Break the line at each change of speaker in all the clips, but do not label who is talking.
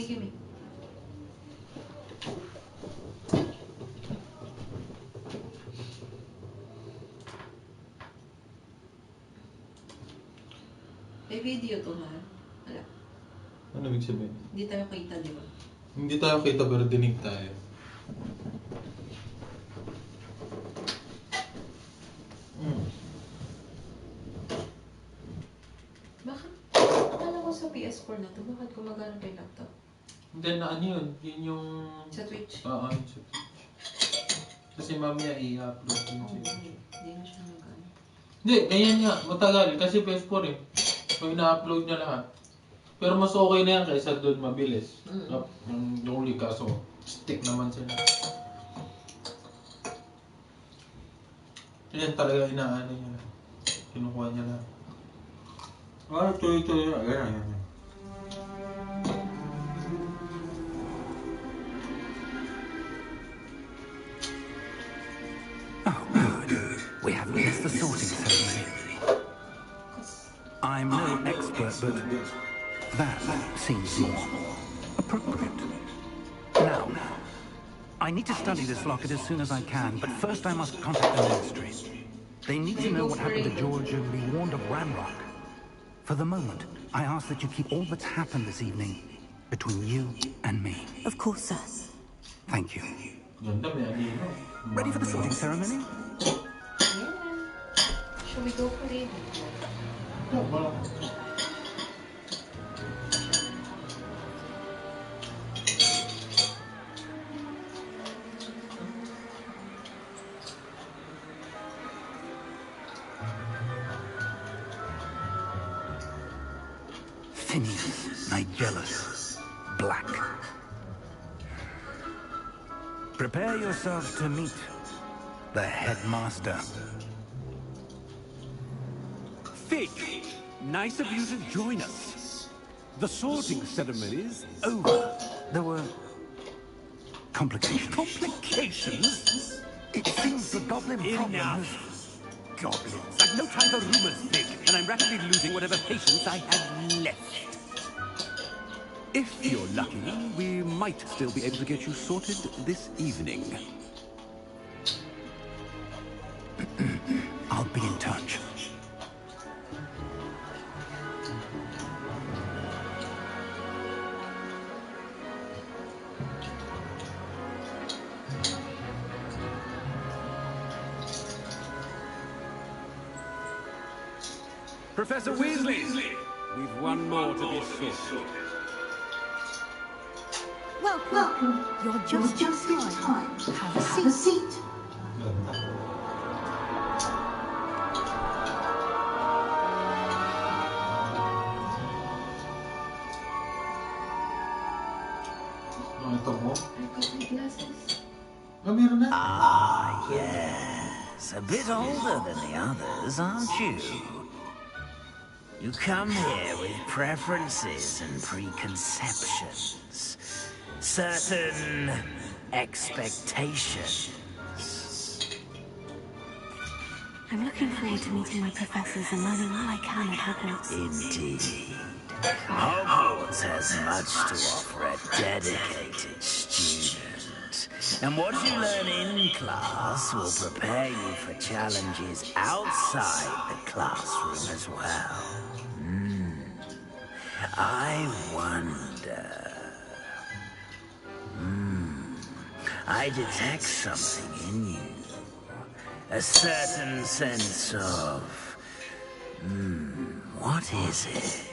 Gimme. May video to, ha? Wala.
Ano ibig sabihin?
Hindi tayo kita, di ba?
Hindi tayo kita pero dinig tayo.
Bakit? Akala ko sa PS4 na to. Bakit gumagana pa yung laptop?
Hindi na ano yun. Yun yung...
Sa Twitch?
Oo, yun sa Twitch. Kasi mamaya i-upload yun sa Twitch.
Hindi na siya magana.
Hindi, ganyan nga. Matagal. Kasi PS4 eh. Pag na-upload niya lahat. Pero mas okay na yan kaysa doon mabilis. Yung only kaso, stick naman sila. Yan talaga inaano niya. Kinukuha niya lang. Ah, ito. Ayan.
Oh, good. We have missed the sorting ceremony. I'm no expert, but that seems more appropriate. Now, I need to study this locket as soon as I can, but first I must contact the ministry. They need to know what happened to George and be warned of Ranrock. For the moment, I ask that you keep all that's happened this evening between you and me.
Of course, sir.
Thank you. Ready for the sorting ceremony?
Yeah. Shall we go for it?
Phineas, Nigellus, Black. Prepare yourself to meet the headmaster.
Fig, nice of you to join us. The sorting ceremony's over.
There were complications.
Complications?
It seems the goblin problem has...
Goblins. I've no time for rumors, Fig, and I'm rapidly losing whatever patience I have left. If you're lucky, we might still be able to get you sorted this evening.
I'll be in touch.
Professor Weasley, we've one more to be sorted.
Welcome. You're just in time. Have a seat.
Ah, yes. A bit older than the others, aren't you? You come here with preferences and preconceptions. Certain expectations.
I'm looking forward to meeting my professors and learning all I can at Hogwarts.
Indeed. Hogwarts has much to offer a dedicated student. And what you learn in class will prepare you for challenges outside the classroom as well. I wonder... I detect something in you. A certain sense of... what is it?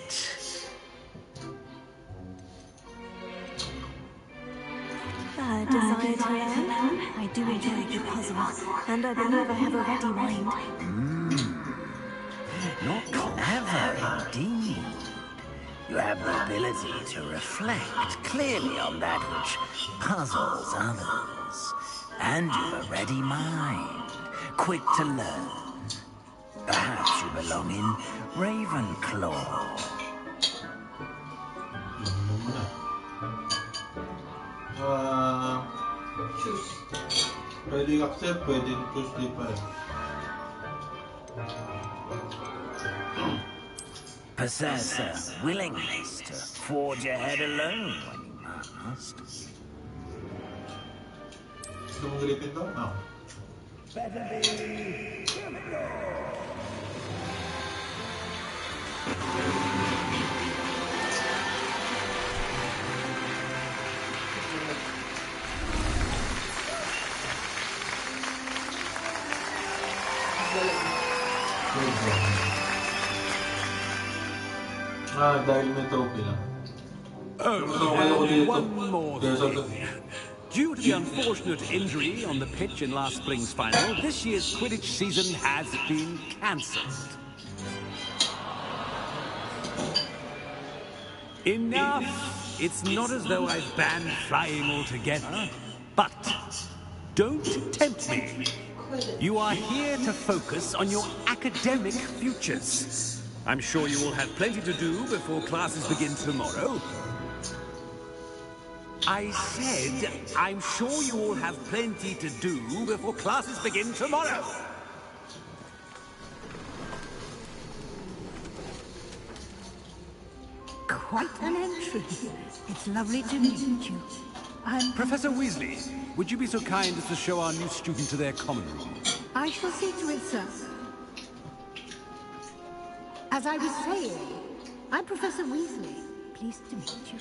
Desire to learn? I do enjoy a good puzzle, and I believe I have a ready mind.
Not clever, indeed. You have the ability to reflect clearly on that which puzzles others. And you've a ready mind, quick to learn. Perhaps you belong in Ravenclaw.
Choose.
Pwede accept, pwede choose di pa eh.
Possess a willingness to forge ahead alone when you
last.
Gusto mong Gryffindor? No. Dahil may trophy lang.
Oh, and one more thing. Due to the unfortunate injury on the pitch in last spring's final, this year's Quidditch season has been cancelled. Enough! It's not as though I've banned flying altogether, but don't tempt me. You are here to focus on your academic futures. I'm sure you will have plenty to do before classes begin tomorrow. I said, I'm sure you all have plenty to do before classes begin tomorrow.
Quite an entry. It's lovely to meet you. I'm...
Professor Weasley, would you be so kind as to show our new student to their common room?
I shall see to it, sir. As I was saying, I'm Professor Weasley. Pleased to meet you.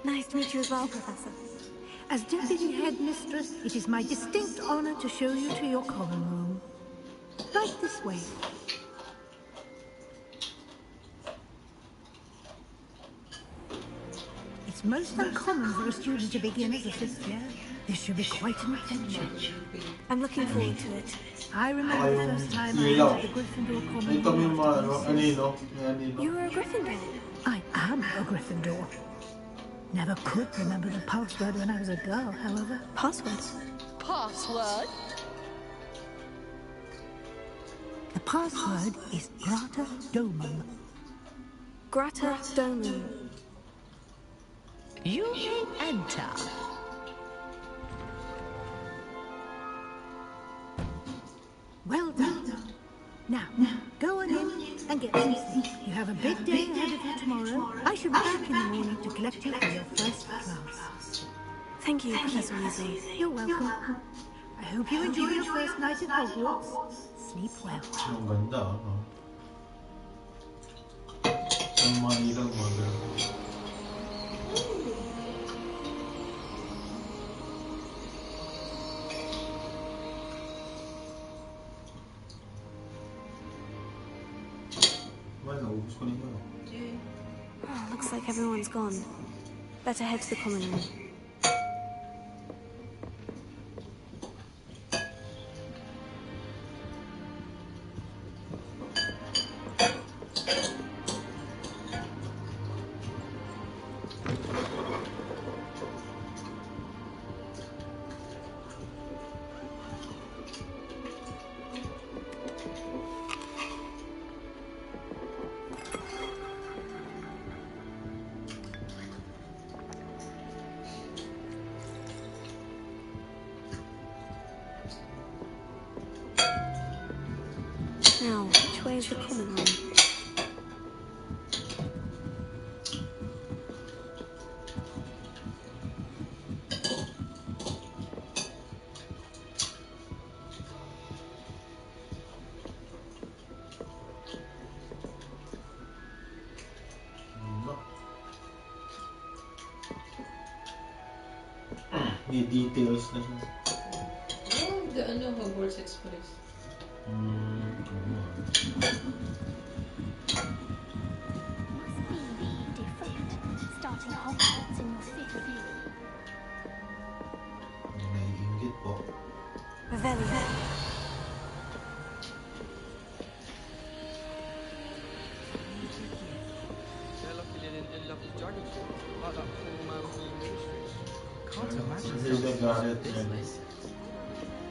Nice to meet you as well, Professor.
As Deputy Headmistress, it is my distinct honor to show you to your common room. Right this way. It's most uncommon for a student to begin as a fifth year. This should be quite an adventure.
I'm looking forward to it.
I remember the first time I entered the Gryffindor common room.
You were a Gryffindor.
I am a Gryffindor. Never could remember the password when I was a girl, however.
Password?
Password?
The password is Grata Domum.
Grata Domum.
You may enter.
Well done. Now, go on in and get some sleep. You have a big day ahead of you tomorrow. I shall be back in the morning to collect you for your first class.
Thank you, Professor Weasley.
You're welcome. I hope you enjoy your first night at Hogwarts. Sleep well.
Ang ganda, no? Ang mga ilaw, mga ganda.
Oh, looks like everyone's gone. Better head to the common room. Now, which way is the common room?
May details na siya.
Oh, the Hogwarts Express.
Starting Hogwarts in your fifth year.
Naiingit po.
Revelio.
Can't imagine.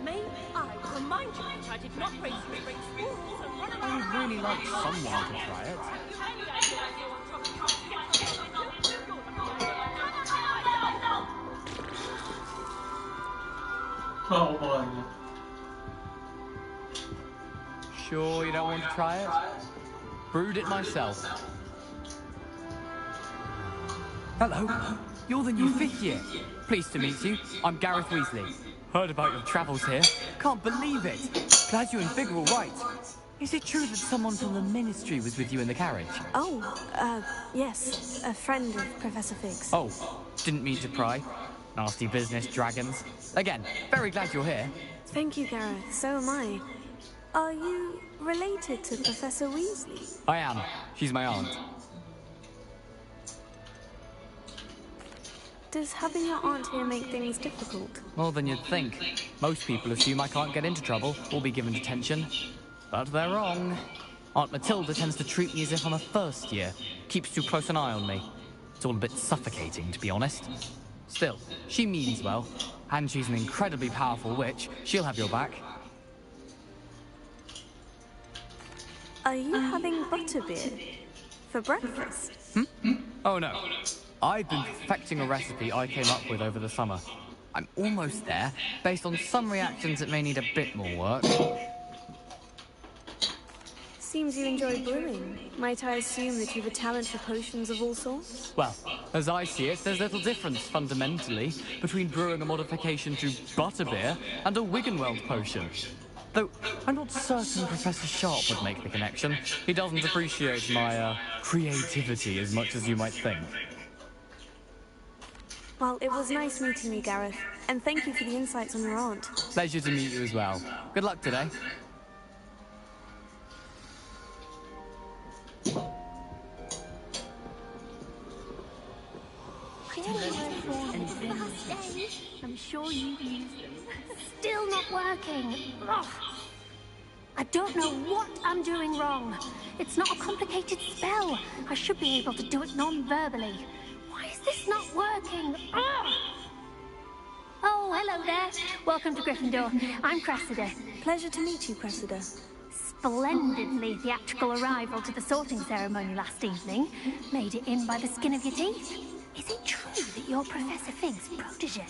May I remind you that I did not raise you to break rules and run around.
I would really like someone to try it.
Ako mga niya.
Sure you don't want to try it? Brewed it myself.
Hello.
you're the new 5th year. Pleased to meet you. I'm Gareth Weasley. Heard about your travels here. Can't believe it. Glad you and Fig are all right. Is it true that someone from the Ministry was with you in the carriage?
Oh, yes. A friend of Professor Fig's.
Oh, didn't mean to pry. Nasty business, dragons. Again, very glad you're here.
Thank you, Gareth. So am I. Are you related to Professor Weasley?
I am. She's my aunt.
Does having your aunt here make things difficult?
More than you'd think. Most people assume I can't get into trouble or be given detention. But they're wrong. Aunt Matilda tends to treat me as if I'm a first year. Keeps too close an eye on me. It's all a bit suffocating, to be honest. Still, she means well. And she's an incredibly powerful witch. She'll have your back.
Are you having butterbeer for breakfast?
Oh no. I've been perfecting a recipe I came up with over the summer. I'm almost there, based on some reactions that may need a bit more work.
Seems you enjoy brewing. Might I assume that you've a talent for potions of all sorts?
Well, as I see it, there's little difference, fundamentally, between brewing a modification to butterbeer and a Wiggenweld potion. Though, I'm not certain Professor Sharp would make the connection. He doesn't appreciate my, creativity as much as you might think.
Well, it was nice meeting you, Gareth. And thank you for the insights on your aunt.
Pleasure to meet you as well. Good luck today.
I'm sure you used them. Still not working. Ugh. I don't know what I'm doing wrong. It's not a complicated spell. I should be able to do it non-verbally. Why is this not working? Ugh. Oh, hello there. Welcome to Gryffindor. I'm Cressida.
Pleasure to meet you, Cressida.
Splendidly theatrical arrival to the sorting ceremony last evening. Made it in by the skin of your teeth. Is it true that you're Professor Fig's protege?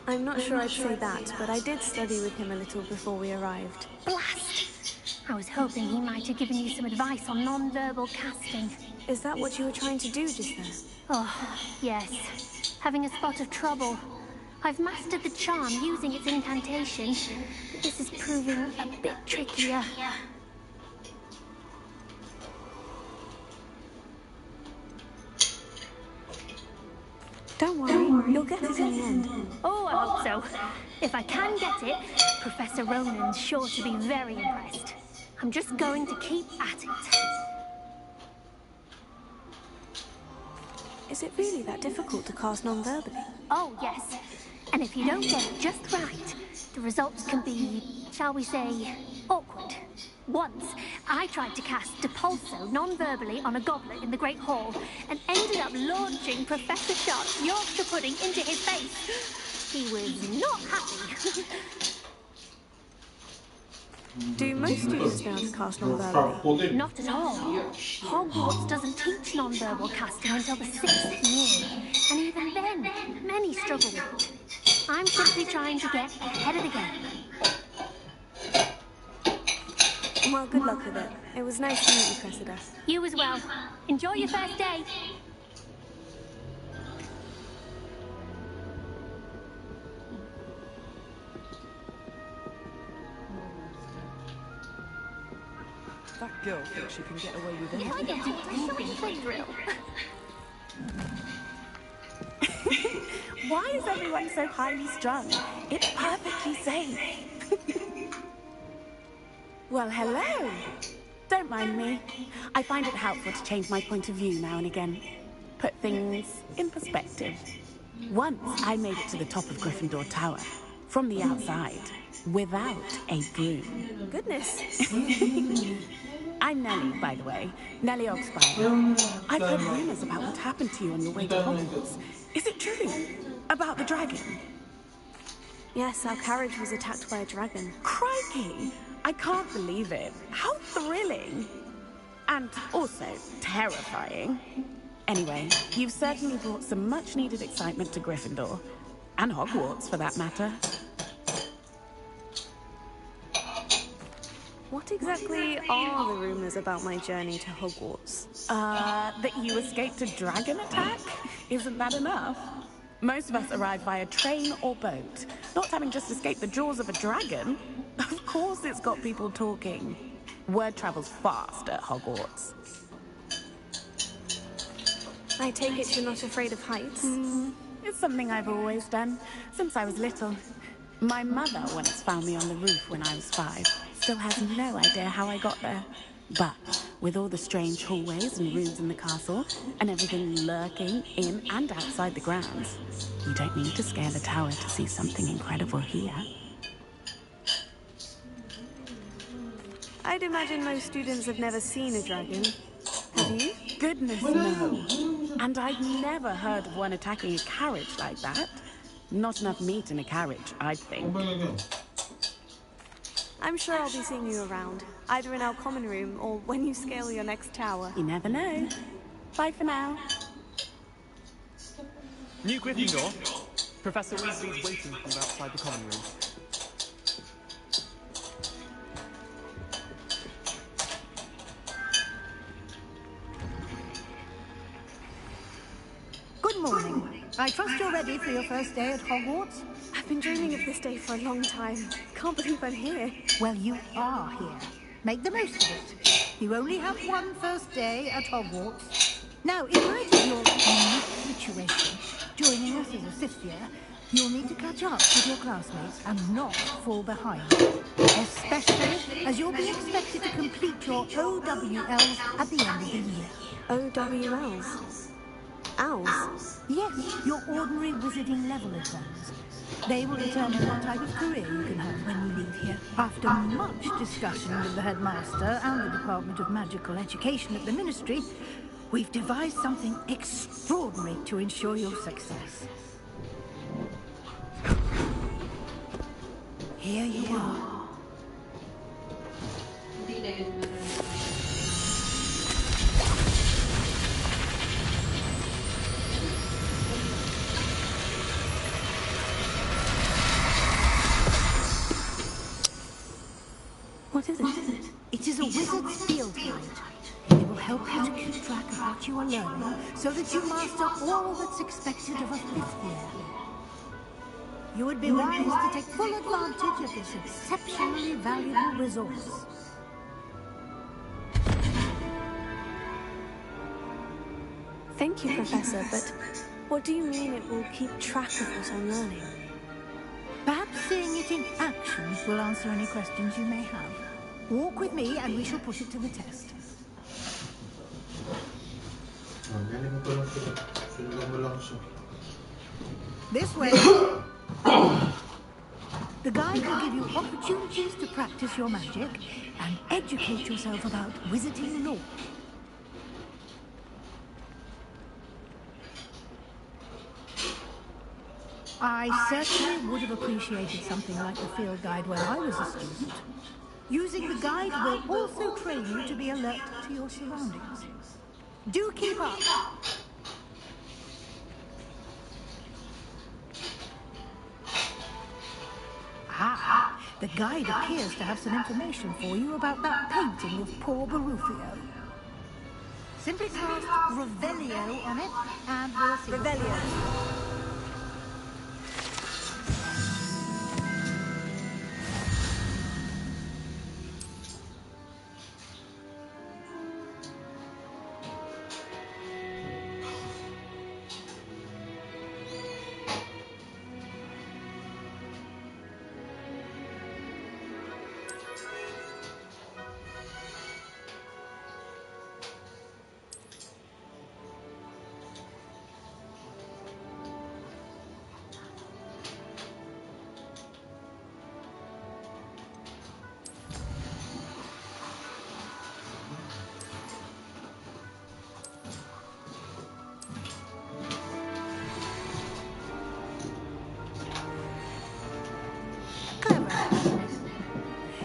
I'm not sure I'd say that, but I did study with him a little before we arrived.
Blast! I was hoping he might have given you some advice on non-verbal casting.
Is that what you were trying to do just then?
Oh, yes. Having a spot of trouble. I've mastered the charm using its incantation, but this is proving a bit trickier.
Don't worry, you'll get it in the end.
Oh, I hope so. If I can get it, Professor Ronan's sure to be very impressed. I'm just going to keep at it.
Is it really that difficult to cast non-verbally?
Oh, yes. And if you don't get it just right, the results can be, shall we say, awkward. Once, I tried to cast Depulso non-verbally on a goblet in the Great Hall and ended up launching Professor Sharp's Yorkshire pudding into his face. He was not happy.
Do most students know how to cast non-verbally?
Not at all. Hogwarts doesn't teach non-verbal casting until the 6th year. And even then, many struggle with it. I'm simply trying to get ahead of the game.
Well, good luck with it. It was nice to meet you, Cressida.
You as well. Enjoy your first day.
That girl thinks she can get away with
If I
anything.
get to anything for drill.
Why is everyone so highly strung? It's perfectly safe. Well, hello. Don't mind me. I find it helpful to change my point of view now and again. Put things in perspective. Once I made it to the top of Gryffindor Tower, from the outside, without a broom.
Goodness.
I'm Nellie, by the way. Nellie Oxford. I've heard rumors about what happened to you on your way to Hogwarts. Is it true? About the dragon?
Yes, our carriage was attacked by a dragon.
Crikey! I can't believe it. How thrilling! And also terrifying. Anyway, you've certainly brought some much-needed excitement to Gryffindor. And Hogwarts, for that matter.
What exactly are the rumors about my journey to Hogwarts?
That you escaped a dragon attack? Isn't that enough? Most of us arrive via train or boat, not having just escaped the jaws of a dragon. Of course it's got people talking. Word travels fast at Hogwarts.
I take it you're not afraid of heights?
It's something I've always done, since I was little. My mother once found me on the roof when I was 5. Still has no idea how I got there. But with all the strange hallways and rooms in the castle, and everything lurking in and outside the grounds, you don't need to scale a tower to see something incredible here.
I'd imagine most students have never seen a dragon. Have you?
Goodness, no. And I've never heard of one attacking a carriage like that. Not enough meat in a carriage, I think.
I'm sure I'll be seeing you around, either in our common room or when you scale your next tower.
You never know. Bye for now.
New Gryffindor. Professor Weasley's waiting for you outside the common room.
Good morning. I trust you're ready for your first day at Hogwarts?
I've been dreaming of this day for a long time. Can't believe I'm here.
Well, you are here. Make the most of it. You only have one first day at Hogwarts. Now, in light of your unique situation, joining us as a 5th year, you'll need to catch up with your classmates and not fall behind. Especially as you'll be expected to complete your OWLs at the end of the year.
OWLs? Owls?
Yes, your ordinary wizarding level exams. They will determine what type of career you can have when you leave here. After much discussion with the headmaster and the Department of Magical Education at the Ministry, we've devised something extraordinary to ensure your success. Here you are.
What is it?
It is a wizard's field guide. It will help you to keep track of what you are learning so that you master all that's expected of a 5th year. You would be wise to take full advantage of this exceptionally valuable resource.
Thank you, Professor, but what do you mean it will keep track of what I'm learning?
Perhaps seeing it in action will answer any questions you may have. Walk with me and we shall put it to the test. This way. The guide will give you opportunities to practice your magic and educate yourself about wizarding lore. I certainly would have appreciated something like the field guide when I was a student. Using the guide will also train you to be alert to your surroundings. Do keep up! Ah, the guide appears to have some information for you about that painting of poor Barufio. Simply cast Revelio on it, and we'll see.
Revelio.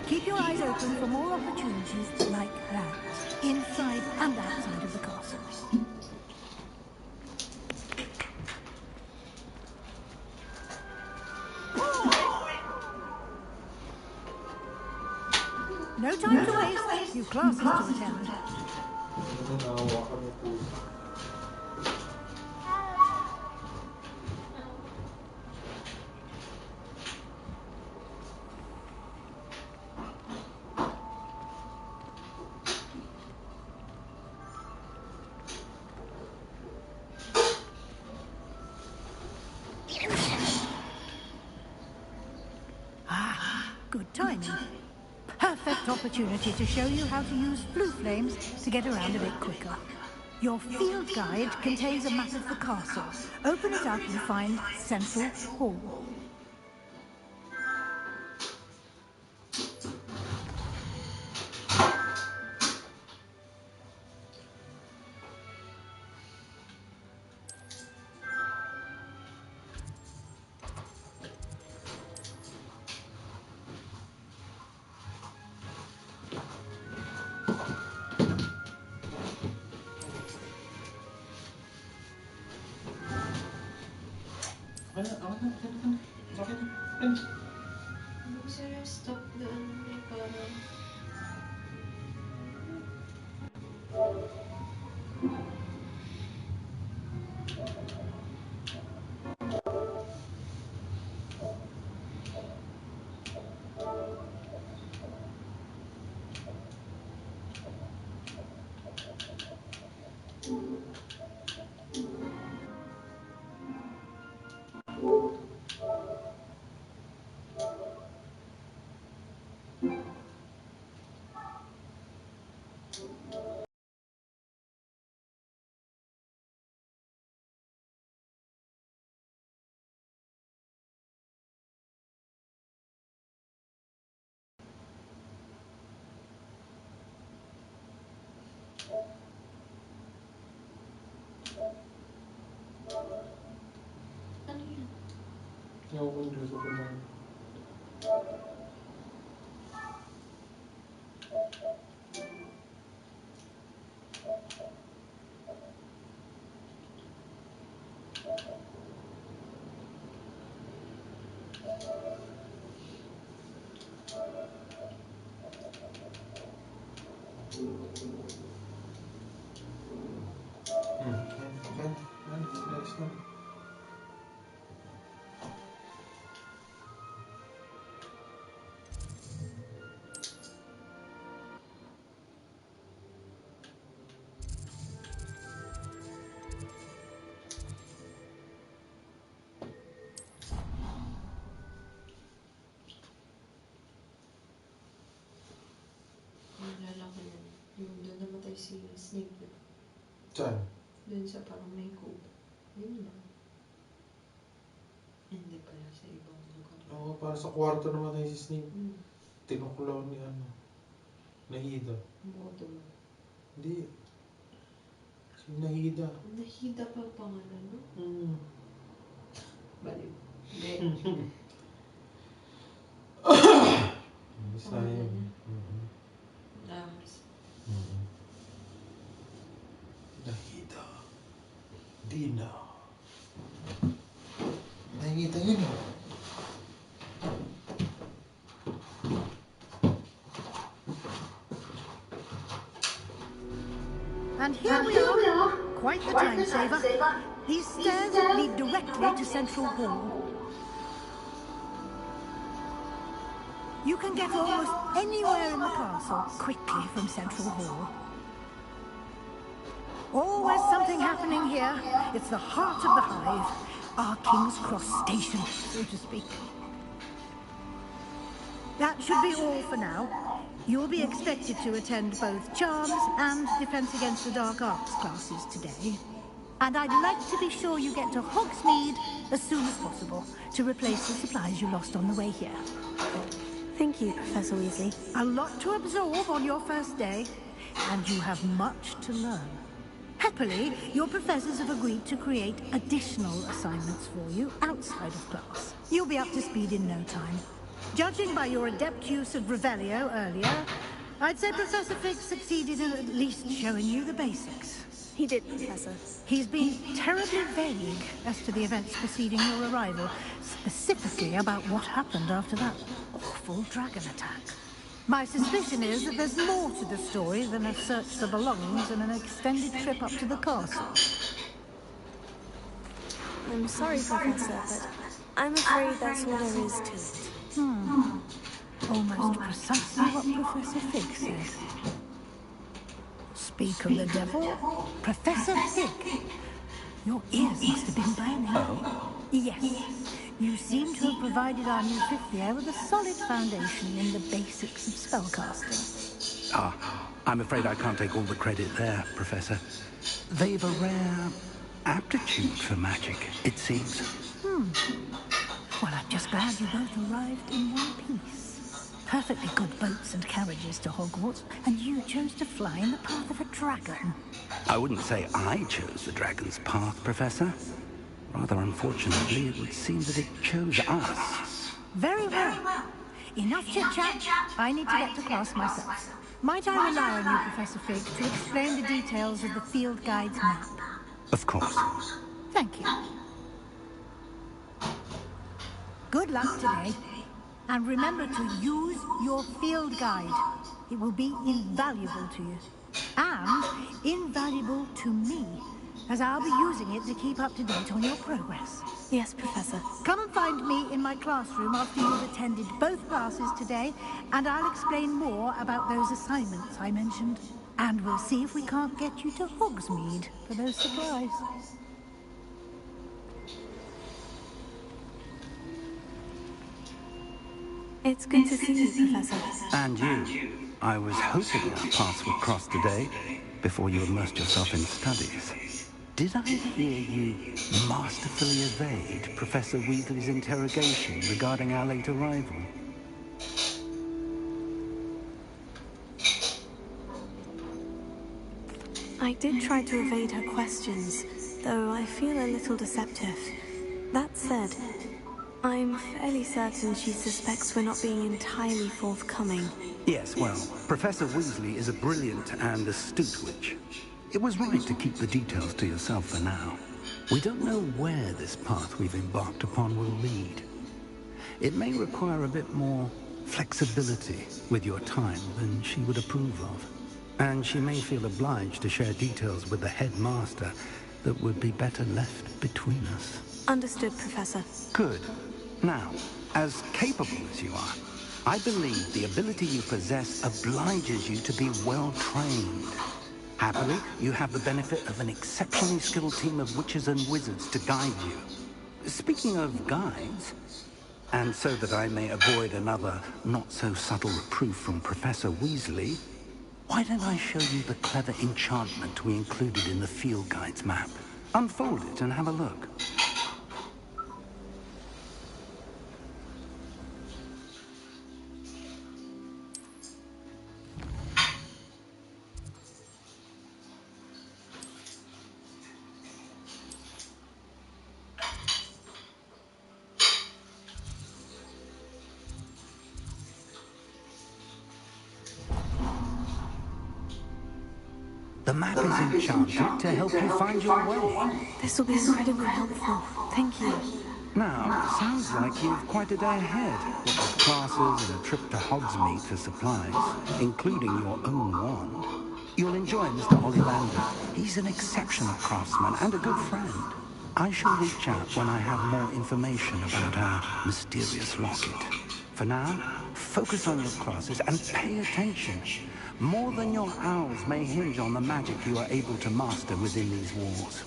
Keep your eyes open for more opportunities like that, inside and outside of the castle. No time to waste. Few classes to attend. Good timing. Perfect opportunity to show you how to use blue flames to get around a bit quicker. Your field guide contains a map of the castle. Open it up and find Central Hall.
Gusto yung stop doon may parang... Ano yun?
Ewan ko sa kumang. Okay. Next one.
Naalala ko yun. Yung doon namatay si Snape.
Saan?
Doon sa parang may cove. Yun lang. Hindi pala sa ibang lugar.
Oo, para sa kwarto naman tayo si Snape. Tinuklaw ni Nahida.
Modo.
Hindi. Si Nahida.
Nahida pa pangalan, no? Baliw. Hindi.
Sayang. Nahida. Dina. Nakikita yun eh.
And here we are. Quite the time saver. These stairs lead directly to Central Hall. You can get almost anywhere in the castle quickly from Central Hall. Always something happening here. It's the heart of the hive. Our King's Cross station, so to speak. That should be all for now. You'll be expected to attend both Charms and Defense Against the Dark Arts classes today. And I'd like to be sure you get to Hogsmeade as soon as possible to replace the supplies you lost on the way here.
Thank you, Professor Weasley.
A lot to absorb on your first day, and you have much to learn. Happily, your professors have agreed to create additional assignments for you outside of class. You'll be up to speed in no time. Judging by your adept use of Revelio earlier, I'd say Professor Fig succeeded in at least showing you the basics.
He did, Professor.
He's been terribly vague as to the events preceding your arrival, specifically about what happened after that awful dragon attack. My suspicion is that there's more to the story than a search for belongings and an extended trip up to the castle.
I'm sorry, Professor, but I'm afraid that's all there is to it.
Almost precisely what Professor Fig said. Speak of the devil, Professor Fig. Your ears must have been burning.
Oh?
Yes. You seem to have provided our new fifth year with a solid foundation in the basics of spellcasting.
I'm afraid I can't take all the credit there, Professor. They've a rare aptitude for magic, it seems.
Well, I'm just glad you both arrived in one piece. Perfectly good boats and carriages to Hogwarts, and you chose to fly in the path of a dragon.
I wouldn't say I chose the dragon's path, Professor. Rather unfortunately, it would seem that it chose us.
Very well. Enough chit-chat. I need to get to class myself. Might I rely on you, Professor Fig, to explain the details of the field guide's map?
Of course.
Thank you. Good luck today. And remember to use your field guide. It will be invaluable to you. And invaluable to me, as I'll be using it to keep up to date on your progress.
Yes, Professor.
Come and find me in my classroom after you've attended both classes today, and I'll explain more about those assignments I mentioned. And we'll see if we can't get you to Hogsmeade for those supplies.
It's good to see you, Professor.
And you. I was hoping our paths would cross today, before you immersed yourself in studies. Did I hear you masterfully evade Professor Weasley's interrogation regarding our late arrival?
I did try to evade her questions, though I feel a little deceptive. That said, I'm fairly certain she suspects we're not being entirely forthcoming.
Yes, well, Professor Weasley is a brilliant and astute witch. It was right to keep the details to yourself for now. We don't know where this path we've embarked upon will lead. It may require a bit more flexibility with your time than she would approve of. And she may feel obliged to share details with the headmaster that would be better left between us.
Understood, Professor.
Good. Now, as capable as you are, I believe the ability you possess obliges you to be well trained. Happily, you have the benefit of an exceptionally skilled team of witches and wizards to guide you. Speaking of guides, and so that I may avoid another not-so-subtle reproof from Professor Weasley, why don't I show you the clever enchantment we included in the field guide's map? Unfold it and have a look. The map is enchanted to help you find your way.
This will be incredibly helpful. Thank you.
Now, sounds like you've quite a day ahead. What with classes and a trip to Hogsmeade for supplies, including your own wand. You'll enjoy Mr. Ollivander. He's an exceptional craftsman and a good friend. I shall reach out when I have more information about our mysterious locket. For now, focus on your classes and pay attention. More than your owls may hinge on the magic you are able to master within these walls.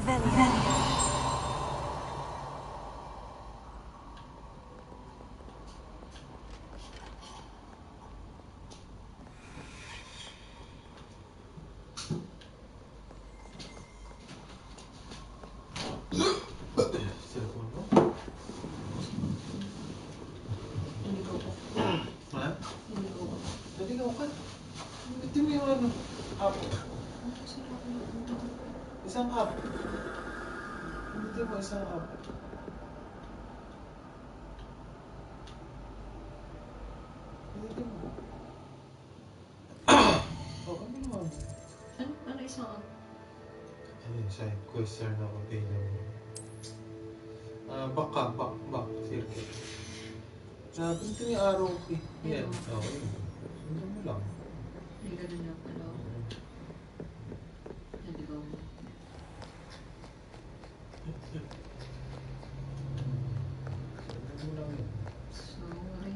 Cellphone mo?
Naligaw ko.
Ha?
Naligaw ko.
Naligaw ka? Ito mo yung ano? App.
Saan ako napunta ko?
Isang app. Hindi mo isang app. Hindi mo. Oh, ano naman?
Ano isang ako?
Ano yung side quest na available? Back. Circle. Ito yung arrow key. Yan. Okay. Sundan mo lang.
May ganun lang. Ano? Naligaw mo.
Sundan mo lang yun.
Sorry.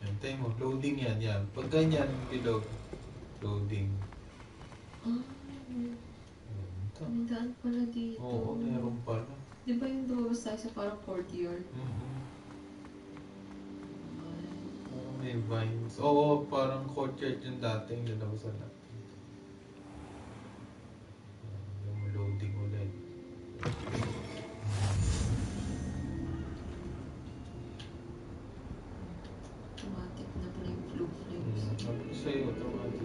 Hintay mo. Loading yan. Yan. Pag ganyan, bilog. Loading.
May daan pala dito.
Oo, meron pala.
Di ba yung lumabas tayo sa parang courtyard?
Oo, may vines. Oo, parang courtyard yung dating nilabasan natin. Yung loading ulit.
Automatic na pala yung blue flames.
Sabi ko sa'yo, automatic.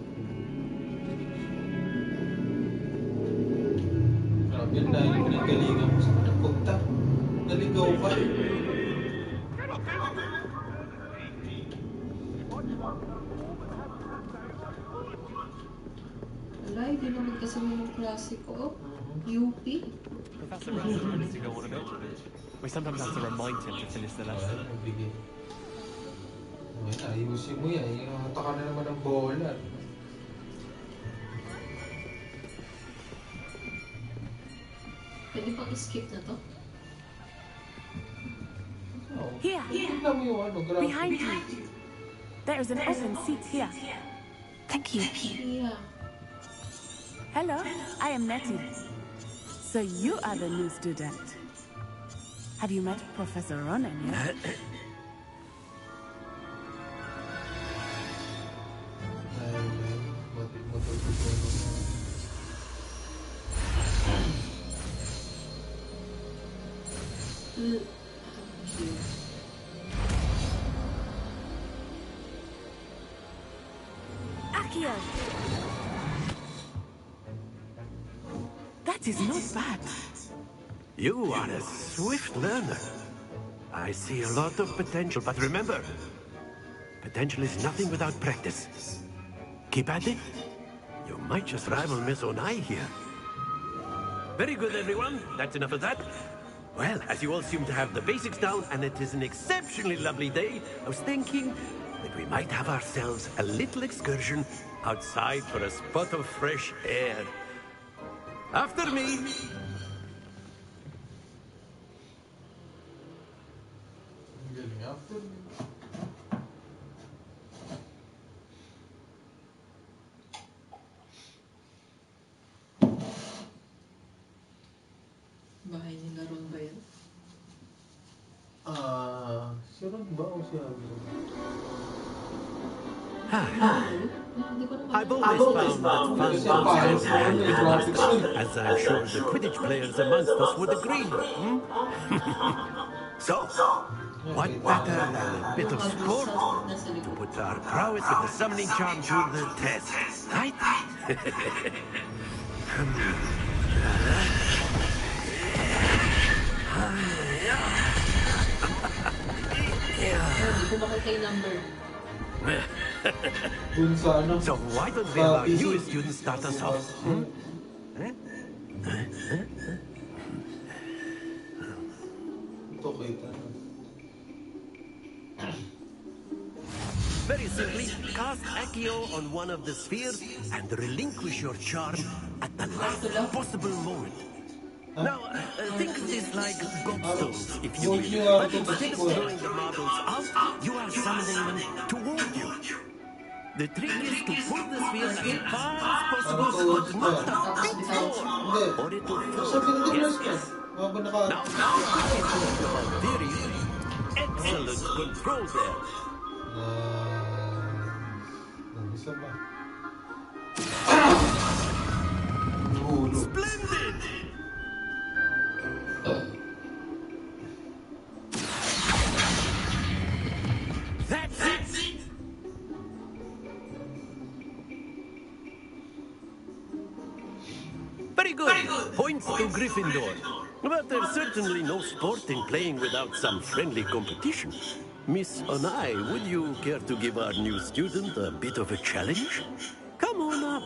Grabe, ang layo pinagalingan mo. Saan ka nagpunta? Naligaw pa.
Wala, hindi naman kasi may klase ko. UP.
Professor Rand's ready to go on a bit. We sometimes have to remind him to finish the lesson.
Nabigay. Okay, ayusin mo yan. Yung hataka na naman ng bola.
Pwede pang skip na to?
Here.
Tignan mo yung ano, graphic.
Behind you. There is an open seat here.
Thank you.
Yeah.
Hello, I am Nettie. So you are the new student. Have you met Professor Ronan yet? Akio! That is not bad.
You are a swift learner. I see a lot of potential, but remember, potential is nothing without practice. Keep at it. You might just rival Miss Onai here. Very good, everyone. That's enough of that. Well, as you all seem to have the basics down, and it is an exceptionally lovely day, I was thinking that we might have ourselves a little excursion outside for a spot of fresh air. After me.
After me.
Bahay nila Ron ba yan?
Si Ron ba o si Abby?
I've always found that fun and as I'm sure the Quidditch players amongst us would agree. So, what better than a bit of sport to put our prowess with the summoning charm to the test, right?
Hindi ko makita yung number.
So why don't we allow you students start us off? Very simply, cast Accio on one of the spheres and relinquish your charm at the last possible moment. Now, think of this like gobstones, if you will. But instead of throwing the marbles out, you are summoning them toward you. The trick is to pull the sphere as far as possible, but not a bit more, or it will fall. Yes, yes. Now, quickly thinking about theory. Excellent control there.
Isa ba?
Splendid! That's it! Very good. Points to Gryffindor. But there's certainly no sport in playing without some friendly competition. Miss Onai, would you care to give our new student a bit of a challenge? Come on up.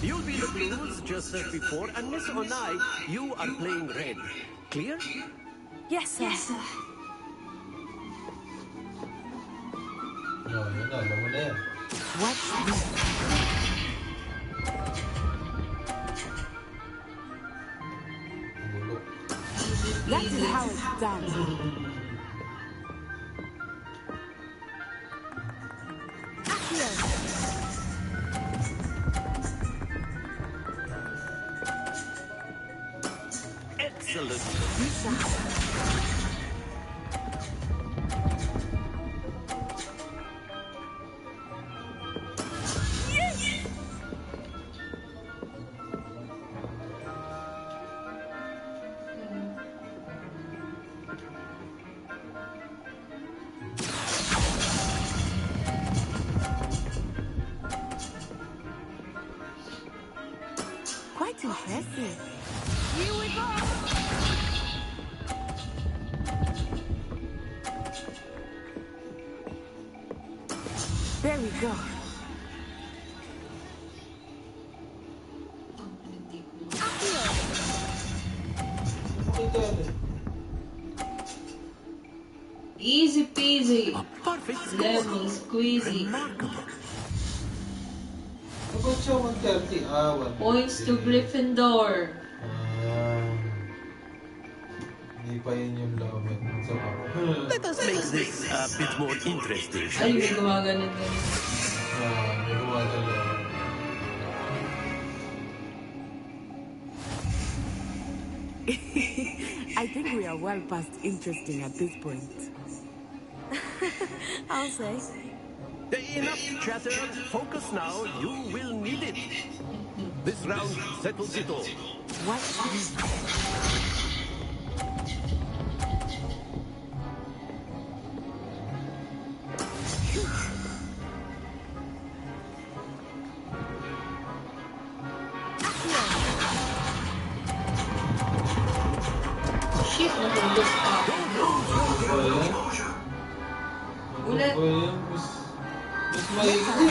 You'll be the blues just as before, and Miss Onai, you are playing red. Clear?
Yes, sir.
Yes, sir.
No, yun na. Alam mo na yan.
What's this? That is how it's done. Accio.
Excellent.
Quite impressive.
Here we go.
There we go.
Easy peasy.
Perfect score.
Lemon squeezy.
Remarkable.
Dapat siya 130. 130.
Points to Gryffindor.
Hindi pa yun yung laban. Sa
Let us make this a bit more interesting.
Ay, may gumaganon yun.
may gumagalaw.
I think we are well past interesting at this point. I'll say.
Enough chatter. Focus now. You will need it. This round settles it all.
What?
Shit, nahulog pa. Ulit.
Mas maigi.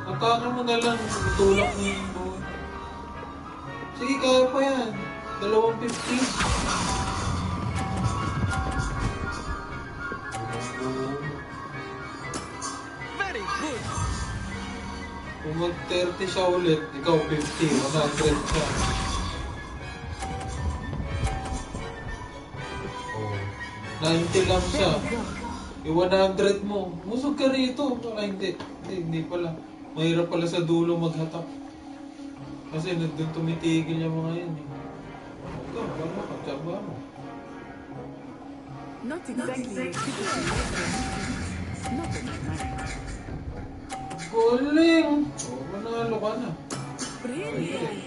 Atake mo na lang. Tulak mo yung buo. Sige, kaya pa yan. 250.
Very good.
Kung mag-30 siya ulit, ikaw 50, 100 siya. Oh, 90 lang siya. Yung 100 mo, musog ka rito. Hindi pala. Mahirap pala sa dulo maghatak. Kasi nandun tumitigil yung mga yan eh. Ikaw, parang katsaba mo.
Not exactly. Not that I mind.
Galing! Oh, manalo ka na.
Brilliant.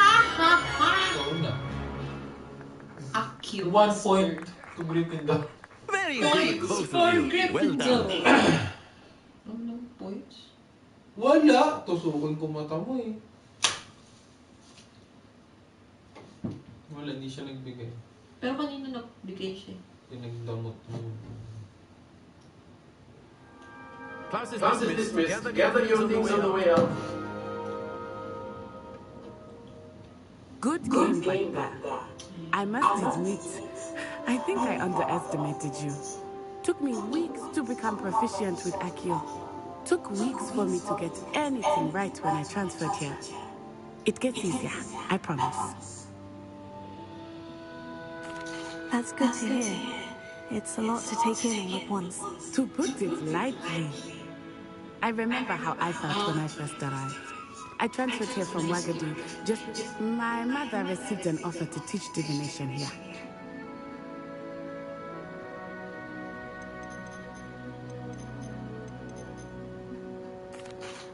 Ha ha ha!
Ikaw na.
Accio.
1 point to Gryffindor.
Very good, both
For
of you. Well
Gryffindor.
done.
Anong points?
Wala! Tusukin ko mata mo eh. Wala, hindi siya nagbigay.
Pero kanina nagbigay siya.
Pinagdamot mo.
Class is
dismissed. Gather your things on the way out.
Good game, but I must admit, I think I underestimated you. Took me weeks to become proficient with Accio. Took weeks for me to get anything right when I transferred here. It gets easier, I promise.
That's good to hear. It's a lot to take in all at once.
To put it lightly, I remember how I felt when I first arrived. I transferred here from Wagadu. My mother received an offer to teach divination here.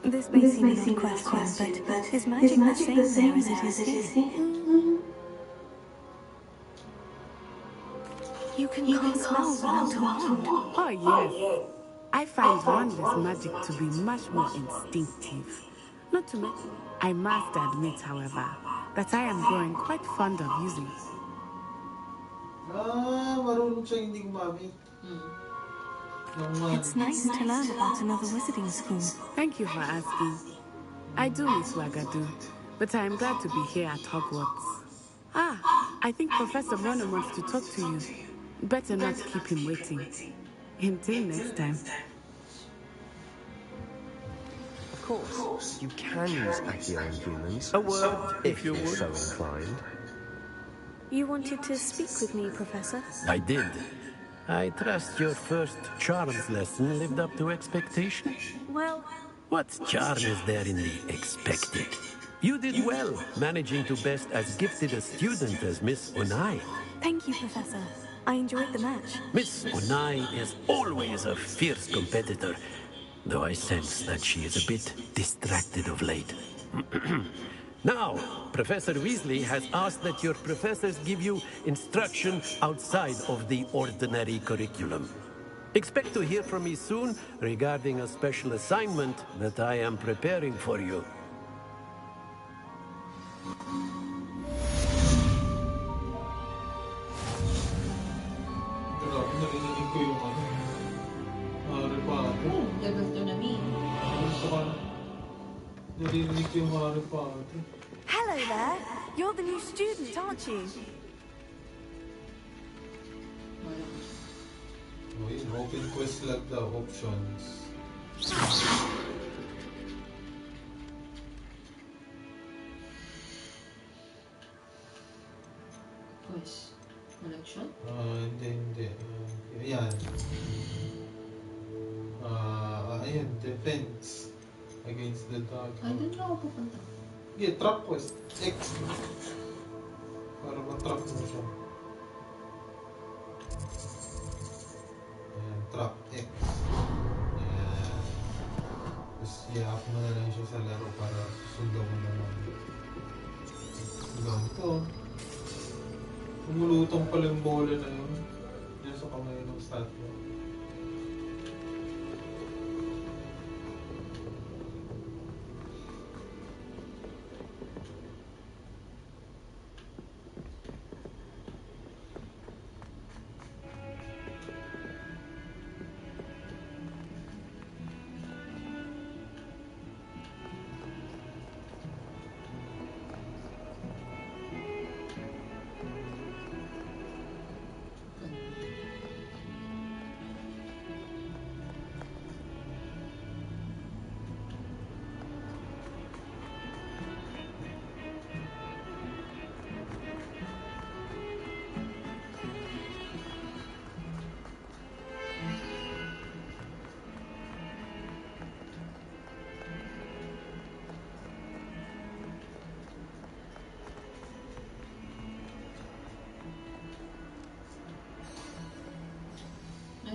This may seem an odd question, but is magic the same there as it is here? You can cast spells without a wand.
Oh, yes. I find wandless magic to be much more instinctive. Not to mention, I must admit, however, that I am growing quite fond of using it.
Marunong siya hindi gumamit.
It's nice to learn about another wizarding school.
Thank you for asking. I do miss Wagadu, but I am glad to be here at Hogwarts. I think Professor Ronan wants to talk to you. Better not keep him waiting. Until next time.
Of course, you can use Accio on humans. A word, if you're so inclined.
You wanted to speak with me, Professor?
I did. I trust your first charms lesson lived up to expectation.
Well...
What charm is there in the expected? You did well, managing to best as gifted a student as Miss Onai.
Thank you, Professor. I enjoyed the match.
Miss Onai is always a fierce competitor, though I sense that she is a bit distracted of late. Now, Professor Weasley has asked that your professors give you instruction outside of the ordinary curriculum. Expect to hear from me soon regarding a special assignment that I am preparing for you.
Narinig ko yung Harry Potter.
Level 2 na me.
Narinig ko yung Harry Potter.
Hello there. You're the new student, aren't you?
Open quest log daw, options.
Quest. Collection?
Hindi. Ayan. Ayan, defense against the dog.
Doon na ako pupunta.
Okay, trap quest. X. Para ma-trap mo siya. Ayan, trap X. Ayan. Tapos i-up mo na lang siya sa laro para susundan mo naman. Ganito. Umulutong pala yung bola na yun. Yan sa kamay ng statue.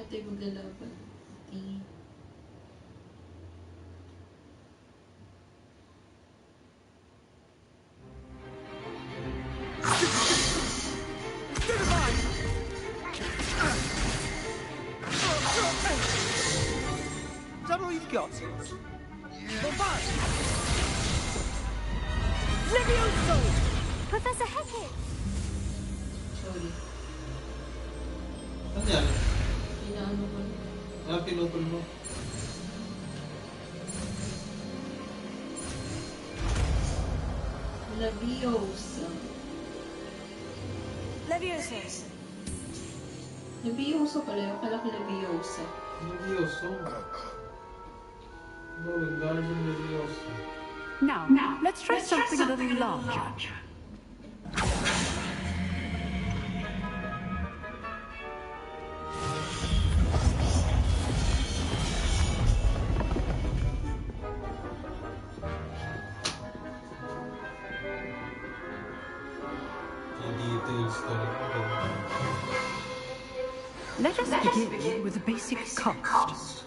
Tayo maglalaban. Tingin.
Is that all you've got?
Levioso! Professor Hecat!
Sorry.
Ano yan?
Inaano ko na.
Pinutol mo.
Leviosa.
Leviosa.
Levioso pala yung kalaki Leviosa.
Levioso. Wingardium Leviosa.
Now, let's try something a little larger. Let us begin with a basic cast.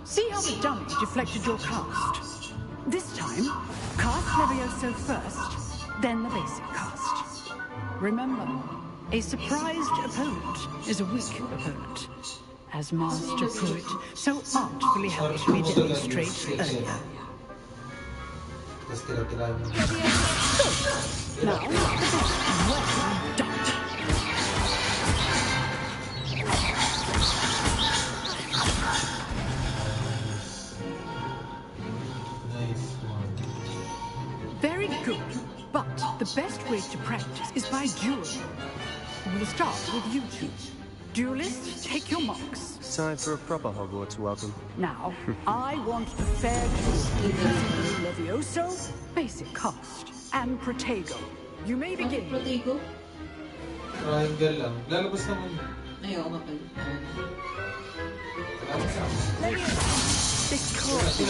See how the dummy deflected your cast? This time, cast Levioso first, then the basic cast. Remember, a surprised opponent is a weak opponent. As Master Pruitt so artfully helped me demonstrate earlier. Now, well done. Very good, but the best way to practice is by dueling. We'll start with you two. Duelists, take your marks.
Time for a proper Hogwarts welcome.
Now, I want a fair duel. Levioso, basic cast, and Protego. You may begin.
Protego?
Triangle lang. Lalabas naman.
Ayaw nga pala.
This course is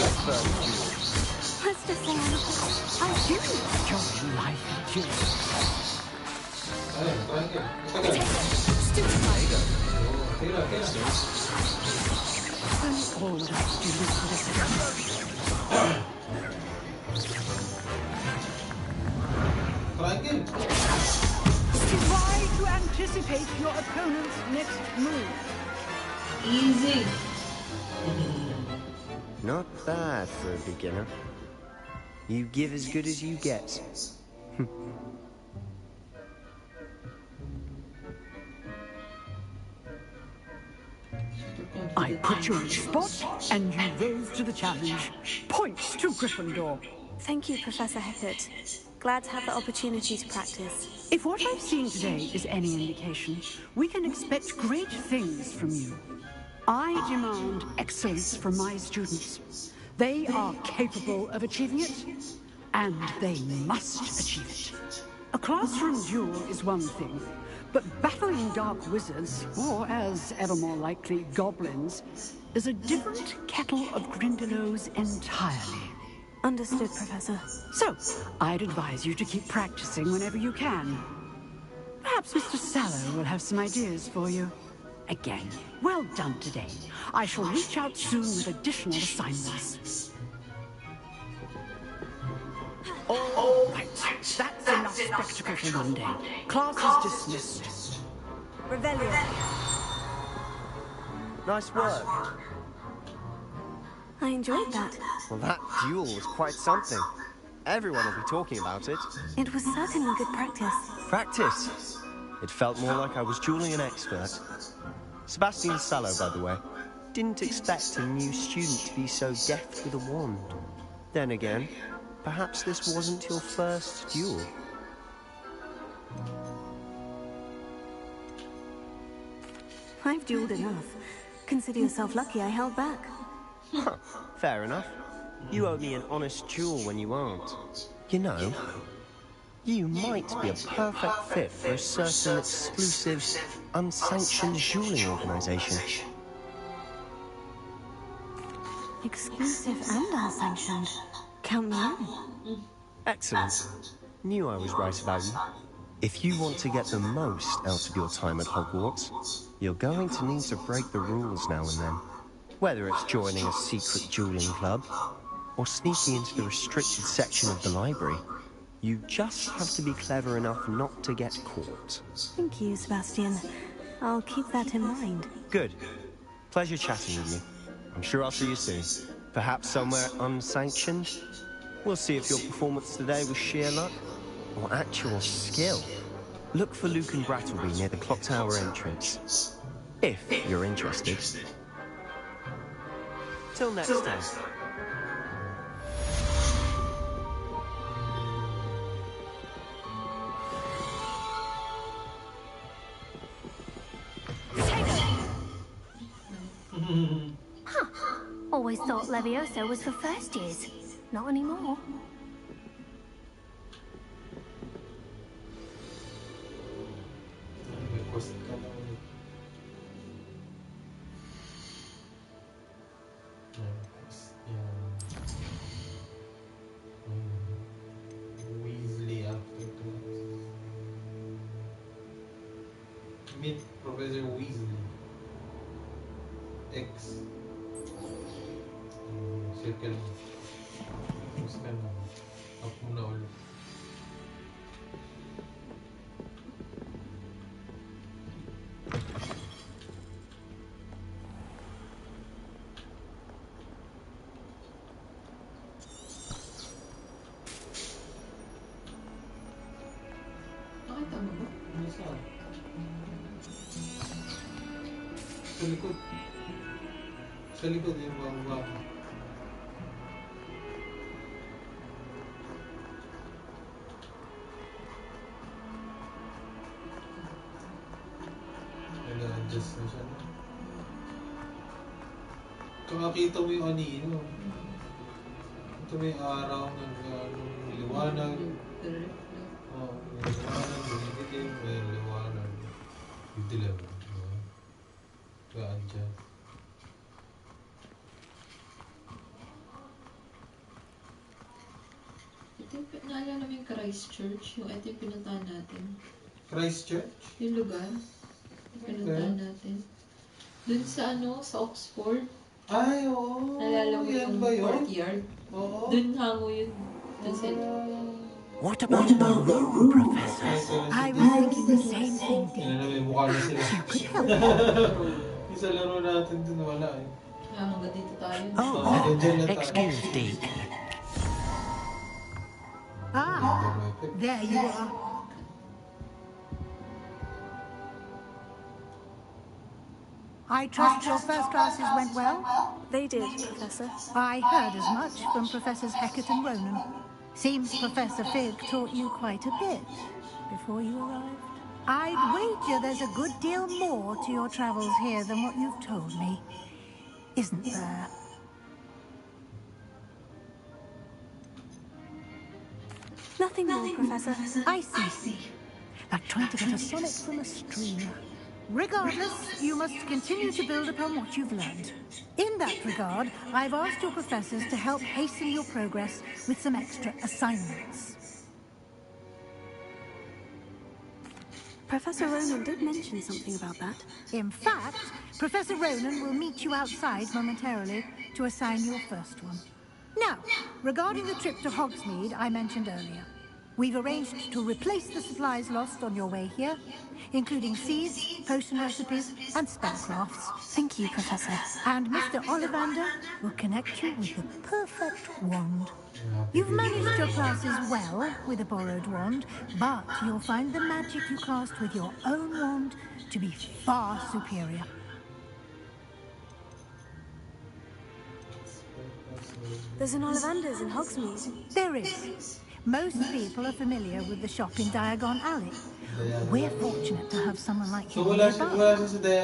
Master Sam, I do enjoy life duels. Try to anticipate your opponent's next move.
Easy.
Not bad for a beginner. You give as good as you get.
I put you on the spot, and you rose to the challenge. Points to Gryffindor.
Thank you, Professor Hecat. Glad to have the opportunity to practice.
If what I've seen today is any indication, we can expect great things from you. I demand excellence from my students. They are capable of achieving it, and they must achieve it. A classroom duel is one thing, but battling dark wizards, or as ever more likely, goblins, is a different kettle of Grindylows entirely.
Understood, Professor.
So, I'd advise you to keep practicing whenever you can. Perhaps Mr. Sallow will have some ideas for you. Again, well done today. I shall reach out soon with additional assignments. All right, that's enough spectacle for one day. Class is dismissed.
Revelio.
Nice work.
I enjoyed that.
Well, that duel was quite something. Everyone will be talking about it.
It was certainly good practice.
Practice? It felt more like I was dueling an expert. Sebastian Sallow, by the way. Didn't expect a new student to be so deft with a wand. Then again, perhaps this wasn't your first duel.
I've dueled enough. Consider yourself lucky I held back.
Huh, fair enough. You owe me an honest duel when you aren't. You know, you might be a perfect fit for a certain exclusive, unsanctioned dueling organization.
Exclusive and unsanctioned. Count me in.
Excellent. Knew I was right about you. If you want to get the most out of your time at Hogwarts, you're going to need to break the rules now and then. Whether it's joining a secret dueling club, or sneaking into the restricted section of the library, you just have to be clever enough not to get caught.
Thank you, Sebastian. I'll keep that in mind.
Good. Pleasure chatting with you. I'm sure I'll see you soon. Perhaps somewhere unsanctioned? We'll see if your performance today was sheer luck, or actual skill. Look for Luke and Brattleby near the clock tower entrance. If you're interested. Till next time.
always thought Levioso was for first years. Not anymore.
Request ka na ulit. Weasley after class. Meet Professor Weasley. X. Circle. Tapos ka na. Up mo na ulit.
Nakita mo ba?
Ano saan? Sa likod. Sa likod yung baba. Nag-adjust na siya. Kakakita mo yung anino. Ito may araw, liwanag. Oh, may liwanag, may dilim, may liwanag. Yung dilim. Nag-adjust.
Naalala mo yung Christchurch? Ito yung pinuntahan natin.
Christchurch?
Yung lugar. Yung pinuntahan natin. Dun sa sa Oxford.
Ay, oo.
Naalala mo yung courtyard?
Oo.
Dun hango yun. Dun sa
What about the room, Professor?
I was thinking the same thing, Dick.
May mukha na sila. Yung sa laro natin dun wala eh.
hanggang dito tayo.
Oh, excuse, Deke.
Ah, there you are. I trust your first classes went well?
They did, Professor.
I heard as much from Professors Hecat and Ronan. Seems Professor Fig taught you quite a bit before you arrived. I'd wager there's a good deal more to your travels here than what you've told me. Isn't there?
Nothing more, Professor.
I see. Like trying to get a sonnet from a stream. Regardless, you must continue to build upon what you've learned. In that regard, I've asked your professors to help hasten your progress with some extra assignments.
Professor Ronan did mention something about that.
In fact, Professor Ronan will meet you outside momentarily to assign your first one. Now, regarding the trip to Hogsmeade I mentioned earlier, we've arranged to replace the supplies lost on your way here, including seeds, potion recipes, and spellcrafts.
Thank you, Professor.
And Mr. Ollivander will connect you with the perfect wand. You've managed your classes well with a borrowed wand, but you'll find the magic you cast with your own wand to be far superior.
There's an Ollivander's in Hogsmeade.
There is. Most people are familiar with the shop in Diagon Alley. We're fortunate to have someone like you nearby.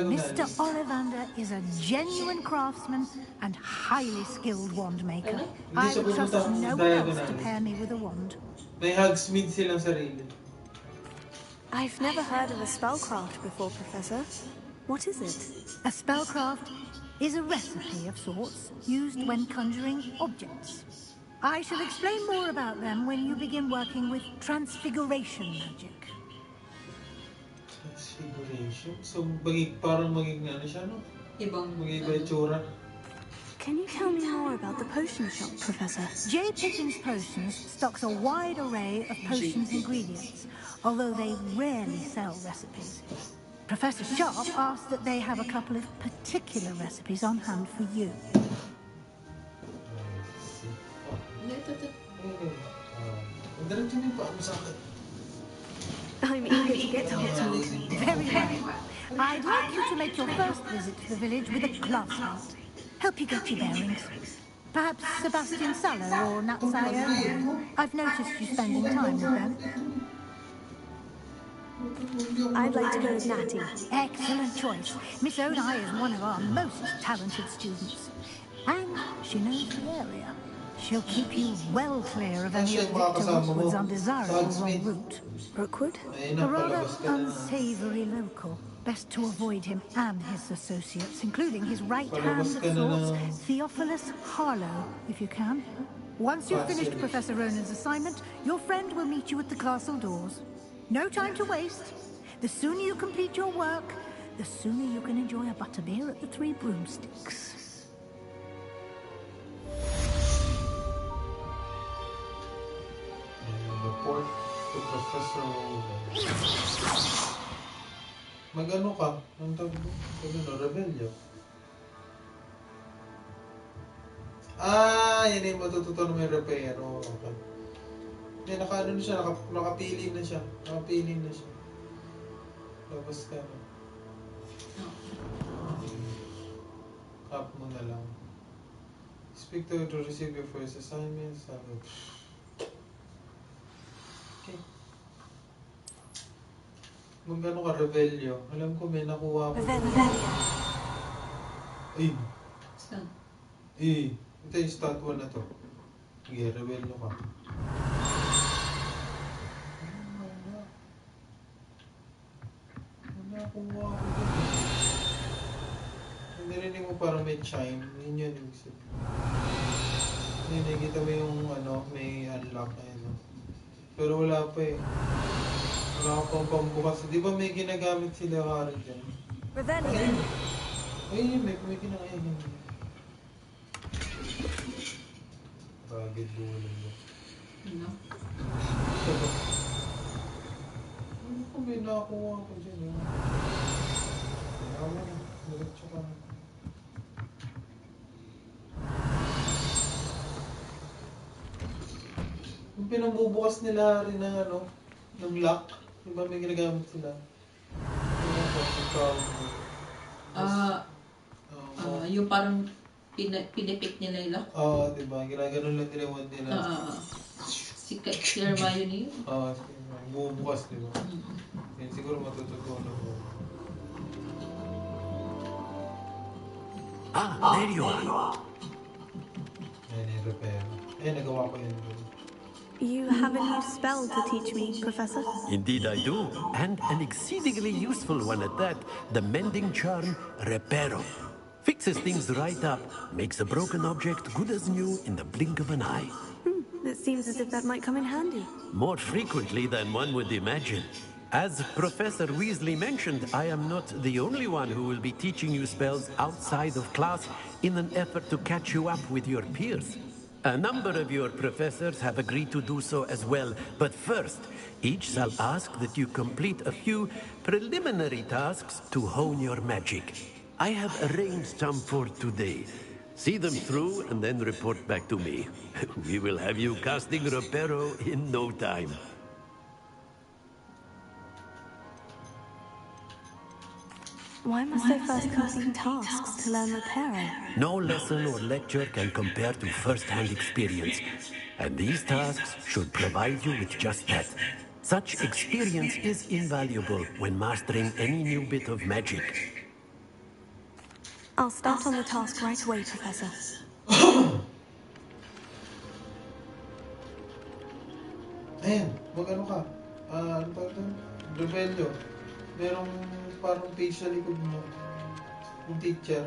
Mr. Ollivander is a genuine craftsman and highly skilled wand maker. I would trust no one else to pair me with a wand.
May Hogsmeade silang sarili.
I've never heard of a spellcraft before, Professor. What is it?
A spellcraft is a recipe of sorts used when conjuring objects. I shall explain more about them when you begin working with transfiguration magic.
Transfiguration? So, parang maging ano siya, no? Mag-iba itsura.
Can you tell me more about the potion shop, Professor?
J. Pickens Potions stocks a wide array of potions ingredients, although they rarely sell recipes. Professor Sharp asked that they have a couple of particular recipes on hand for you.
I'm eager to get to Hogsmeade.
Very well. I'd like you to make your first visit to the village with a classmate. Help you get your bearings. Perhaps Sebastian Sallow or Natsayo. I've noticed you spending time with them.
I'd like to go with Natty.
Excellent choice. Miss Onai is one of our most talented students. And she knows the area. She'll keep you well clear of any
Siya
of
yung mga
Victor
kasama mo
Rookwood's
sa
undesirable
Hogsmeade.
wrong route.
Rookwood?
Ayun
A
na,
rather
palabas ka na.
unsavory local. Best to avoid him and his associates, including his right-hand
Palabas
of
ka na
sorts,
ng
Theophilus Harlow, if you can. Once you've finished
Hogsmeade.
Professor Ronan's assignment, your friend will meet you at the castle doors. No time to waste. The sooner you complete your work, the sooner you can enjoy a butterbeer at the Three Broomsticks.
Report to Professor Rowan. Mag-ano ka? Ang tawag mo? Rebellion. Yan yung matututo ng may repero. Okay. Hindi, naka-ano na siya, nakapili na siya. Nakapili na siya. Labas ka na. Tap mo na lang. Speak to receive your first assignment. Okay. Mag-ano ka, Rebellion. Alam ko may nakuha ko. Ay.
Saan?
Ito yung stat 1 na to. Sige, Rebellion ka. Nakuha ko dun. Narinig mo parang may chime. Yun yun yung isip. Nakikita mo yung may unlock na yun. Pero wala pa eh. Wala ka pang pambukas. Di ba may ginagamit sila Harry dyan?
Rebellion!
Ay, may ginagamit. Bagay bulan mo.
Ano?
Ano ko may nakakuha ko dyan eh. Kaya mo na. Diretso ka na. Yung pinambubukas nila rin ng lock. Diba may ginagamit sila?
Yung parang pinipik nila yung lock.
Diba? Ginaganon lang nila one nila.
Si Hermione yun.
Bubukas, diba? Yan siguro matututunan ko.
There you are.
Ayan, repair. Nagawa ko yun.
You have a new spell to teach me, Professor?
Indeed I do, and an exceedingly useful one at that. The mending charm, Reparo. Fixes things right up, makes a broken object good as new in the blink of an eye.
It seems as if that might come in handy.
More frequently than one would imagine. As Professor Weasley mentioned, I am not the only one who will be teaching you spells outside of class in an effort to catch you up with your peers. A number of your professors have agreed to do so as well, but first, each shall ask that you complete a few preliminary tasks to hone your magic. I have arranged some for today. See them through and then report back to me. We will have you casting Reparo in no time.
Why must I first complete tasks to learn Reparo?
No lesson or lecture can compare to first-hand experience, and these tasks should provide you with just that. Such experience is invaluable when mastering any new bit of magic.
I'll start on the task right away, Professor.
Ayan, mag-ano ka? Ano pa ito? Rebellion. Merong parang page sa likod mo. Yung teacher.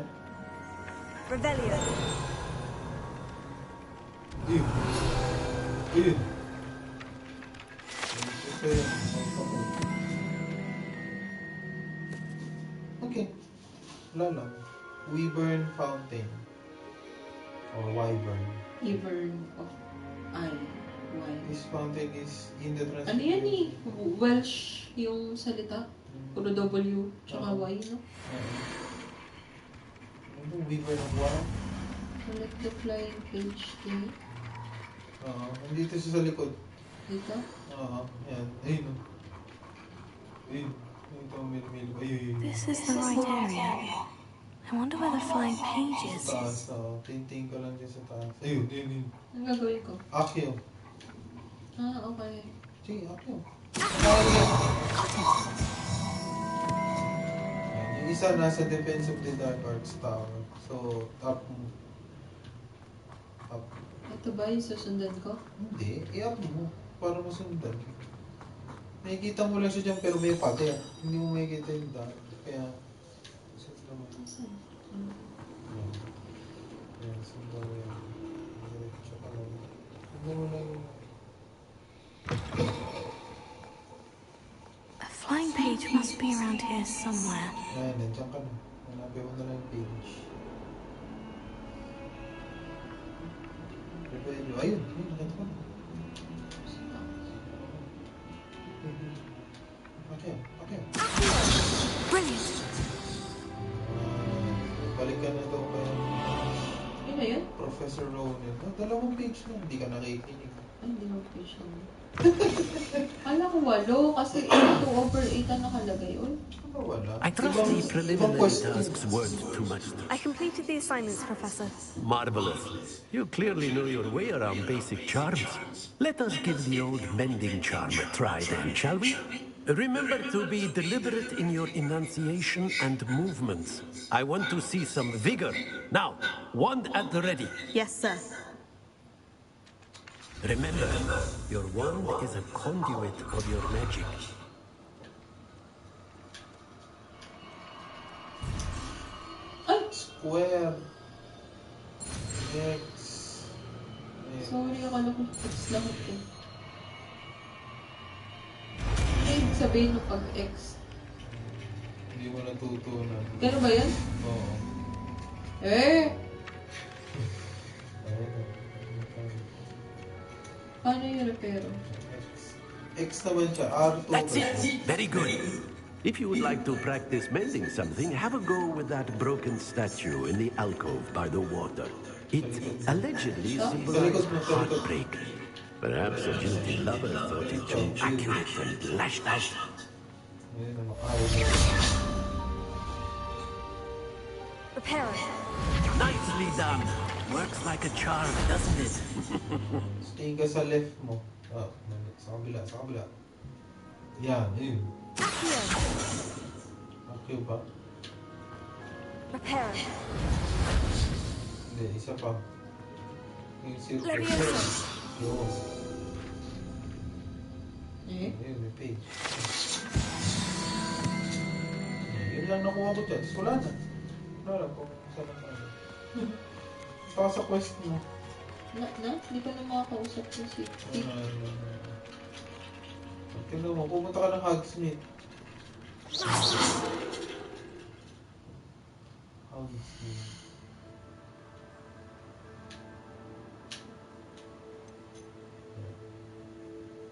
Rebellion.
Ayun. Okay. Wala lang. Wyvern Fountain. Or Wyvern.
Wyvern of Eye.
This fountain is in the
Ano yan eh? Welsh yung salita. Puro W, tsaka Y, no?
Wyvern of what?
Collect the flying page thing.
Nandito siya sa likod.
Dito?
Yan. Ayun. Ayun. Ayun.
This is the right area. I wonder where the flying page is.
Sa taas, tinting ko lang din sa taas. Ayun.
Ang gagawin ko?
Akyo.
Okay.
Sige, Akyo. Yung isa nasa Defense of the Dark Arts Tower. So, top mo.
Ito ba yung susundan ko?
Hindi, i-up mo para masundan. Nakikita mo lang siya dyan pero may pader. Hindi mo makikita yung daan. Kaya, sundan mo.
Saan?
Ayan, sundan mo yan. Diretso ka lang. Sundan mo lang yung...
A flying page must be around here somewhere.
Ayan, nandiyan ka na. Hanapin mo na lang yung page. Ayun, nakita ko na. Okay.
Brilliant!
Balik ka na daw kay
Yun na yun?
Professor Ronan. Dalawang page na, hindi ka nakikinig.
Ay, hindi mo page lang. Kala ko 8 kasi 2/8 ang nakalagay. Uy.
I trust the preliminary tasks weren't too much.
I completed the assignments, Professor.
Marvelous. You clearly know your way around basic charms. Let us give the old mending charm a try then, shall we? Remember to be deliberate in your enunciation and movements. I want to see some vigor. Now, wand at the ready.
Yes, sir.
Remember, your wand is a conduit of your magic.
Square. X.
Sorry, akala ko X lahat eh. Ano yung sabihin mo pag X?
Hindi mo natutunan.
Gano'n ba yan?
Oo.
Paano yung repero?
X naman siya. R2.
That's it. Very good. If you would like to practice mending something, have a go with that broken statue in the alcove by the water. It allegedly symbolizes heartbreak. Perhaps a guilty lover thought it too accurate and lashed out.
Repair.
Nicely done. Works like a charm, doesn't it?
Tingin ka sa left mo. Sa kabila. Yan, yun. Okay ba?
Repair.
Hindi, isa pa. Yung circle. Yun. Ayun, may page. Yun lang nakuha ko dyan. Wala na. Wala lang kung saan ang ano. Saka sa quest mo.
Hindi pa na makakausap ko si Tip.
Tingnan mo, pumunta ka ng Hogsmeade.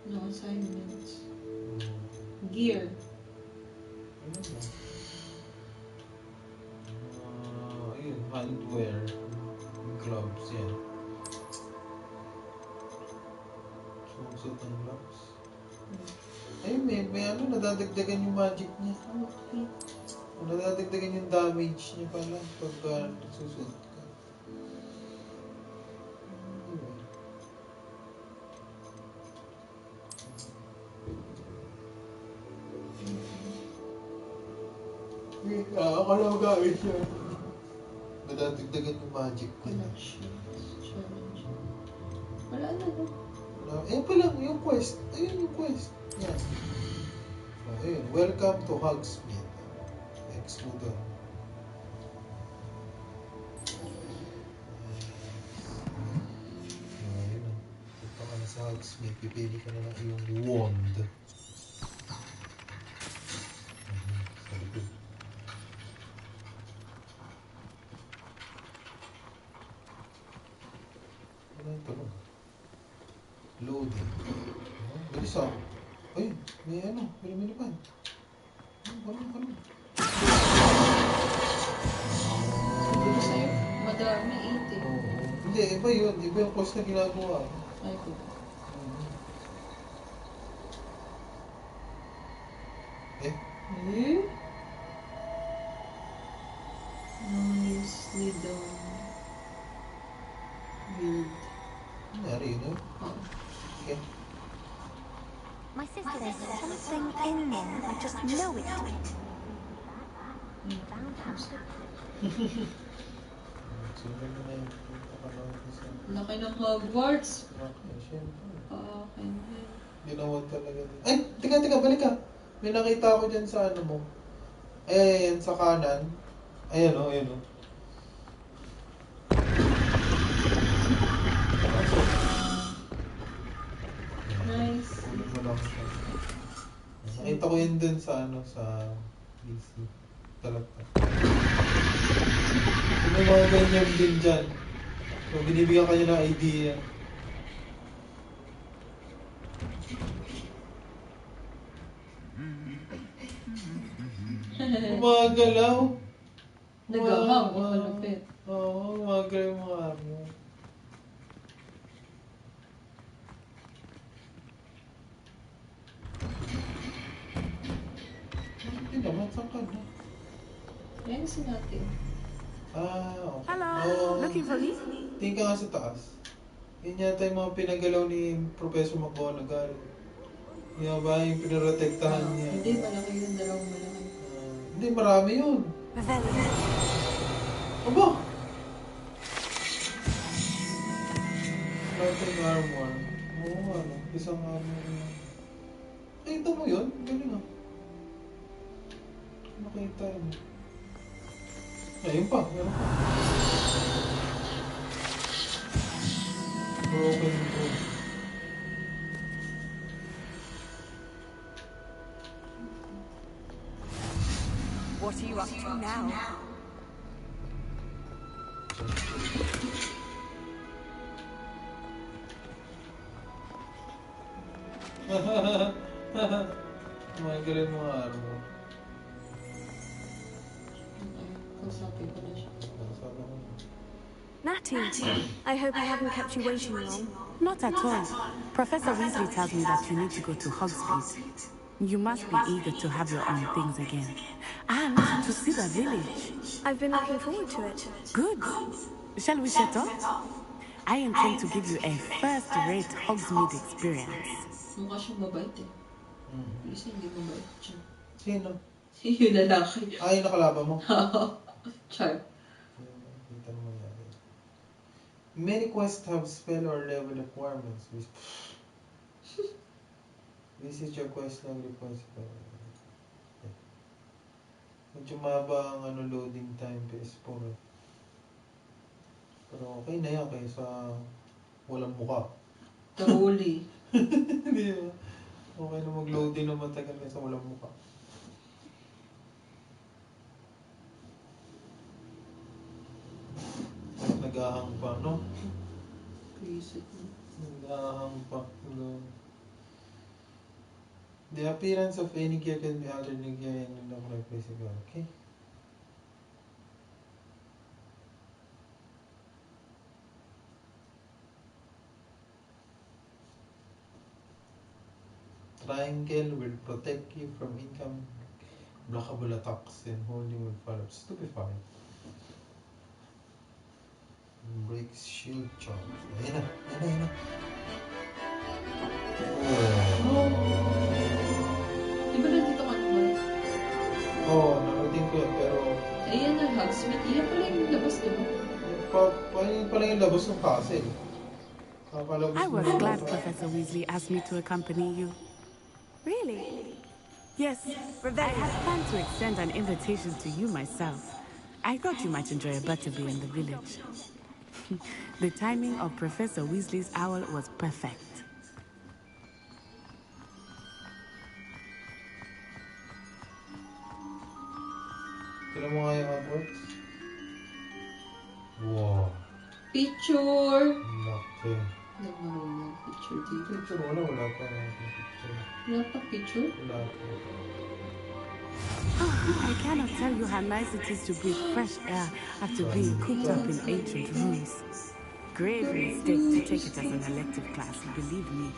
No assignments. Gear.
Ayun, handwear. Gloves, yan. Sumusot ng gloves. Ayun, may ano, nadadagdagan yung magic niya. Nadadagdagan yung damage niya pala pagka susunod ka. Akala mo gawin siya. Nadadagdagan yung magic niya.
Wala na no?
Ayun pa lang, yung quest. Ayun yung quest. Yan. Ayun, welcome to Hogsmeade. Next mo doon. Ayun na. Punta ka na sa Hogsmeade. Pipili ka na ng iyong wand. Sa likod. Ano yung tulog? Loading. Bilis ah. Ayun, may ano, may pan. Kalong.
Sabi ko sa'yo, madami 8 eh.
Hindi, iba yun. Iba yung course na ginagawa.
Ay ko. Nicely done. Build.
Nangyari yun, Okay.
My sister says there's something in there. I just know it.
Sundan mo na yun.
Laki ng Hogwarts.
Siyempre.
Okay.
Ginawa talaga. Ay, teka, balik ka. May nakita ako dyan sa ano mo. Ayan, sa kanan. Ayan o.
Nice.
Ulit mo lang siya. Nakita ko yun dun sa ano, sa PC. Talaga. May mga ganyan din dyan. So, binibigyan ka niya ng idea. Gumagalaw.
Nagahang, malupit.
Oo, gumagalaw yung mga armo. Hindi naman, saan ka na?
Ayan si natin.
Okay.
Hello, looking for me?
Tingin ka nga sa taas. Yun yata yung mga pinagalaw ni Professor McGonagall. Yung ba yung pinarotektahan niya?
Hindi, malaki yun. Dalawang malaki.
Hindi, marami yun. Aba! Floating armor. Oo nga, no? Isang armor yun. Nakita mo yun? Galing ah. Nakita yun. Ayun pa, meron pa. Broken bow.
What are you up to now?
Mga galing mga armo.
Kausapin ko na siya.
Natty, I hope I haven't kept you waiting long.
Not at all. Professor Weasley tells me that you need to go to Hogsmeade. You must be eager to have your own things again. And to see the village.
I've been looking forward to it.
Good. Shall we set off? I intend to give you a first-rate Hogsmeade experience.
Mukha siyang mabait eh. Please, hindi mabait siya.
Sino?
Yung lalaki.
Ay, nakalaban mo?
Char.
Kita mo yan. Many quests have spell or level requirements. Visit your quest level requirements. Medyo maba ang loading time PS4. Pero okay na yan kaysa walang mukha.
Truly.
Hindi ba? Okay na mag-loading na matagal kaysa walang mukha. Nag-ahang pa, no?
Visit mo.
Nag-ahang pa. The appearance of any gear can be altered in gear and not replaceable. Okay? Triangle will protect you from incoming blockable attacks and holding will follow. Stupefy. Breaks shield charge. Ayan na.
Di ba nandito ka naman?
Oo, narating ko yun, pero...
Ayan na, Hogsmeade. Iyan pala yung labas, di ba?
Yun pala yung labas ng castle.
I was glad Professor Weasley asked me to accompany you.
Really?
Yes, I had planned to extend an invitation to you myself. I thought you might enjoy a butterbeer in the village. The timing of Professor Weasley's owl was perfect.
Tira mo nga yung Hogwarts. Wow.
Picture!
Laki.
Hindi marunong picture dito.
Picture wala pa picture.
Wala pa picture?
Wala pa.
I cannot tell you how nice it is to breathe fresh air after being cooped up in ancient rooms. Grave mistake to take it as an elective class, believe me.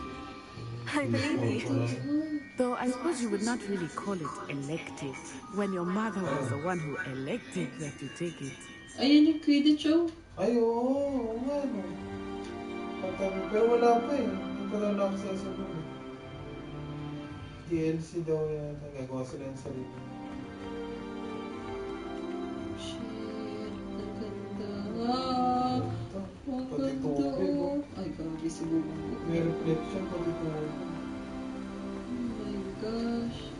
I believe you.
Though I suppose you would not really call it elective when your mother was the one who elected that you take it.
Ayan yung Quidditch show.
Ay, oo. Nga, no. Pero wala pa eh. Hindi pa daw na-accessible. DLC daw yata. Gagawa sila yung sarili.
Shit. Ang ganda.
Reflection pati po.
Oh my gosh.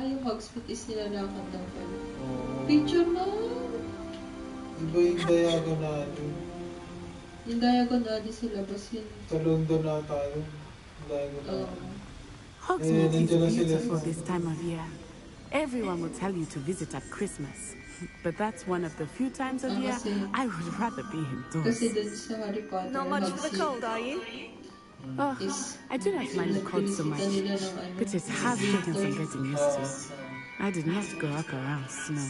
Yung Hogsmeade is nilalakad lang pala.
Oh.
Picture na!
Iba yung diagonal.
Yung diagonal sa labas yun.
Sa London na tayo. Diagonal.
Hogsmeade is beautiful this time of year. Everyone will tell you to visit at Christmas. But that's one of the few times of year I would rather be indoors.
Kasi dun sa Harry Potter,
Not much for the cold, are you?
Oh, I do not mind the cold so much, but it has taken some getting used to. I did not grow up around snow.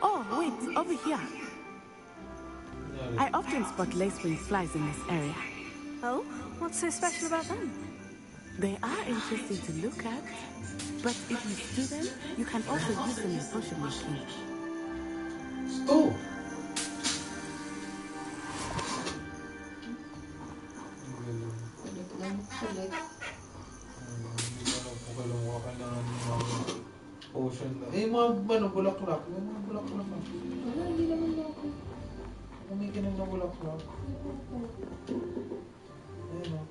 Oh, wait, over here. I often spot lacewing flies in this area.
Oh, what's so special about them?
They are interesting to look at, but if you stew them, you can also use them in potion making.
Oh! Potion na. Mga bulaklak. Yung mga bulaklak.
Hindi naman ako.
Kumikinig na bulaklak. Ayan o.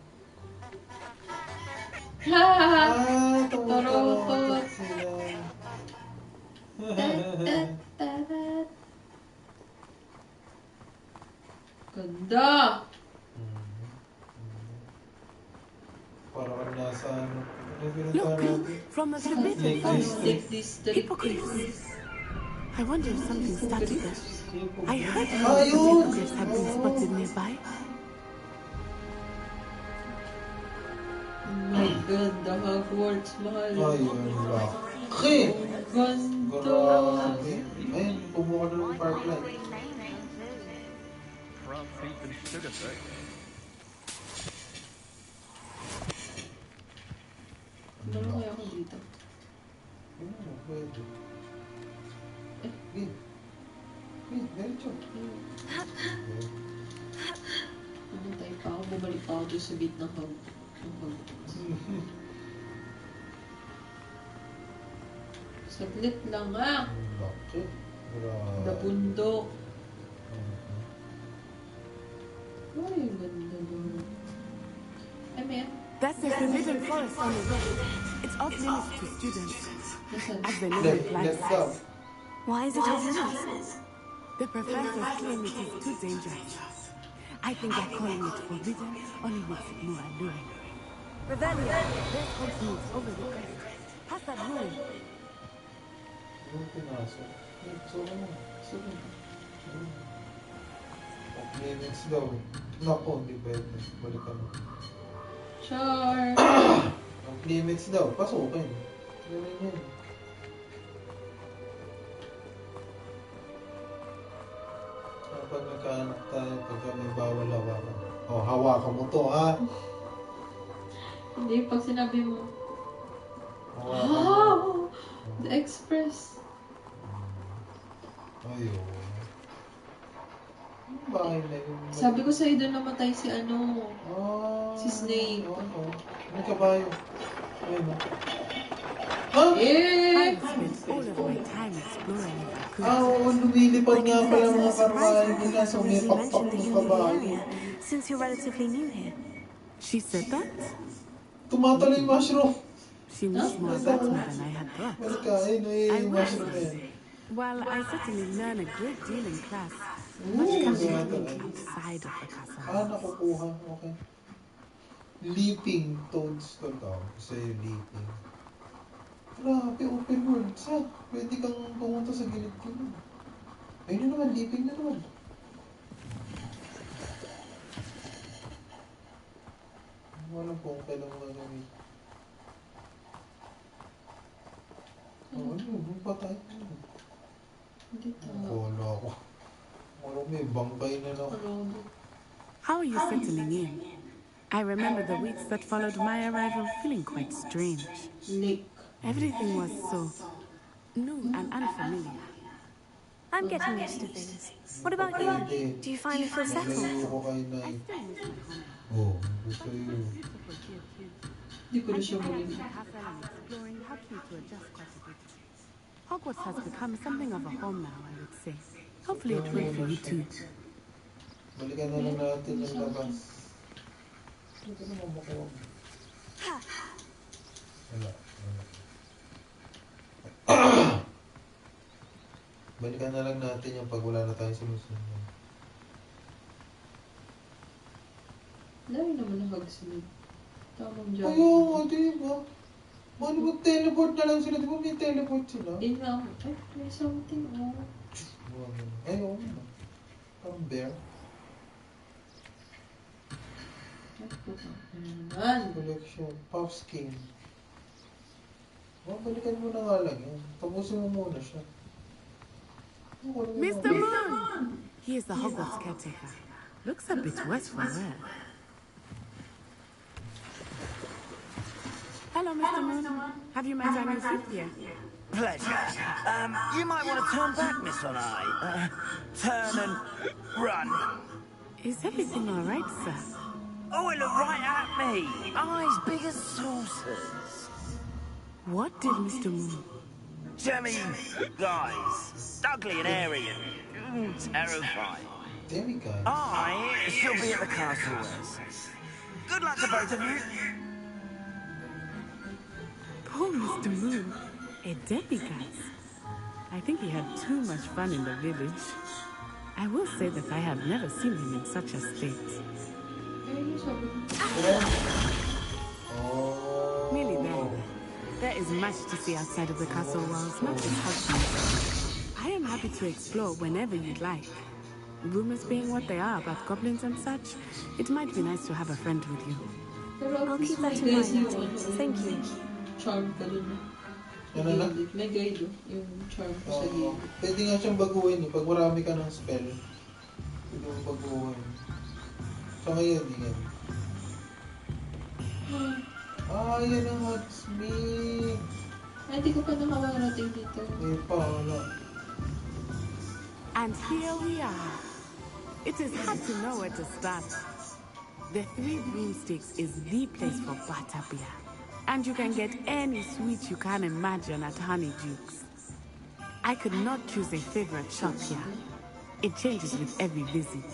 Tarotot. Ganda!
Parang nasa ano.
Look, from the forbidden forest. Hippogriffs. I wonder if something started there. I heard hippogriffs have been spotted nearby.
Oh my God, the Hogwarts, mahal.
Ay, ang laki!
Ganda!
Grabe. Ayun, pumuha na ng parkland.
Ano kaya ako dito?
Pwede. Game. Diretso.
Pumunta pa ako, bumalik pa ako doon sa beat ng Hogwarts. Saglit lang ah!
Laki. Grabe.
Nabundok. Ay, ganda doon. Ay, ma'am.
That's the forbidden forest on the road. It's off limits to students, as the name implies.
Why is it off limits?
The professors claim it is too dangerous. I think that calling it forbidden only makes it more alluring.
Revelia.
There's Hogsmeade over the crest. Pass that ruin.
Yung pinasok. Limits daw. Nako, hindi pwede. Balikan mo.
Char!
Limits daw. Pasukin. Ganun yan. Kapag nagkaanak tayo, pagka may bawal hawakan. O, hawakan mo to, ha?
Hindi, pag sinabi mo,
Hawakan mo.
wow! The Express.
Ayun. Bahay na yun.
Sabi ko sa'yo doon namatay si ano, si Snape.
Oo. May kabayo. Ayun o.
I spent all of my time exploring the coast.
Oo, lumilipad nga pala mga karwayo nila. So may pakpak ng kabayo.
Since you're relatively new here.
She said that?
Tumatalo yung mushroom.
She knows more about me than I had thought.
Malikain na yung mushroom na yan.
Well, I certainly learn a great deal in class. Much can be learned outside of the castle.
Nakukuha. Okay. Leaping toadstool daw. Sa'yo leaping. Grabe, open world. Saan? Pwede kang pumunta sa gilid-gilid. Ayun na naman, leaping na naman. Walang po kung kailang mga gawin. Ano pa tayo?
Dito.
Wala ako. May bangkay na lang.
How are you settling in? I remember the weeks that followed my arrival feeling quite strange. Everything was so new and unfamiliar.
I'm getting used to things. What about you? Do you finally feel settled?
Oh, gusto yun.
Hindi ko na siya muli.
Hogwarts has become something of a home now, I would say. Hopefully it will for you too.
Balikan na lang natin yung labas. Ito naman makuha mo. Wala. Balikan na lang natin yung pag wala na tayong sinusunod.
Dami naman na Hogsmeade. Tamang job.
Ayaw nga, diba? Paano mag-teleport na lang sila? Di ba may teleport sila?
Yun nga ako. Ay, may something. Oh.
Ay, oo nga. Parang bear. Collection. Puff skin. Balikan mo na nga lang yan. Tapusin mo muna siya.
Mr. Moon! He is the Hogwarts caretaker. Looks a bit worse for wear. Hello, Mr. Moon. Have you met our new fifth year?
Pleasure. You might want to turn back, Miss Onai. Turn and run.
Is everything all right, sir?
Oh, it looked right at me. Eyes big as saucers.
What did Mr. Moon?
Jemmy, guys. Ugly and airy and terrifying.
Jemmy guys?
I shall be at the castle, Wes. Good luck to both of you.
Poor Mr. Moon. A demiguise. I think he had too much fun in the village. I will say that I have never seen him in such a state. Nearly there. There is much to see outside of the castle walls, not just Hogwarts. I am happy to explore whenever you'd like. Rumors being what they are about goblins and such, it might be nice to have a friend with you.
I'll keep that in mind. Thank you.
Charm ka dun.
Ano na?
May guide yung charm ko sa gilid.
Pwede nga siyang baguhin pag marami ka ng spell. Pwede mong baguhin. So ngayon, di yan. Yan ang Hogsmeade.
Ay, di ko pa nakawarating dito.
Eh, wala.
And here we are. It is hard to know where to start. The Three Broomsticks is the place for butterbeer. And you can get any sweet you can imagine at Honeydukes. I could not choose a favorite shop here. It changes with every visit.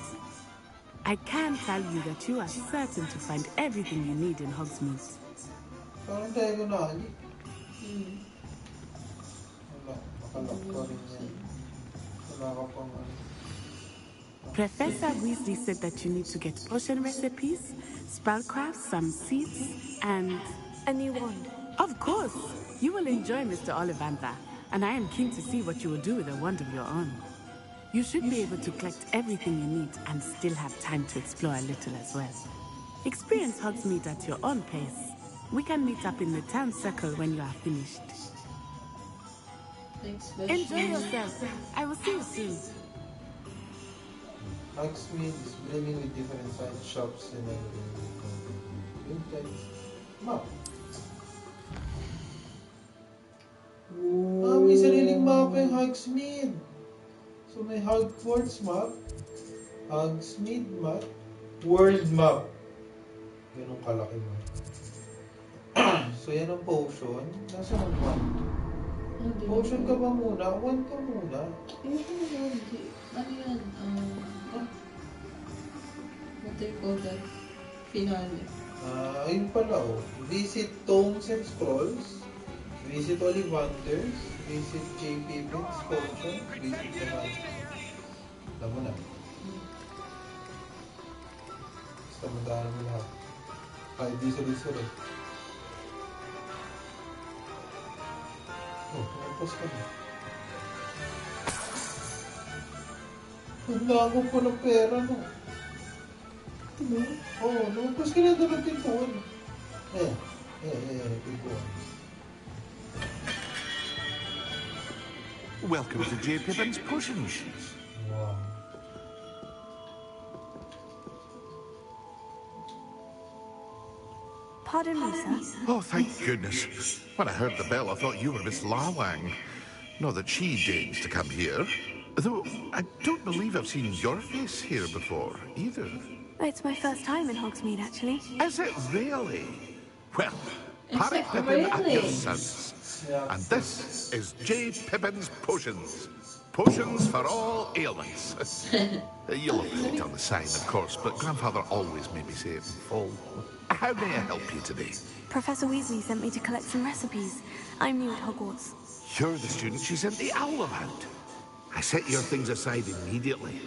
I can tell you that you are certain to find everything you need in Hogsmeade.
Parang diagonally. Wala. Makalak pa rin yan. Wala ka pang ano.
Professor Weasley said that you need to get potion recipes, spellcraft, some seeds, and...
a new wand.
Of course! You will enjoy Mr. Ollivander, and I am keen to see what you will do with a wand of your own. You should be able to collect everything you need and still have time to explore a little as well. Experience Hogsmeade at your own pace. We can meet up in the town circle when you are finished.
Thanks,
Enjoy yourself. I will see you soon.
Hogsmeade is brimming with different sized shops and everything. Map. May sariling mapa yung Hogsmeade. So may Hogwarts map, Hogsmeade map, World map. Ganun kalaki mo. So yan ang potion. Nasaan ang wand? Potion ka ba muna? Wand ka muna.
Ano yan? What do you call that? Finale.
Ayun pala Visit Tomes and Scrolls. Visit Ollivanders. Visit J. Pippin's Potion. Visit the Magic. Alam mo na. Basta magdaanan mo lahat. Kahit di sari-sari. Tapos ka na. Ang lago pa ng pera, no? Lumagpas ka na doon ng pintuan. Pintuan.
Welcome to J. Pippin's Potions.
Wow.
Pardon me, sir.
Oh, thank goodness. When I heard the bell, I thought you were Miss Lawang. Not that she deigns to come here. Though I don't believe I've seen your face here before, either.
It's my first time in Hogsmeade, actually.
Is it really? Well,
It's
Harry
like
Pippin at your
really?
service. And this is J. Pippin's Potions. Potions for all ailments. You'll have read it on the sign, of course, but Grandfather always made me say it in full. How may I help you today?
Professor Weasley sent me to collect some recipes. I'm new at Hogwarts.
You're the student she sent the owl about. I set your things aside immediately.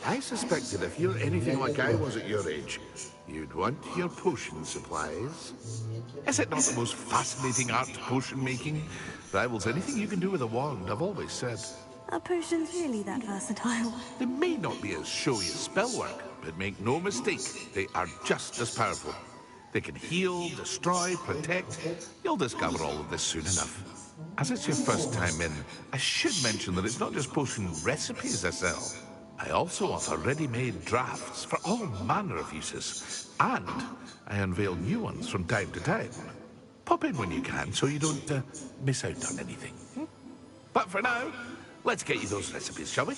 I suspected if you're anything like I was at your age, you'd want your potion supplies. Is it not the most fascinating art, potion making? Rivals anything you can do with a wand, I've always said.
Are potions really that versatile?
They may not be as showy as spellwork, but make no mistake, they are just as powerful. They can heal, destroy, protect. You'll discover all of this soon enough. As it's your first time in, I should mention that it's not just potion recipes I sell. I also offer ready-made drafts for all manner of uses. And I unveil new ones from time to time. Pop in when you can so you don't miss out on anything. But for now, let's get you those recipes, shall we?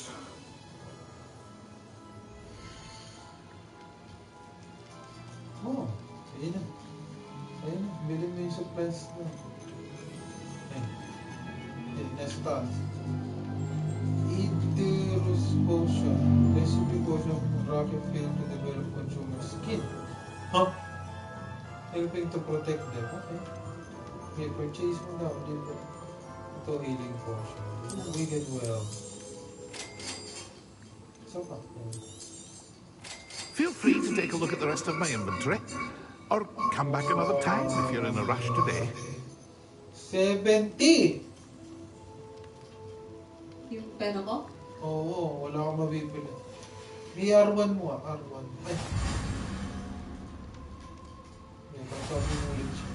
Oh, ayun na. Ayun na, bilhin mo yung supplies na. Ayun, nasa taas. Eater's Potion. Recipe potion rocket field to develop consumer skin. Huh? Helping to protect them. Okay. Okay, purchase mo daw. Ito, healing potion. We get well. So,
Feel free to take a look at the rest of my inventory. Or come back another time if you're in a rush today.
70!
Yung pera ko?
Oo, wala akong mabibili. R1 mo R1. Ay. May kasabi mo ulit siya.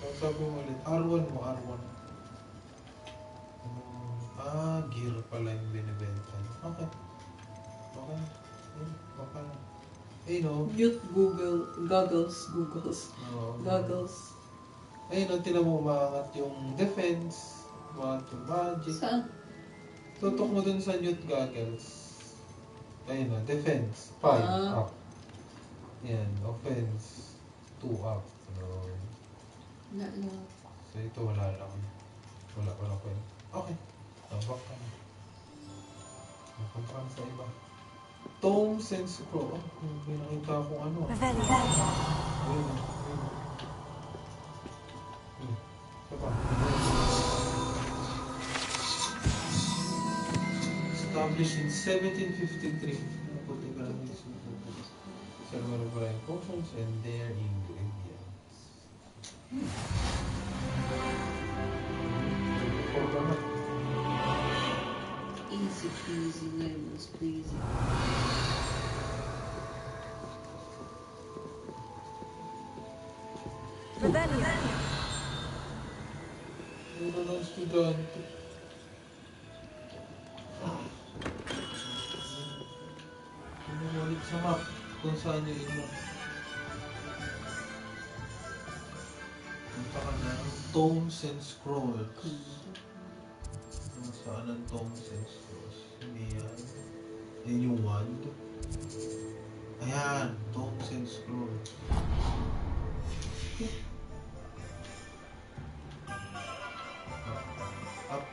Kasabi mo ulit. R1 mo, R1. Gear pala yung binibenta. Okay. Okay. Baka na. No.
Mute Google. Goggles. Goggles.
No, tinan mo umangat yung defense, umangat yung magic.
Saan?
Tutok mo dun sa mute goggles. Ayun na, defense, 5 up. Yan, offense, 2 up. So ito wala lang. Wala ko yun. Okay. Tambak ka na. Nakumpara sa iba. Tomes and Scroll. Yung pinakita kong ano. Ayun. Established in 1753. Several variety potions and their ingredients.
Easy peasy, lemon squeezy.
Rebellion.
Muna ng estudyante. Ulit sa map kung saan yung ino. Punta ka na ng Tomes and Scrolls. Saan ang Tomes and Scrolls? Hindi yan. Yan yung wand. Ayan, Tomes and Scrolls. Up.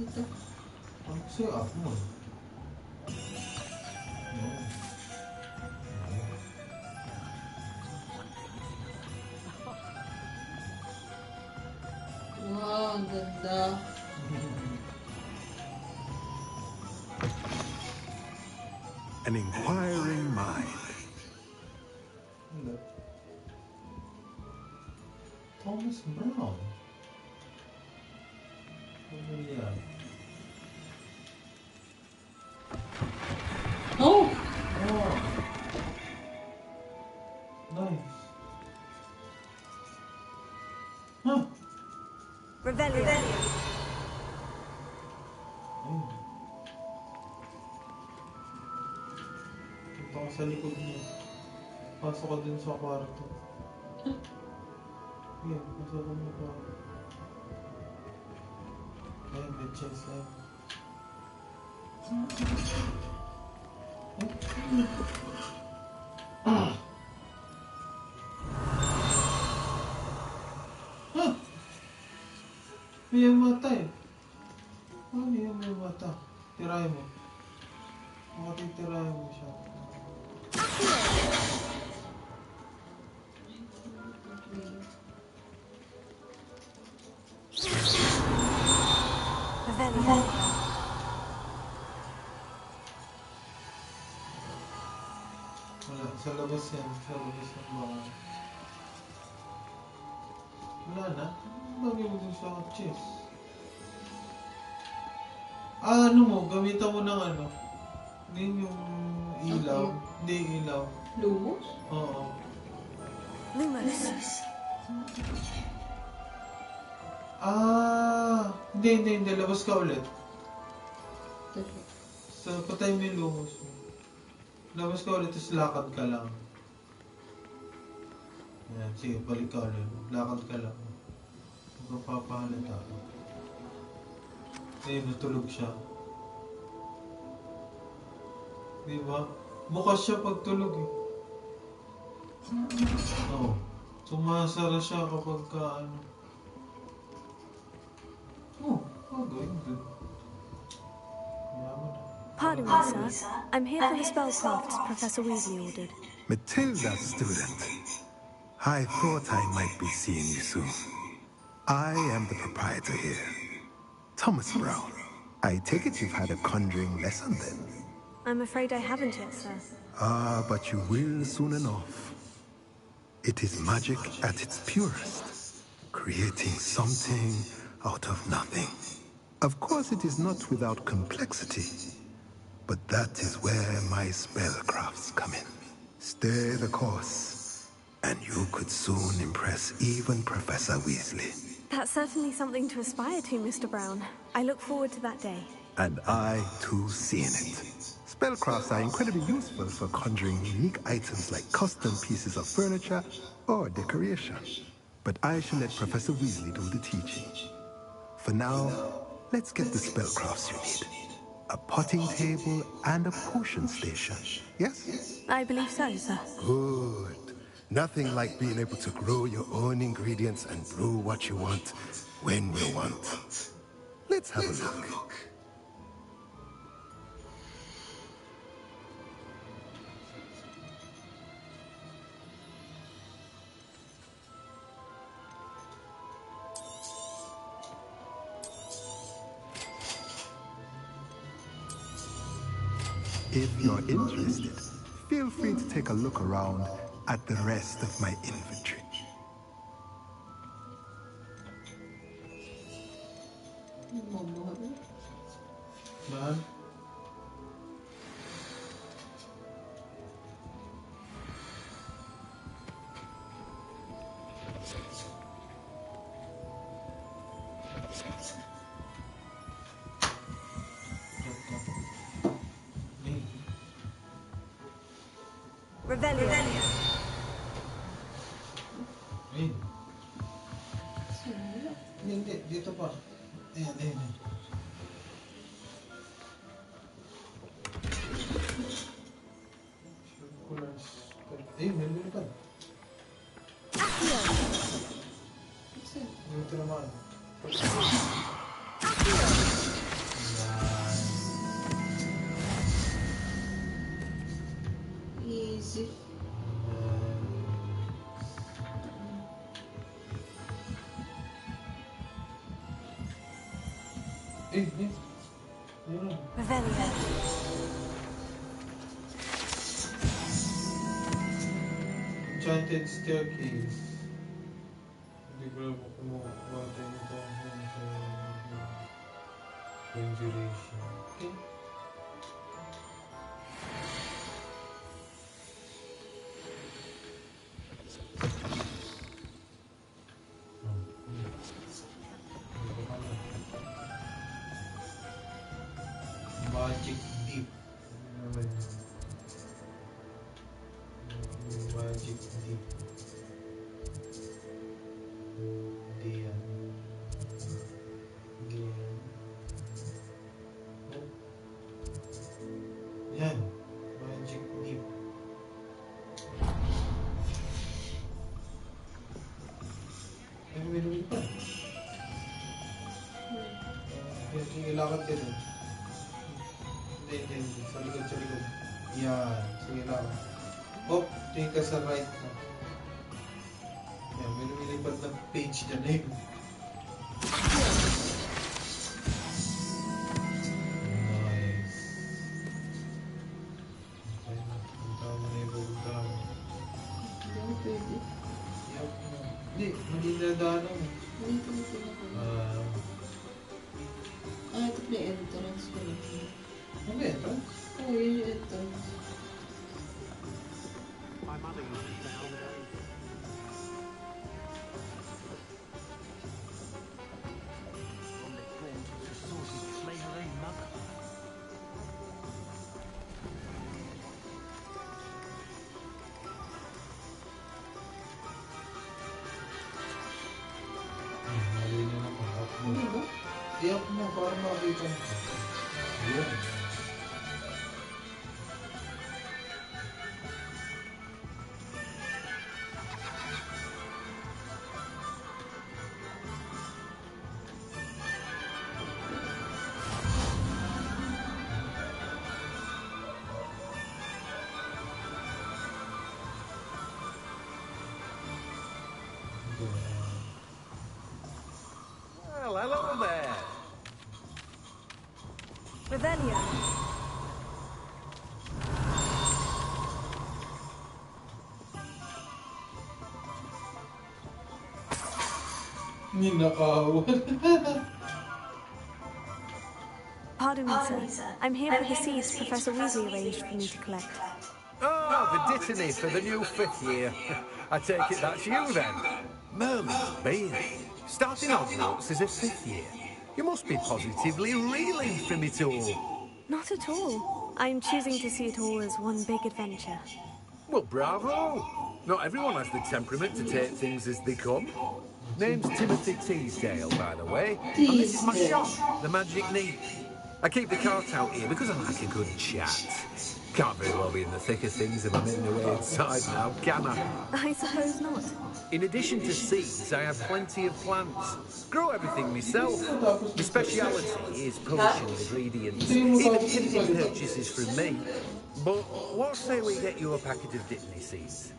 Ito.
Ano kasi up mo?
Wow, ang ganda.
An inquiring mind.
Hindi. Thomas Brown. Ano yan?
Oh!
Oh! Nice. Huh?
Rebellion.
Punta ka sa likod mo. Pasok ka dun sa kwarto. Yan, pasok ka mo pa. Ayan, may chest lang. May mata eh. Ano yan may mata? Tirahin mo. Makatitirahin mo siya. Wala, sa labas yan. Sa labas ng bahay. Wala na. Bagay mo dun sa chest. Ano mo, gamitan mo ng ano. Hindi yung ilaw. Hindi ilaw.
Lumos?
Oo.
Lumos.
Hindi. Labas ka ulit. So, patay mo yung lumos mo. Labas ka ulit, tapos lakad ka lang. Yan, sige, balik ka ulit. Lakad ka lang. Huwag kang papahalata. Ayun, natulog siya. Diba? Bukas siya pag tulog eh. Oo. Sumasara siya kapag ka ano. Gawin dun. Yaman na.
Pardon me, sir. I'm here for the spellcrafts Professor Weasley ordered.
Matilda, student. I thought I might be seeing you soon. I am the proprietor here, Thomas Brown. I take it you've had a conjuring lesson then?
I'm afraid I haven't yet, sir.
But you will soon enough. It is magic at its purest, creating something out of nothing. Of course, it is not without complexity, but that is where my spellcrafts come in. Stay the course, and you could soon impress even Professor Weasley.
That's certainly something to aspire to, Mr. Brown. I look forward to that day.
And I, too, see in it. Spellcrafts are incredibly useful for conjuring unique items like custom pieces of furniture or decoration. But I shall let Professor Weasley do the teaching. For now, let's get the spellcrafts you need. A potting table and a potion station, yes?
I believe so, sir.
Good. Nothing like being able to grow your own ingredients and brew what you want when you want. Let's have a look. If you're interested, feel free to take a look around at the rest of my inventory.
Man.
Revelio.
Hindi, dito pa. Ayan. Ayun, may lulipad. Dito naman.
Easy.
Revelio.
Enchanted staircase. Hindi ko alam kung kumuha tayo ito sa conjuration. Okay. Magic deep. Magic Ay, may lumipad. Sige, lakad ka dun. Hindi. Sa likod. Yan. Sige, lakad. Hop, tingin ka sa right mo. Yan, may lumilipad ng page dyan eh. Nice. Okay na. Punta mo na yung pupuntahan mo.
Hindi ako pwede.
Hindi, mali na daanan mo.
Dito na pinaka. Ito pala yung entrance ko lang.
Ano ba entrance?
Oo, yun yung entrance.
My mother used to play all day. One they claimed was resorted to slay her own mother.
Mali na naman. Up mo.
Ano ba?
I-up mo para makita mo. Yun.
Well, hello there.
Revelio.
Ninakawan.
Pardon me, sir. I'm here for the seeds Professor Weasley arranged for me to collect.
Oh, the dittany for the new 5th year. I take it that's you then. Merlin's Beard. Starting Hogwarts as a 5th year. You must be positively reeling from it all.
Not at all. I'm choosing to see it all as one big adventure.
Well, bravo. Not everyone has the temperament to take things as they come. Name's Timothy Teasdale, by the way. And this is my shop, the Magic Neat. I keep the cart out here because I like a good chat. Can't very well be in the thick of things if I'm in the way inside now, can I?
I suppose not.
In addition to seeds, I have plenty of plants. Grow everything myself. My speciality is potion ingredients, even tempting purchases from me. But what say we get you a packet of dittany seeds?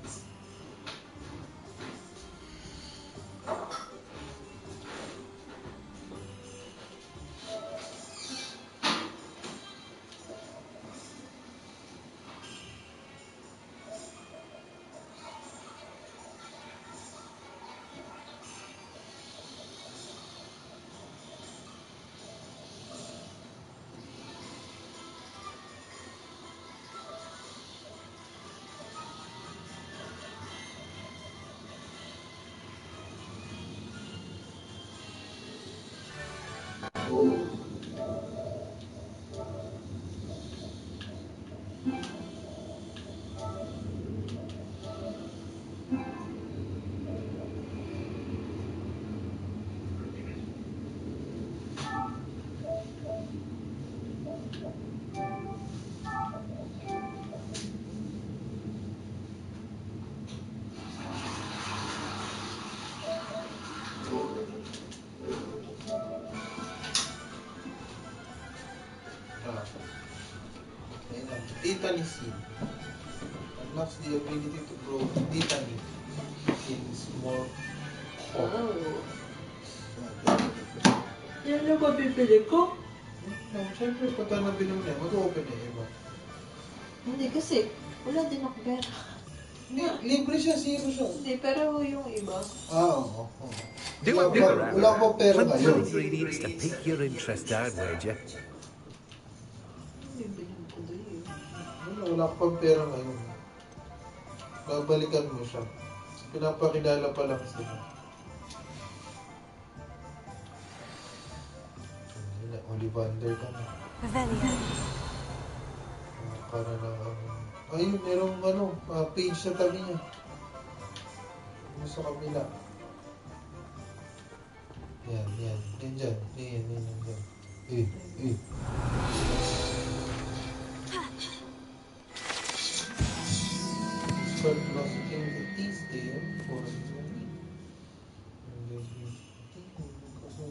Dittany seed. Unlocks the ability to grow dittany in small holes.
Yan na ba bibili ko?
Siyempre, pagka nabili mo na, mag-open na iba.
Hindi kasi, wala din ako pera.
Hindi, libre siya, zero siya.
Hindi, pero yung iba.
Oo.
Wala
pa pera
plenty
ngayon.
of ingredients to pique your interest, I'd wager.
Wala ka pang pera ngayon. Babalikan mo siya. Pinapakilala pa lang sila. Ollivander ka na.
Revelio.
Para na ayun, merong page sa tabi niya. Yung sa kabila. Yan dyan. Yan. Start prosecuting the Teasdale for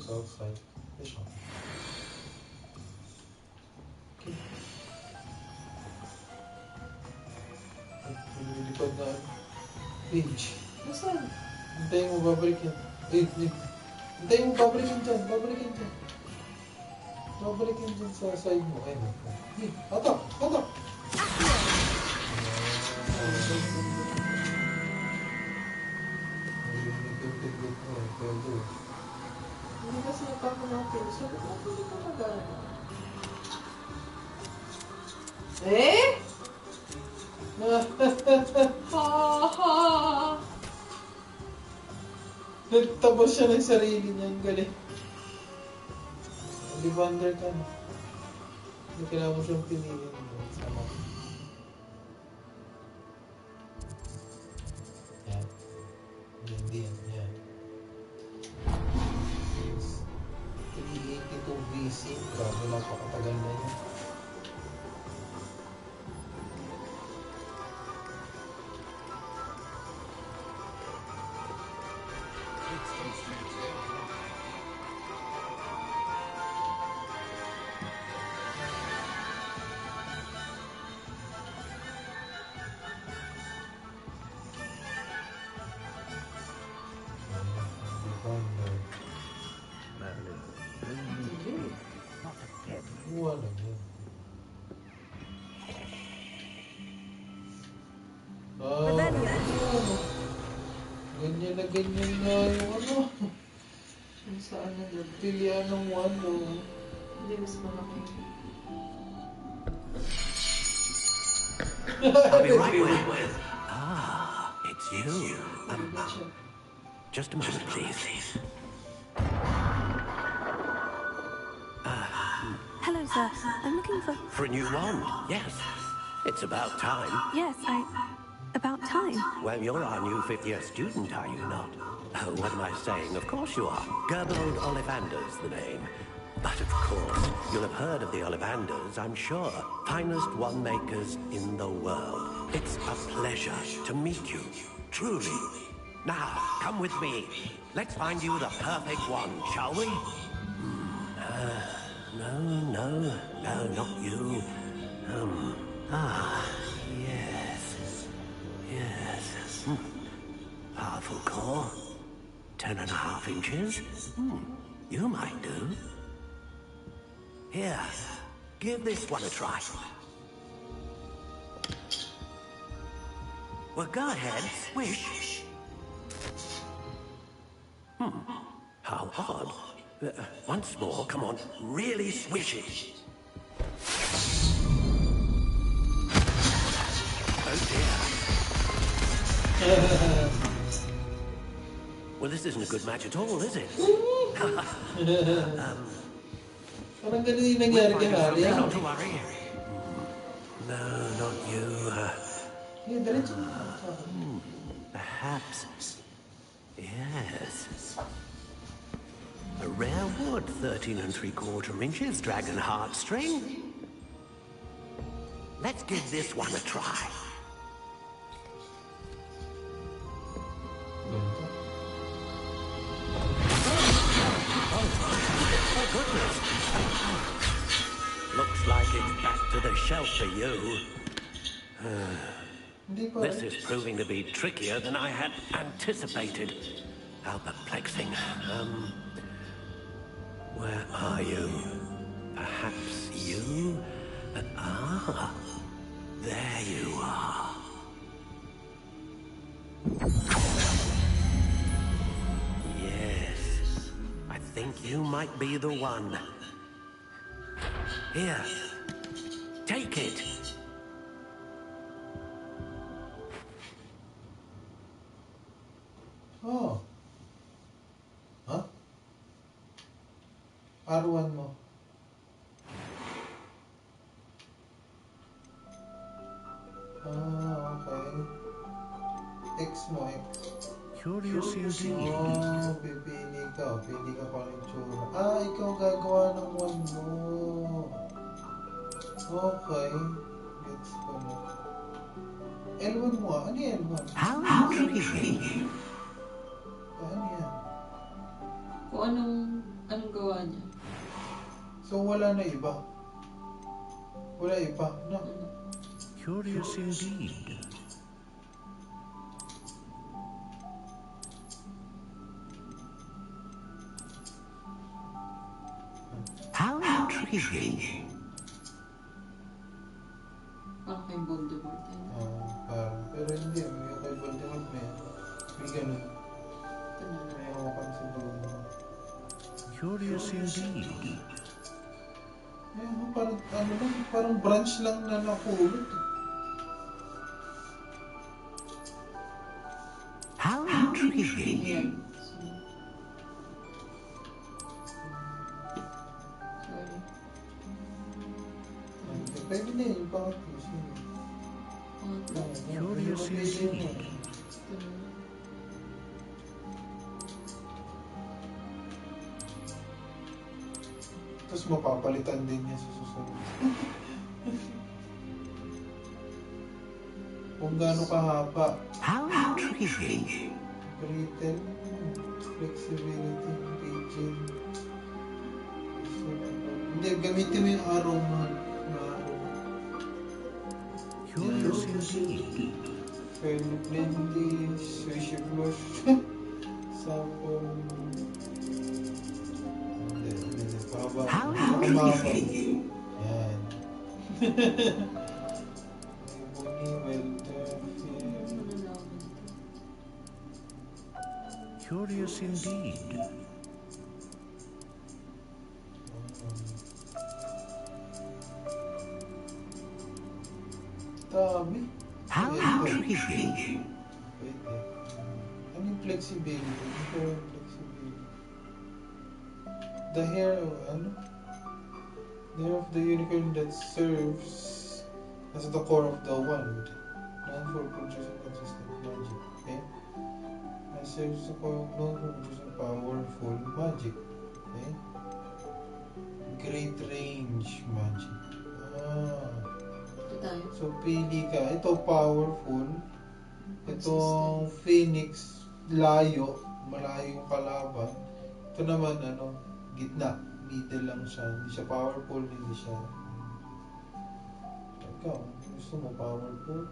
south side. Ito. Okay. Lilipad na page.
Nasaan?
Hintayin mo, babalik yan. Hintayin mo, babalik yan dyan. Babalik yan dyan. Babalik yan dyan sa side mo. Ayun. Hatak! Hatak!
Hindi kasi napako natin. Sabi ko, hindi ko magana. Eh?
Nagtabas siya ng sarili niya. Ang galing. Olivander ka na. Hindi kailangan mo siyang pinili. Sama. Yan. Hindi yan. Yan. 382 BC. Grabe, napakatagal na yan. Wala yan. Ganyan na ganyan nga yung ano.
Kung saan na lang.
Pilihan ng wano.
Hindi mas malaki.
I'll be right with. Ah, it's you. Just a moment, please.
Hello, sir. I'm looking for...
For a new wand, yes. It's about time.
Yes, about time.
Well, you're our new fifth-year student, are you not? Oh, what am I saying? Of course you are. Gerbold Ollivander's the name. But of course, you'll have heard of the Ollivanders, I'm sure. Finest wand makers in the world. It's a pleasure to meet you, truly. Now, come with me. Let's find you the perfect wand, shall we? No, not you. Yes. Powerful core. 10.5 inches. You might do. Here, give this one a try. Well, go ahead, swish. How odd. Once more, come on, really swish it. Oh dear. Well, this isn't a good match at all, is it?
Parang ganun yung nangyari kay Harry.
Not to worry. No, not you. Perhaps. Yes. A rare wood, 13 3/4 inches, dragon heartstring. Let's give this one a try. Oh, goodness. Looks like it's back to the shelf for you. This is proving to be trickier than I had anticipated. How perplexing. Where are you? Perhaps you? There you are. Yes, I think you might be the one. Here, take it.
Oh. Huh? R1 mo. Okay. X mo, X.
Curious indeed.
Oh, pipili ka. Pili ka pa rin tsura. Ikaw gagawa ng one mo. Okay. Gets ko na. L1 mo. Ano yung L1?
How intriguing.
Ano yan?
Kung anong
So wala na iba. Wala iba, no?
Curious indeed. How intriguing.
Parang kay Voldemort.
Pero hindi, may kay Voldemort may ganun. May hawakan sa dulo.
Curious indeed.
Parang branch lang na nakulot.
How intriguing.
Pwede na yung pangatlo.
Curious indeed.
Tapos mapapalitan din niya sa susunod. Kung gaano kahaba.
How intriguing.
Brittle, flexibility, rigid. Hindi, gamitin mo yung arrow mo.
Curious indeed.
Friendly, swishy blush, sapon.
How intriguing.
Yan.
Curious indeed.
Dami.
How intriguing.
Pwede. Ano yung flexibility? Ito yung flexibility. The hair, the hair of the unicorn that serves as the core of the wand, known for producing consistent magic. Okay? That serves the core, known for producing powerful magic. Okay? Great range magic. So, pili ka. Ito, powerful. Itong Phoenix, malayo yung kalaban. Ito naman, gitna. Middle lang siya. Hindi siya powerful, hindi siya... Ikaw, gusto mo powerful?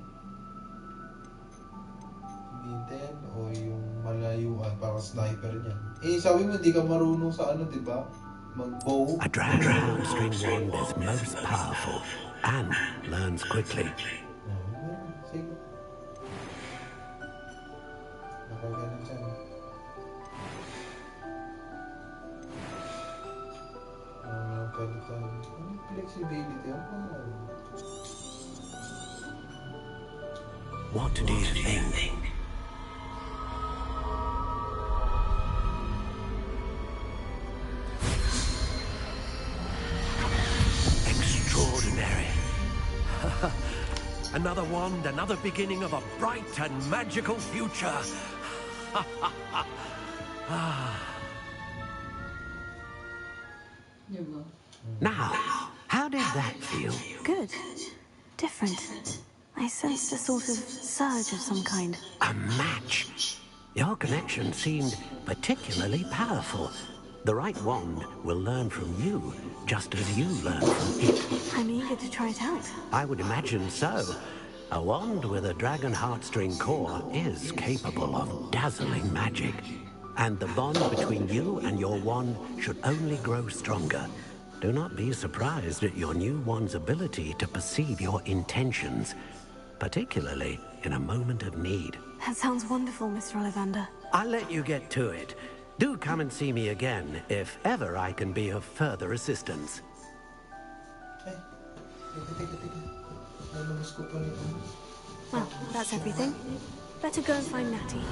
Middle o yung malayuan, parang sniper niya. Sabi mo, hindi ka marunong sa di ba? Mag-bow.
A dragon string wand is most powerful and learns quickly.
Sige. Nakaganan siya. Flexibility.
What do you think? Extraordinary. Another wand, another beginning of a bright and magical future. Now, how did that feel?
Good. Different. I sensed a sort of surge of some kind.
A match? Your connection seemed particularly powerful. The right wand will learn from you, just as you learn from it.
I'm eager to try it out.
I would imagine so. A wand with a dragon heartstring core is capable of dazzling magic. And the bond between you and your wand should only grow stronger. Do not be surprised at your new wand's ability to perceive your intentions, particularly in a moment of need.
That sounds wonderful, Mr. Ollivander.
I'll let you get to it. Do come and see me again if ever I can be of further assistance.
Well, that's everything. Better go and find Natty.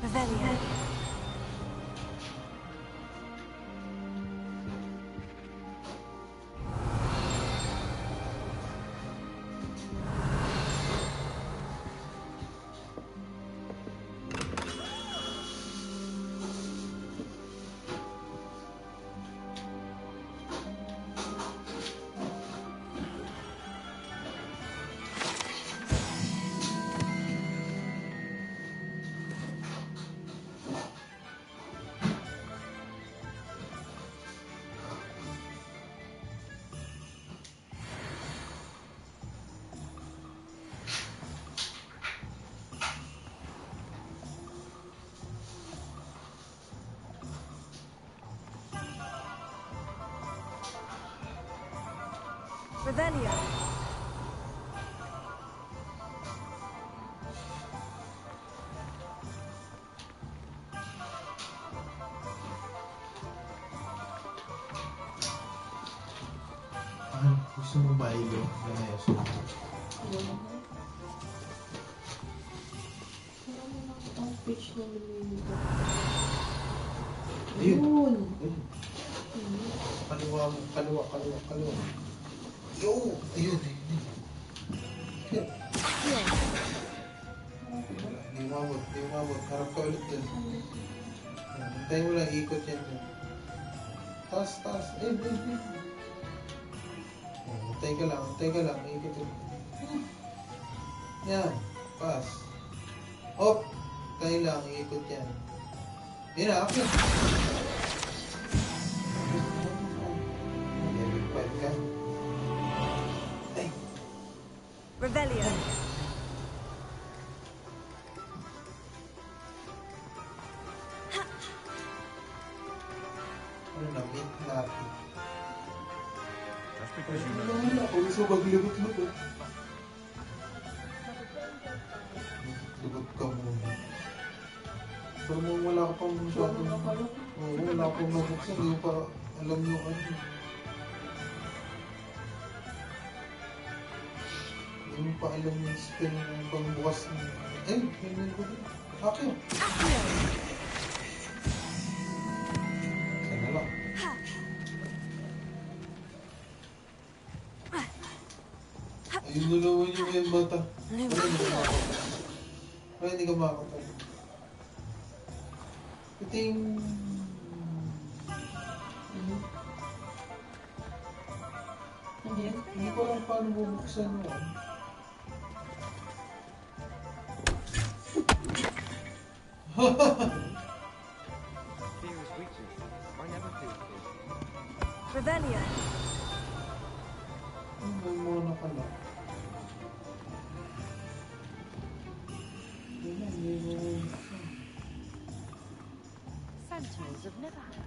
Revelio.
Revelio.
Gusto mo ba ilo? Naneso.
Ang pitch na lumilito.
Ayun! Kaliwa. Yo! Ayun. Di umabot. Harap ka ulit dun. Hintayin mo lang, ikot yan dun. Taas. Ayun. Hintay ka lang, ikot yun. Yan, pass. Hop! Hintay lang, ikot yan. Yan na, akit.
Revelio.
Ano na, meet natin.
Just because you know.
Wala ko, gusto maglibot-libot. Libot ka muna. Pero kung wala ka pang masyadong... Oo, wala ka pang nabuksan, hindi pa alam yung ano. Hindi mo pa alam yung spell ng pangbukas na... Hindi ko din. Akyo! Sana lang. Ayun na naman yung bata. Hindi ka makakapag. Puting... Hindi ko lang paano bubuksan yun.
Revelio.
May muna ka lang.
Sentinels of Nevada.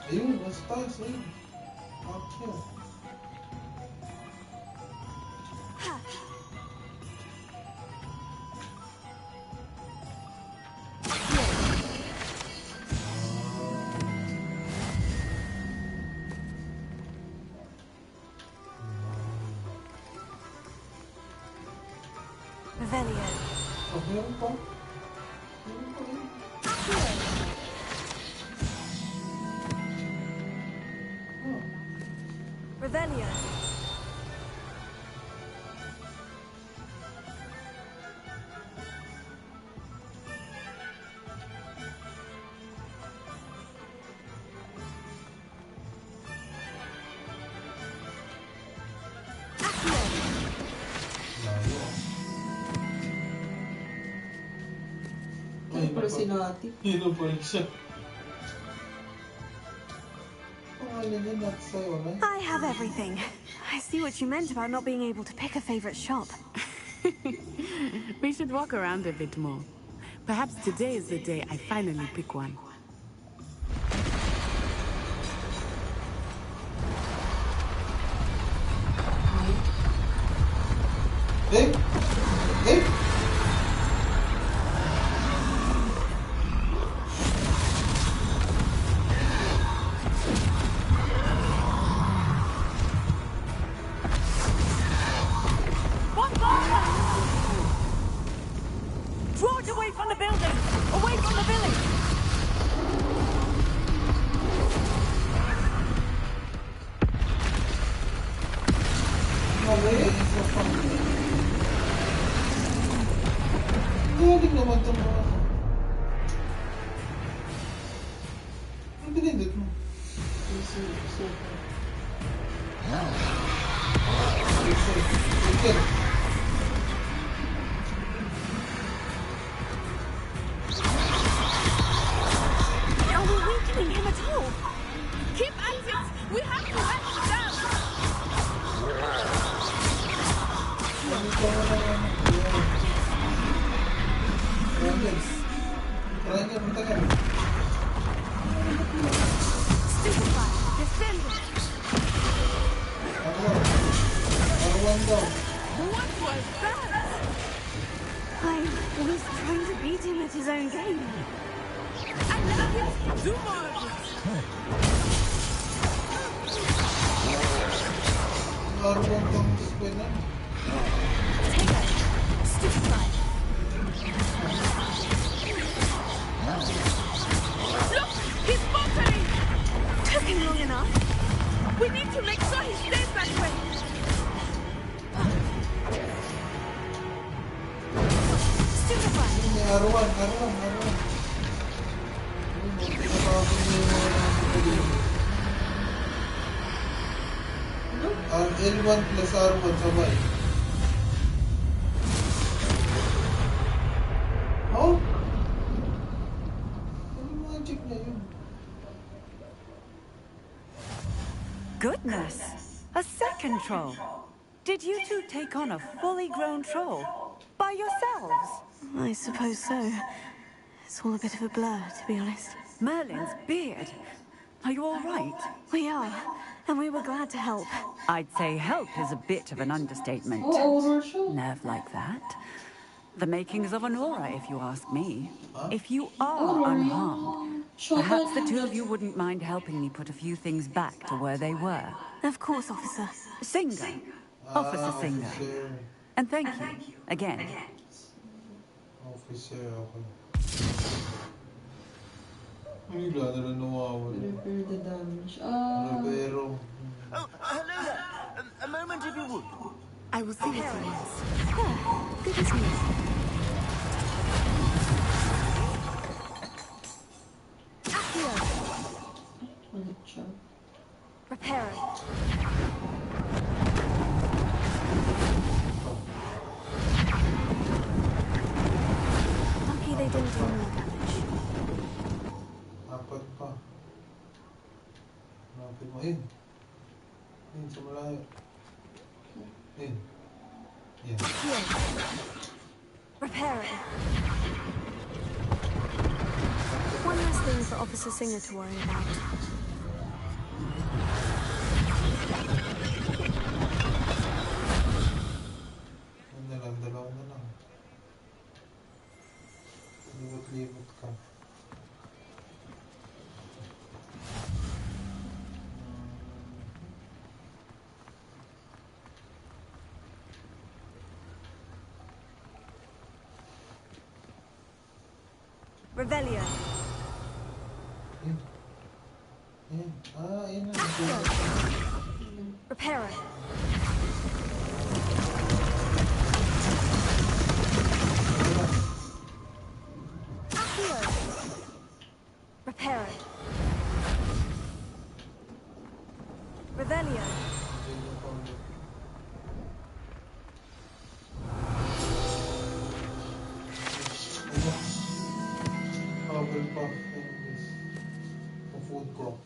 Ayun, mas taas, ayun. Akyo.
Revelio.
Oh, meron pa. Meron pa rin.
Revelio.
Ay, pero sinati.
Hino pa rin siya. Pangalan niya not sa'yo, na?
I have everything. I see what you meant about not being able to pick a favorite shop.
We should walk around a bit more. Perhaps today is the day I finally pick one.
Hey! Hey!
Draw it away from the building! Away from the village!
Galing naman itong mga... Ang pinindot mo? Okay.
Are we weakening him at all? Keep at it! We have to let him down!
What was that?
I was trying to beat him at his own game.
I like it. Do more of it.
Stupefy.
Look! He's faltering!
Took him long enough.
We need to make sure he stays that way.
Stupefy.
Arwan. Ang L1 plus R1 sabay. Oh? Ano magic niya yun?
Goodness, a second troll. Did you two take on a fully grown troll by yourselves?
I suppose so. It's all a bit of a blur, to be honest.
Merlin's beard. Are you all right?
We are, and we were glad to help.
I'd say help is a bit of an understatement. Nerve like that. The makings of an aura, if you ask me. If you are unharmed, perhaps the two of you wouldn't mind helping me put a few things back to where they were.
Of course, officer.
Singer. Officer Singer. And thank you, again.
Officer, okay. Bigla na lang nawawala.
Repair the damage.
Repero.
Oh, hello there. A moment if you would.
I will see what it is. Good as new. Accio. Repair it. Lucky they didn't do more damage.
Apat pa. Napin mo. In. Sa malayo. In. Yeah.
Repair it. One less thing for Officer Singer to worry about.
Dalaw na lang. Libot ka.
Revelio.
Yun na.
Repair it. Repair it. Revelio.
Hufflepuff. Ang food ko.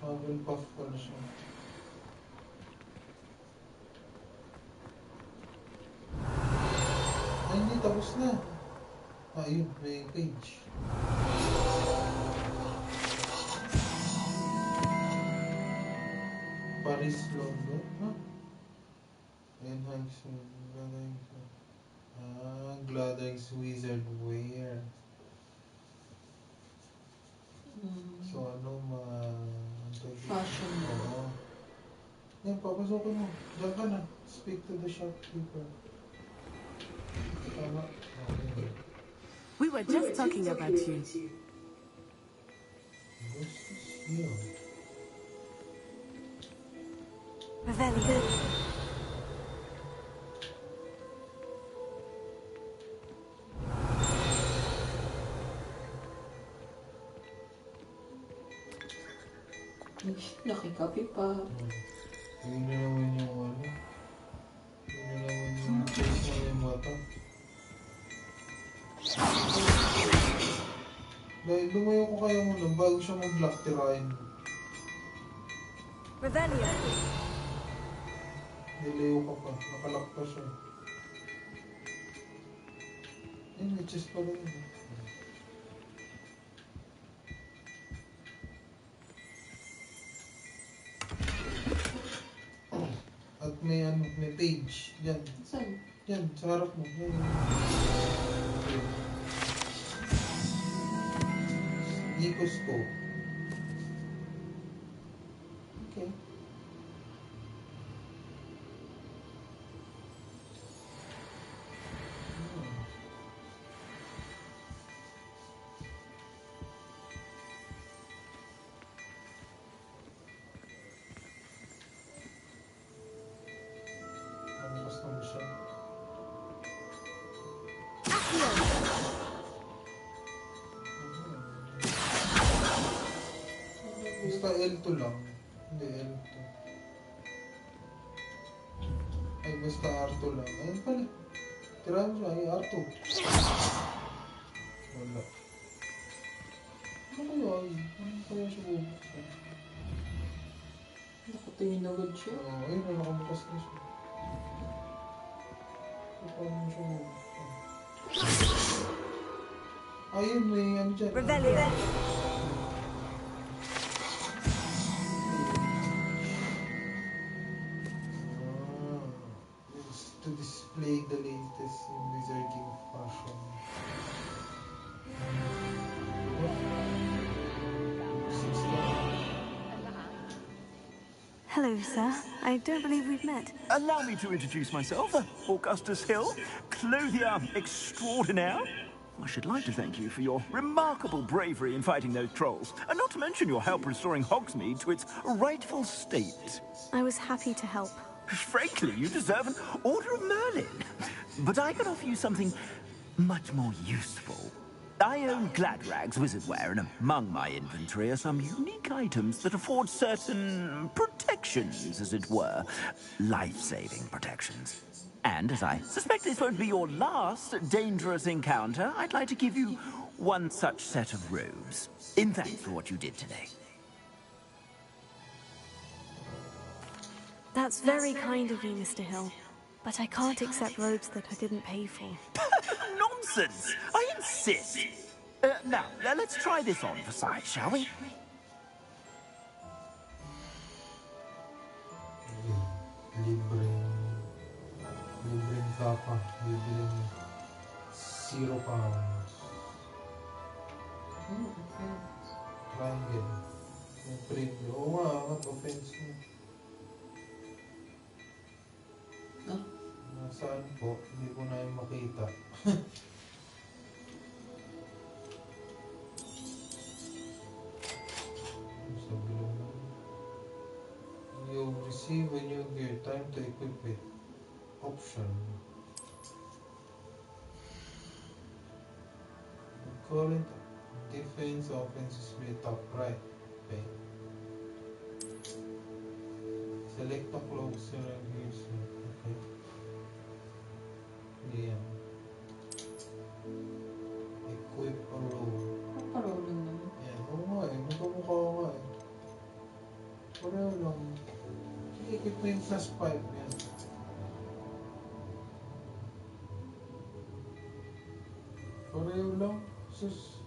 Hufflepuff pala siya. Ay, hindi. Tapos na. Yun. May page. Paris, London. Huh? Gladys Wizard Wear. So, ano,
fashion.
Oo. Yan, papasokin mo. Diyan ka na. Speak to the shopkeeper. Tama. Okay.
We were just talking about you.
Revelio.
Nakikapi pa.
Yun na naman yung ano. Yun na naman yung chase na yung mata. Dahil lumayo ko kaya muna bago siya mag-lock tirahin.
Revelio.
Nilayo ka pa. Nakalock pa siya. May chest pa rin yun. may page. Yan.
Saan?
Yan, sa harap mo. Yan. Nikos ko. Okay. Basta L2 lang. Hindi, L2. Ay, basta R2 lang. Ayun pala. Tirahan mo siya. Ay, R2. Wala. Ano kaya ay? Ano kaya siya bubuksan?
Nakatingin agad siya.
Oo, ayun na, nakabukas na siya. Paano mo siya bubuksan? Ayun, may ano dyan.
Revelio.
To display the latest in wizarding fashion.
Hello, sir. I don't believe we've met.
Allow me to introduce myself, Augustus Hill, clothier extraordinaire. I should like to thank you for your remarkable bravery in fighting those trolls, and not to mention your help restoring Hogsmeade to its rightful state.
I was happy to help.
Frankly, you deserve an Order of Merlin. But I can offer you something much more useful. I own Gladrag's wizardware, and among my inventory are some unique items that afford certain protections, as it were. Life-saving protections. And as I suspect this won't be your last dangerous encounter, I'd like to give you one such set of robes, in thanks for what you did today.
That's very kind of you, Mr. Hill. But I can't accept robes that I didn't pay for.
Nonsense! I insist! Now, let's try this on for size, shall we?
Libreng kapa. Libreng 0 pounds. Triangle. Yung preview. Oo nga, angat offense mo. Nasaan po? Hindi ko na yung makita. You receive a new gear. Time to equip it. Option. Current defense, offense split top right. Okay. Select the closer and use it. Okay. Yeah. Equip a roll.
Parolin naman.
Yan. Oo nga eh. Magkamukha nga eh. Pareho lang. Equip mo yung plus 5. Yan. Pareho lang. Sus.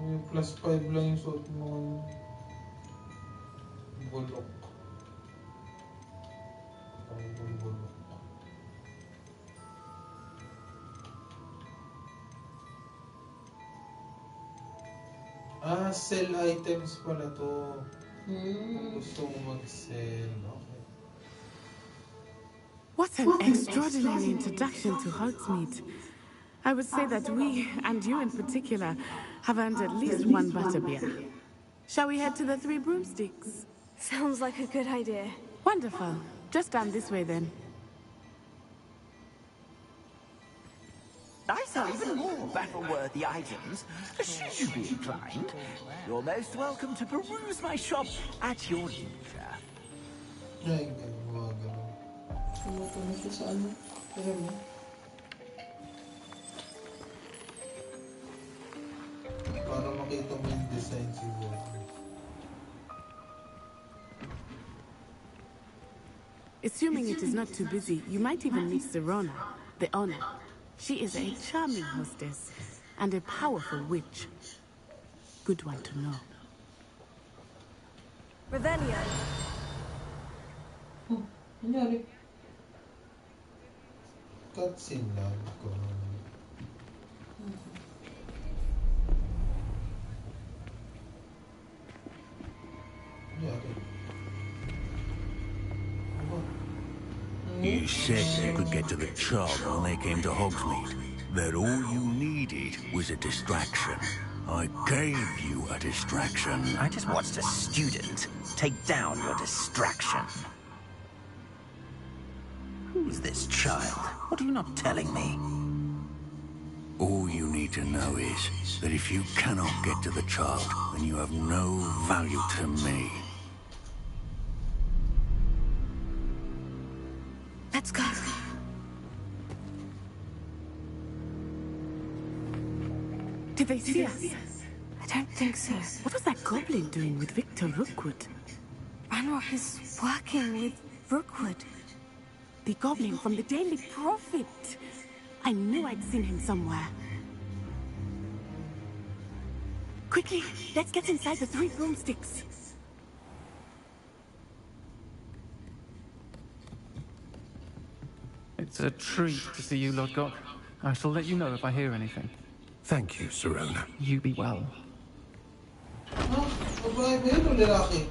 Yung plus 5 lang yung suot mo ngayon. Bulok. Bulok. Sell items pala to. Kung gusto mo mag-sell. Okay.
What an extraordinary introduction to Hogsmeade. I would say that we, and you in particular, have earned at least one butterbeer. Shall we head to the Three Broomsticks?
Sounds like a good idea.
Wonderful. Just down this way then.
I sell even more battle-worthy items. Should you be inclined, you're most welcome to peruse my shop at your leisure.
Ay, ganun, ganun.
Tumutunan siya sa ano. Kaya mo.
Para makita mo yung design siguro.
Assuming it is not too busy, you might even meet Serona, the owner. She is a charming hostess and a powerful witch. Good one to know.
Revelio.
Nangyari? Cutscene lang ko.
You said you could get to the child when they came to Hogsmeade. That all you needed was a distraction. I gave you a distraction.
I just watched a student take down your distraction. Who's this child? What are you not telling me?
All you need to know is that if you cannot get to the child, then you have no value to me.
Let's go.
Did they see us?
I don't think so.
What was that goblin doing with Victor Rookwood?
Ranrock is working with Rookwood.
The goblin from the Daily Prophet. I knew I'd seen him somewhere. Quickly, let's get inside the 3 broomsticks.
It's a treat to see you, Lodgok. I shall let you know if I hear anything.
Thank you, Sirona.
You be well.
Babae ba yun o lalaki?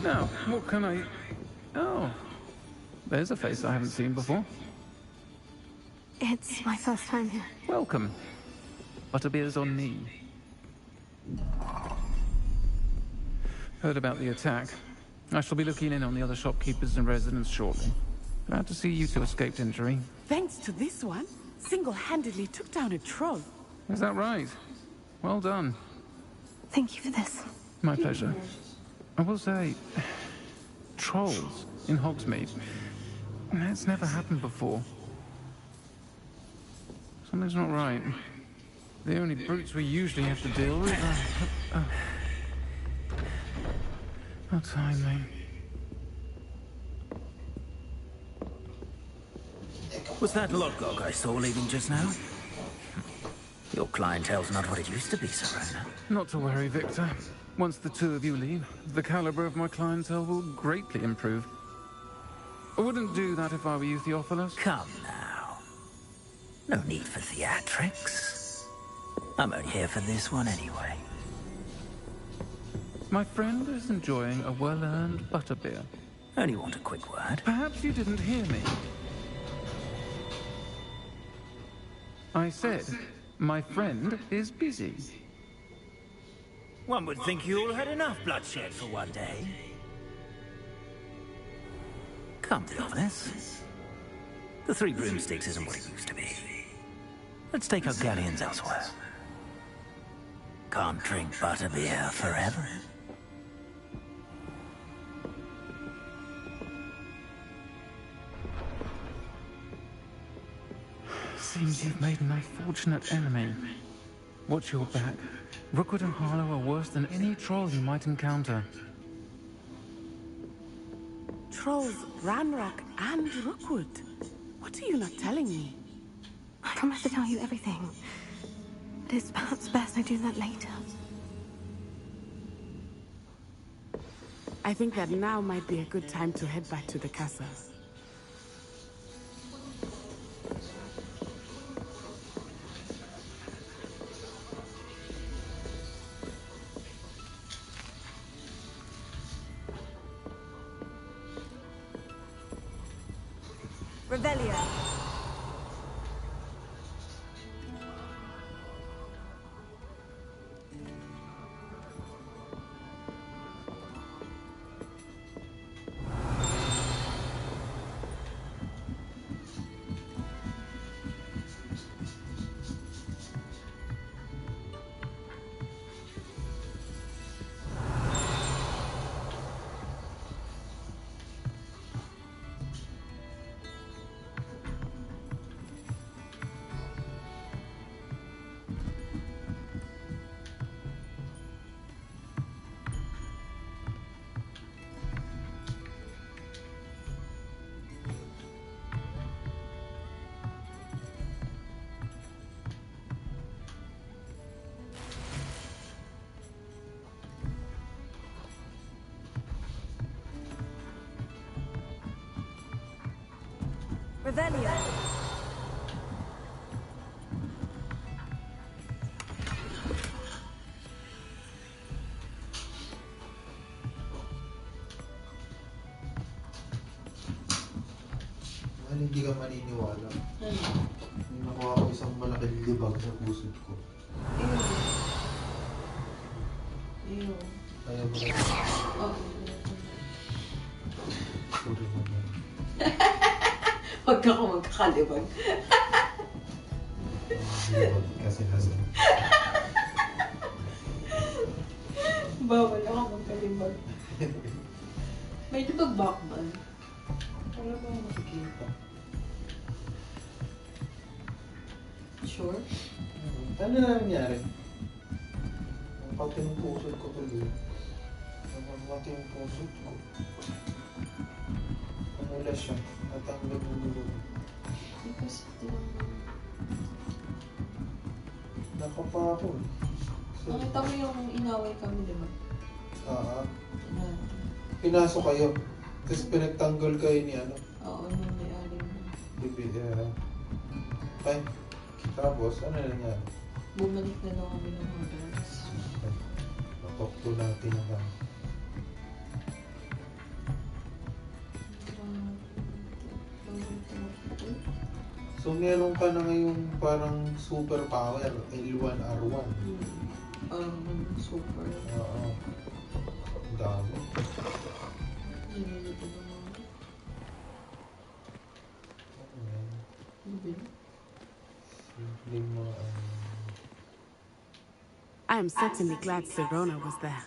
Now, what can I... Oh, there's a face I haven't seen before.
It's my first time here.
Welcome. Butterbeer's on knee. Heard about the attack. I shall be looking in on the other shopkeepers and residents shortly. Glad to see you two escaped injury.
Thanks to this one, single-handedly took down a troll.
Is that right? Well done.
Thank you for this.
My pleasure. I will say, trolls in Hogsmeade. That's never happened before. Something's not right. The only brutes we usually have to deal with are... How timely.
Was that Lodgok I saw leaving just now? Your clientele's not what it used to be, Sirona.
Not to worry, Victor. Once the two of you leave, the caliber of my clientele will greatly improve. I wouldn't do that if I were you, Theophilus.
Come now. No need for theatrics. I'm only here for this one anyway.
My friend is enjoying a well-earned butterbeer.
Only want a quick word.
Perhaps you didn't hear me. I said, my friend is busy.
One would think you all had enough bloodshed for one day. Come, Theophilus. The 3 broomsticks isn't what it used to be. Let's take our galleons elsewhere. Can't drink butterbeer forever.
Seems you've made an unfortunate enemy. Watch your back. Rookwood and Harlow are worse than any troll you might encounter.
Trolls, Ranrock, and Rookwood. What are you not telling me?
I promise to tell you everything. But it's perhaps best I do that later.
I think that now might be a good time to head back to the castle.
Revelio. Revelio.
Hindi ka maniniwala. May nakuha ko isang malaking libag sa pusod ko.
Ew.
Kaya mo na.
Oh.
Sorry naman.
Huwag ka ko magkakalibag.
Libag kasi nasa.
Bawal ako magkalibag. May libag ba ako ba?
Wala ba ako makikita?
Sure?
Ano na nangyari? Ang pati ng pusod ko tuloy. Ang pati ng pusod ko. Namula siya. Natanggal ng dulo.
Kasi tinanggal.
Nakapapon.
Nakita mo yung inaway kami, di ba?
Pinasok kayo. Tapos pinagtanggol kayo ni ano?
Oo, nung may-ari mo.
Ay, tapos ano na nangyari?
Bumalik na daw kami ng Hogwarts.
Natok natin na lang. So meron ka na ngayong parang super power, L1R1.
Super.
Oo. Ang dami.
Nililito naman.
I am certainly glad Sirona was there.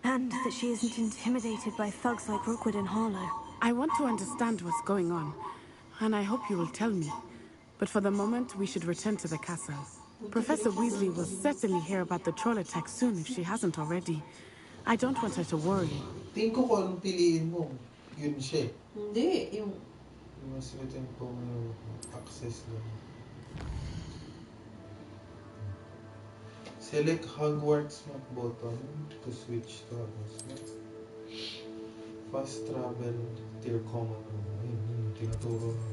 And that she isn't intimidated by thugs like Rookwood and Harlow.
I want to understand what's going on, and I hope you will tell me. But for the moment, we should return to the castle. Professor Weasley will certainly hear about the troll attack soon if she hasn't already. I don't want her to worry.
Tingin ko kung anong piliin mo. Yun siya.
Hindi, yung...
Yung mas written po yung access lang. Select Hogwarts map button to switch to Hogwarts map. Fast travel to your common room. Ayun, tinuturo mo.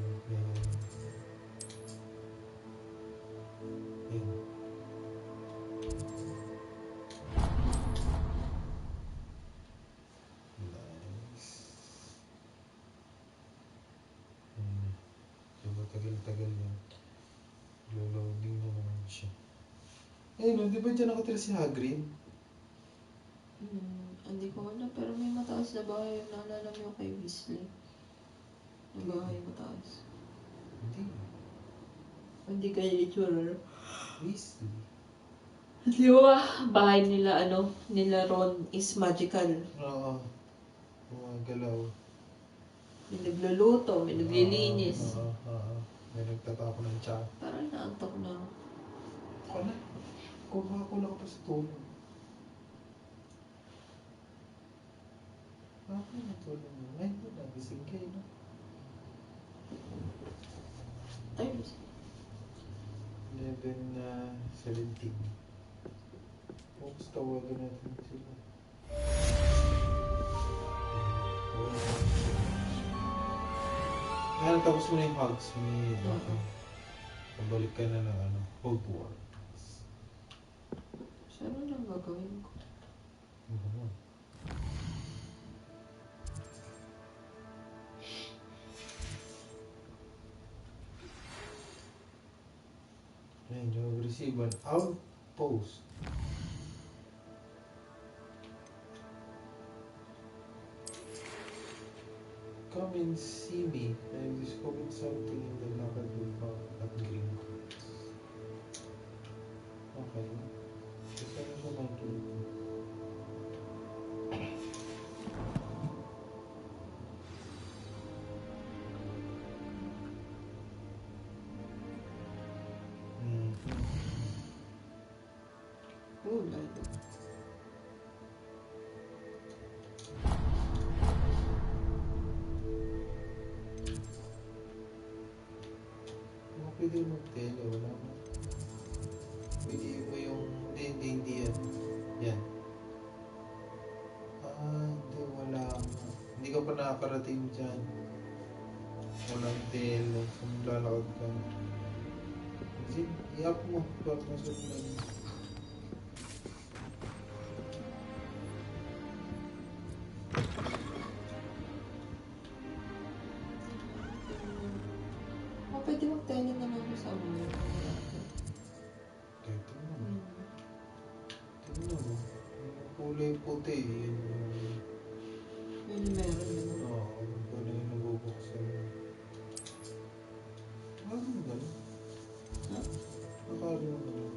Tagal yan. Loading na naman siya. Di ba dyan nakatira si Hagrid?
Hindi ko alam, pero may mataas na bahay. Naalala mo kay Weasley. Na bahay mataas. Hindi kaya itsura.
Weasley?
Di ba, bahay nila, nila Ron is magical.
Oo. Mga galaw.
May nagluluto, may naglilinis.
May nagtatapon ng tiyan.
Parang naantok na.
Ako na. Kumakulang pa sa tulong. Ako na tulong mo. Ay, nagising kayo, no?
Ayun.
11:17. Oops, tawagan natin sila. Tapos mo na yung hugs ni Baka. Pabalik ka na ng Hogwarts.
So, ano lang gagawin ko?
And you will receive an outpost. Come and see me. I discovered something in the locker room at Gringotts. Okay. Gusto na siya makikita.
Oh, lalo.
Pwede mag-tele, wala mo. Pwede mo yung... Hindi yan. Yan. Hindi, wala mo. Hindi ka pa nakakarating dyan. Walang tele. lalakad ka. Kasi, i-up mo. Para masunan.
Pwede mag-tele naman ko sa mga.
Okay, tingnan mo. Tingnan mo. Yung kulay puti, yun yung...
Yun meron naman.
Oo, pwede yung nabubuksan. Ano mo gano'n?
Ha?
Nakari mo gano'n.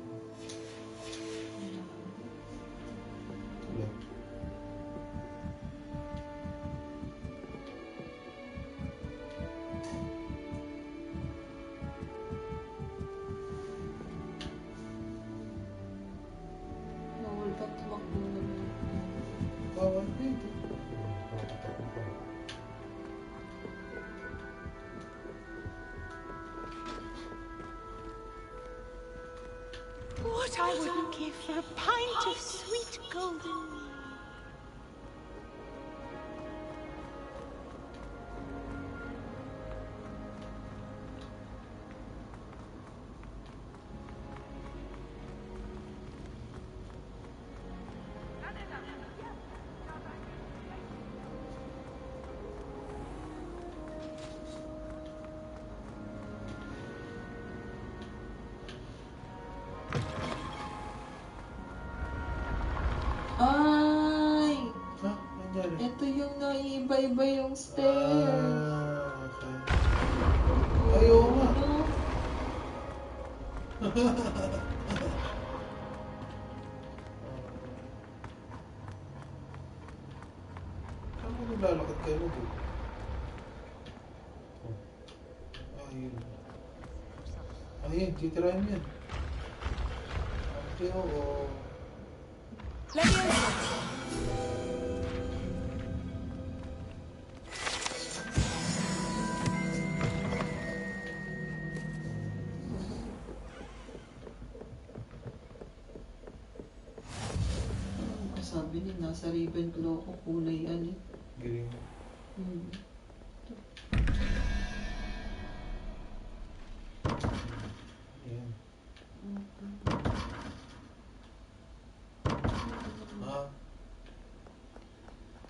Wala.
Bawal ka tumakbo naman.
Bawal dito. Pakitakbo ka.
What I wouldn't give for a pint of sweet golden mead.
Ay!
Ha? Nangyari?
Ito yung naiiba-iba yung stairs.
Okay. Ayaw nga. Saan ka naglalakad kayo na doon? Ayun. Ayun, titirahin mo yan. Okay, oo.
Sabi niya, nasa Ravenclaw ko, kulay ano.
Green. Ayan. Ah.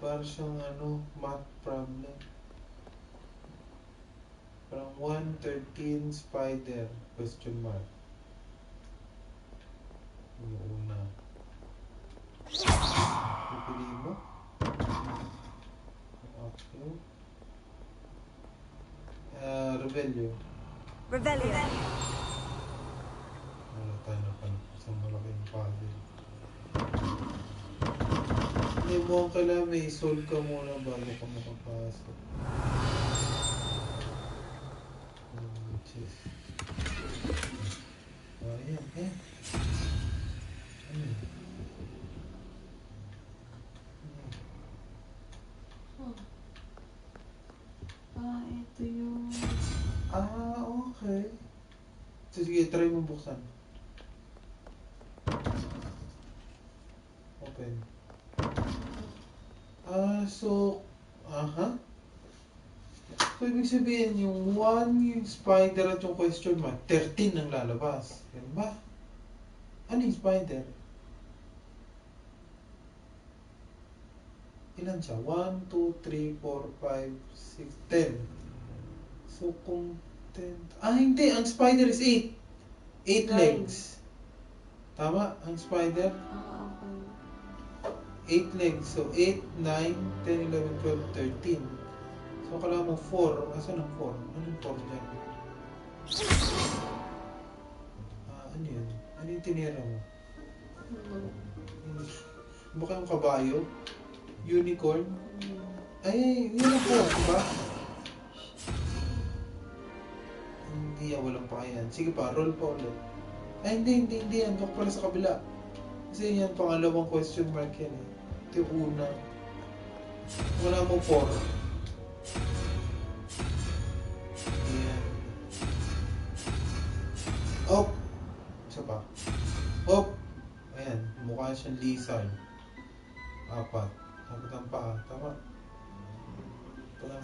Para siyang math problem. Parang 113 spider, question mark. Yung una. Pipiliin mo? Okay. Rebellion.
Rebellion.
Wala tayo napanap sa malaking puzzle. Hindi mo kailangan may solve ka muna bago ka makapasok. Ayan, ayan. Ano yun?
Ito yung...
Okay. Sige, try mo buksan. Open. So, So, ibig sabihin, yung 1, yung spider at yung question mark, 13 ang lalabas. Yan ba? Ano yung spider? Ilan siya? 1, 2, 3, 4, 5, 6, 10. So, kung 10... hindi! Ang spider is 8. 8 legs. Tama? Ang spider?
Okay.
8 legs. So, 8, 9, 10, 11, 12, 13. So, kailangan mo 4. Asan ang 4? Ano yung 4 dyan? Ano yun? Ano yung tinira mo? Baka yung kabayo? Unicorn? Ay, yun ang 4, diba? Hindi yan, walang pa yan. Sige pa, roll pa ulit. Ay, hindi yan. Doon pala sa kabila. Kasi yan, pangalawang question mark yan eh. Ito yung una. Wala mo 4. Ayan. Op! Isa pa. Op! Ayan, mukha siyang lizard. 4. Dapat ang paa. Tama. Pag ang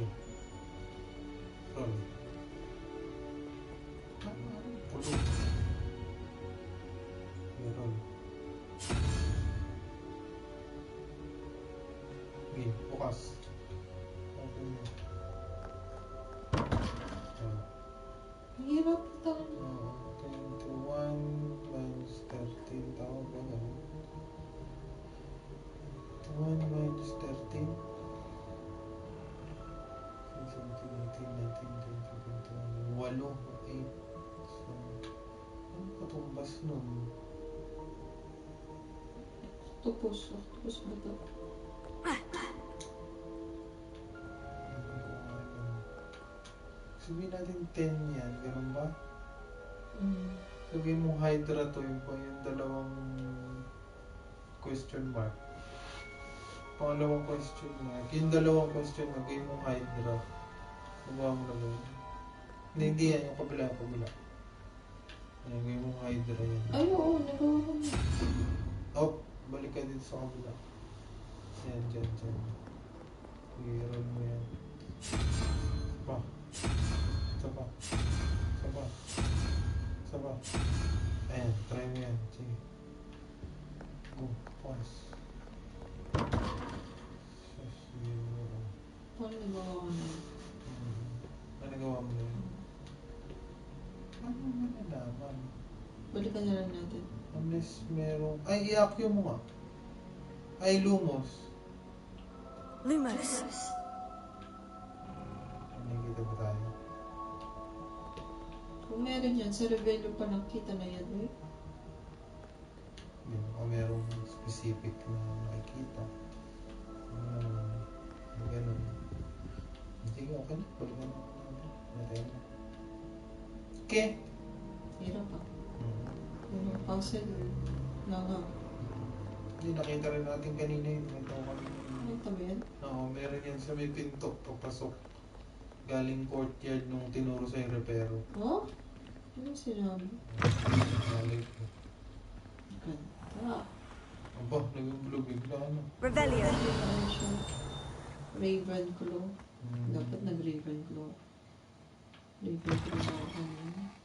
Sige. Roll. Pulo. Sige, roll. Sige, bukas. Open mo.
Hirap tayo.
21 minus 13. Tawag ba ganun? 21 minus 13. 17, 18, 19, 20, 21. 8. So, ano katumbas nun?
Octopus. Octopus ba ito?
Sabihin natin 10 yan, ganun ba? Sabihin mo Hydra to, yung dalawang question mark. Pangalawang question mark. Yung dalawang question mark, gawin mo Hydra. Nagawa mo na ba yun? Hindi yan, yung kabila. Ayan, gawin mo Hydra yan.
Ay, oo, nagawa ko na.
Oh, balik ka dito sa kabila. Yan, dyan. I-roll mo yan. Saba. Ayan, try mo yan. Sige. Go, pause.
Paano nagawa ko na?
Nagawa mo na yun? Ano mo nalaman?
Balikan na lang natin.
Unless merong... Ay, i-accio mo nga. Ay, Lumos.
Lumos.
Nakikita ba tayo?
Kung meron yan, sa Rebello pa nakita na yan, eh.
O merong specific na nakikita. Ganun. Sige, okay na. Balikan na natin. Okay.
Hirap pa. Hirap pa kasi nga.
Hindi, nakita rin natin kanina yun. Nakita ko kanina.
Nakita mo yan?
Oo, meron yan sa may pinto. Papasok. Galing courtyard nung tinuro sa yung repero.
Oh? Ano sinabi?
Galing ko.
Ganda.
Aba, nag-blue bigla ano.
Rebellion.
Ravenclaw. Dapat nag-Ravenclaw. Ravenclaw ako kanina.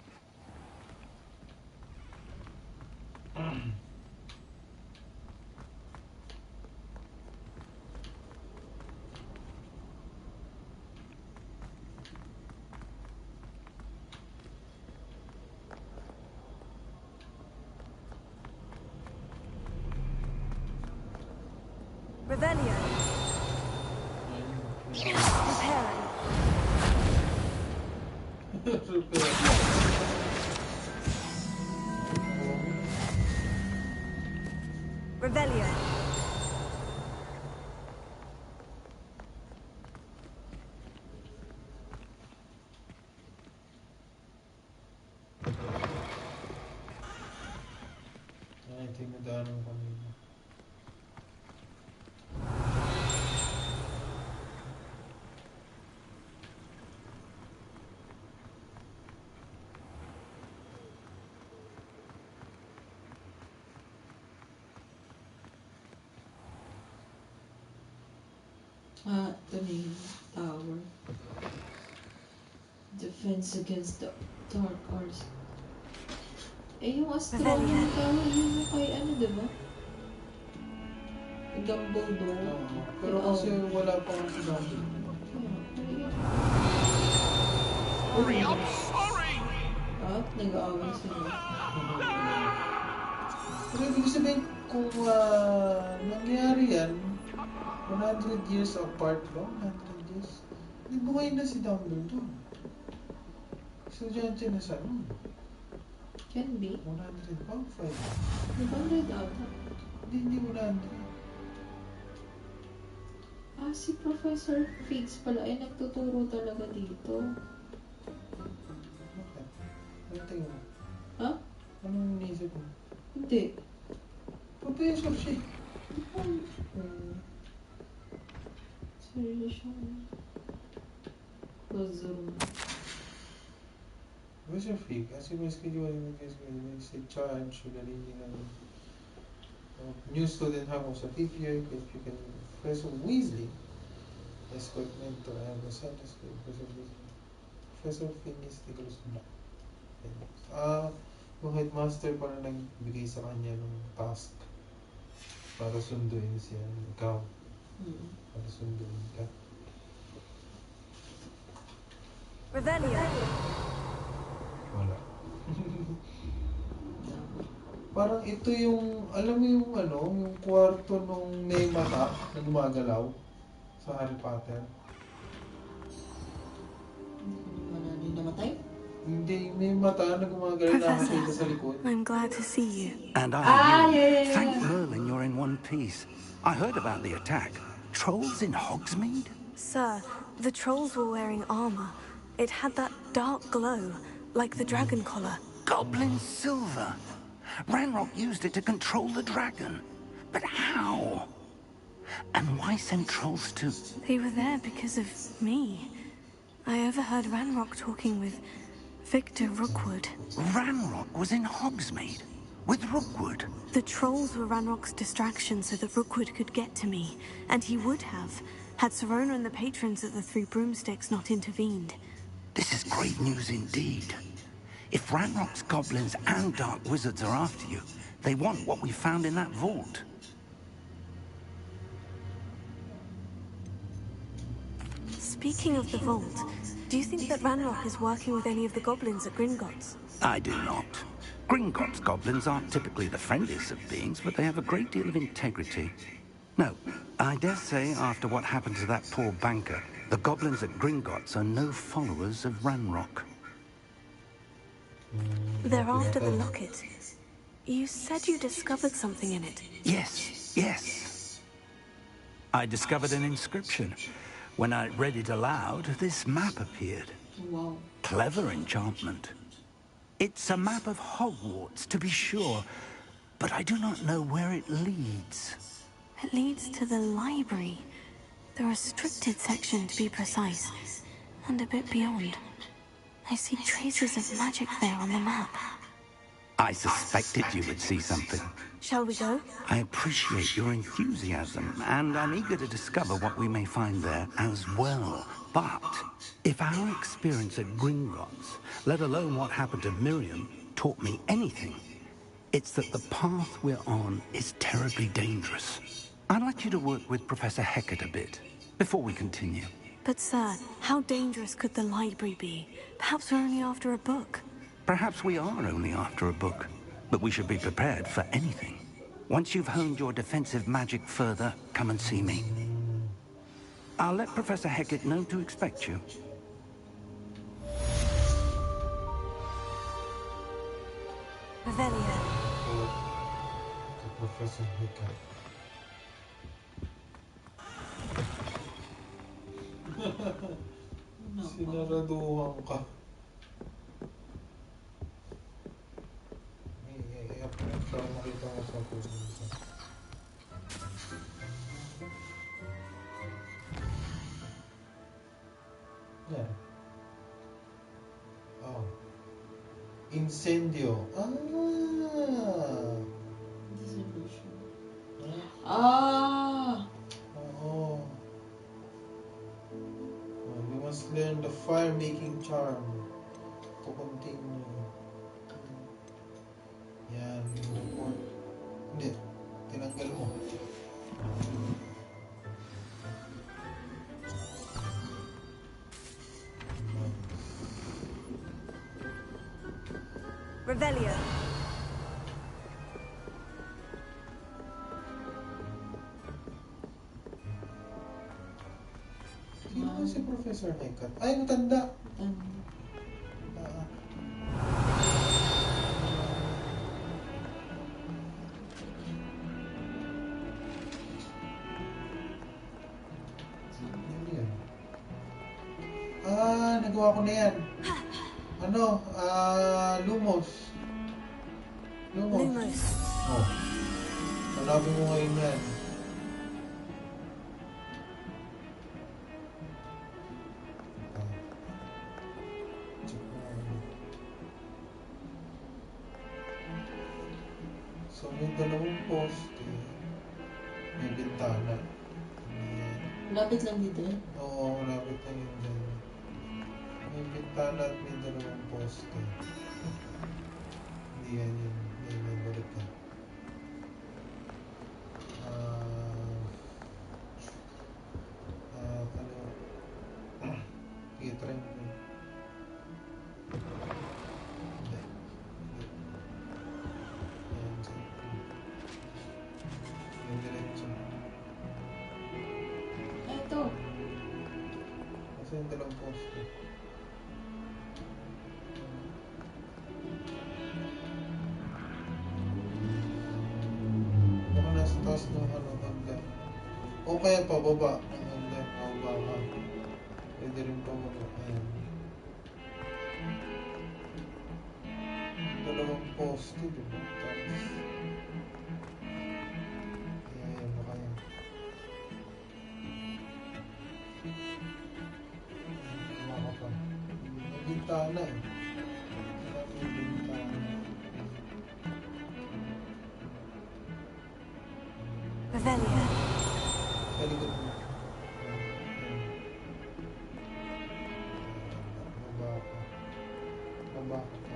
Rebellion. Preparing. Rebellion.
Ay, tinadaanan ko kanina.
Ito na yung tower. Defense against the dark arts. Yung astronomy tower, yun kay diba? Dumbledore.
Pero kasi wala pa akong sinabi.
Hurry up! Sorry! Nag-aaway sila.
Pero ibig sabihin, kung nangyari yan, 100 years apart ba? 100 years? Hindi buhay na si Dumbledore. Estudyante na siya nun.
Can be.
100 ba? 5?
100 ata.
Hindi 100.
Si Professor Figs pala ay nagtuturo talaga dito.
Bakit? Ano tingin mo?
Ha?
Anong inisip mo?
Hindi.
Professor siya.
Seryoso. Bazzoon.
Professor Fig, as you must schedule is in charge of the reading of new student house of fifth year, Professor Weasley Escort mentor. Basta Professor Phineas Nicholas Black. Yung headmaster pala nagbigay sa kanya ng task para sunduin siya. Ikaw. Para sunduin ka.
Revelio.
Wala. Parang ito yung, alam mo yung yung kwarto nung may mata na gumagalaw sa Harry Potter.
Hindi namatay?
Hindi, may mata na gumagalaw na nakakita sa likod.
I'm glad to see you.
And
Ah,
you.
yeah.
Thank Merlin you're in one piece. I heard about the attack. Trolls in Hogsmeade?
Sir, the trolls were wearing armor. It had that dark glow, like the dragon collar.
Goblin silver. Ranrock used it to control the dragon. But how? And why send trolls to...
They were there because of me. I overheard Ranrock talking with Victor Rookwood.
Ranrock was in Hogsmeade with Rookwood.
The trolls were Ranrock's distraction so that Rookwood could get to me. And he would have, had Serona and the patrons at the Three Broomsticks not intervened.
This is great news indeed. If Ranrock's goblins and dark wizards are after you, they want what we found in that vault.
Speaking of the vault, do you think that Ranrock is working with any of the goblins at Gringotts?
I do not. Gringotts goblins aren't typically the friendliest of beings, but they have a great deal of integrity. No, I dare say after what happened to that poor banker, the goblins at Gringotts are no followers of Ranrock.
They're after the locket. You said you discovered something in it.
Yes. I discovered an inscription. When I read it aloud, this map appeared.
Wow.
Clever enchantment. It's a map of Hogwarts, to be sure, but I do not know where it leads.
It leads to the library. The restricted section, to be precise, and a bit beyond. I see traces of magic there on the map.
I suspected you would see something.
Shall we go?
I appreciate your enthusiasm, and I'm eager to discover what we may find there as well. But if our experience at Gringotts, let alone what happened to Miriam, taught me anything, it's that the path we're on is terribly dangerous. I'd like you to work with Professor Hecat a bit before we continue.
But sir, how dangerous could the library be? Perhaps we're only after a book.
Perhaps we are only after a book, but we should be prepared for anything. Once you've honed your defensive magic further, come and see me. I'll let Professor Hecat know to expect you.
Revelio.
Professor Hecat. Sinaraduhan ka. Para makita mo sa puso. Yan. Oh. Incendio. Oh. You must learn the fire-making charm to continue. Yan. Hindi. Tinanggal mo.
Revelio.
Sino si Professor Hecat? Ay, matanda. Nagawa ko na yan. Lumos. Oh. Hanapin mo ngayon yan. So, may dalawang poste. May bintana.
Lapit lang dito eh.
Oo. Oo, malapit na yun dyan. May bintana at may dalawang poste. Hindi yan yun. May balik ka. Sige, try mo yun. Hindi. Ayan, sige. Yung diretso.
Ito.
Kasi yung dalawang poste. Baka nasa taas ng hanggang. O kaya pababa ng hanggang. Pababa ka. Pwede rin pababa. Ayan. Dalawang poste, diba? Tapos ayan, baka yan. Baka pa. May bintana eh. May bintana.
Revelia.
Sa likod mo. Baba ka. Baba ka pa.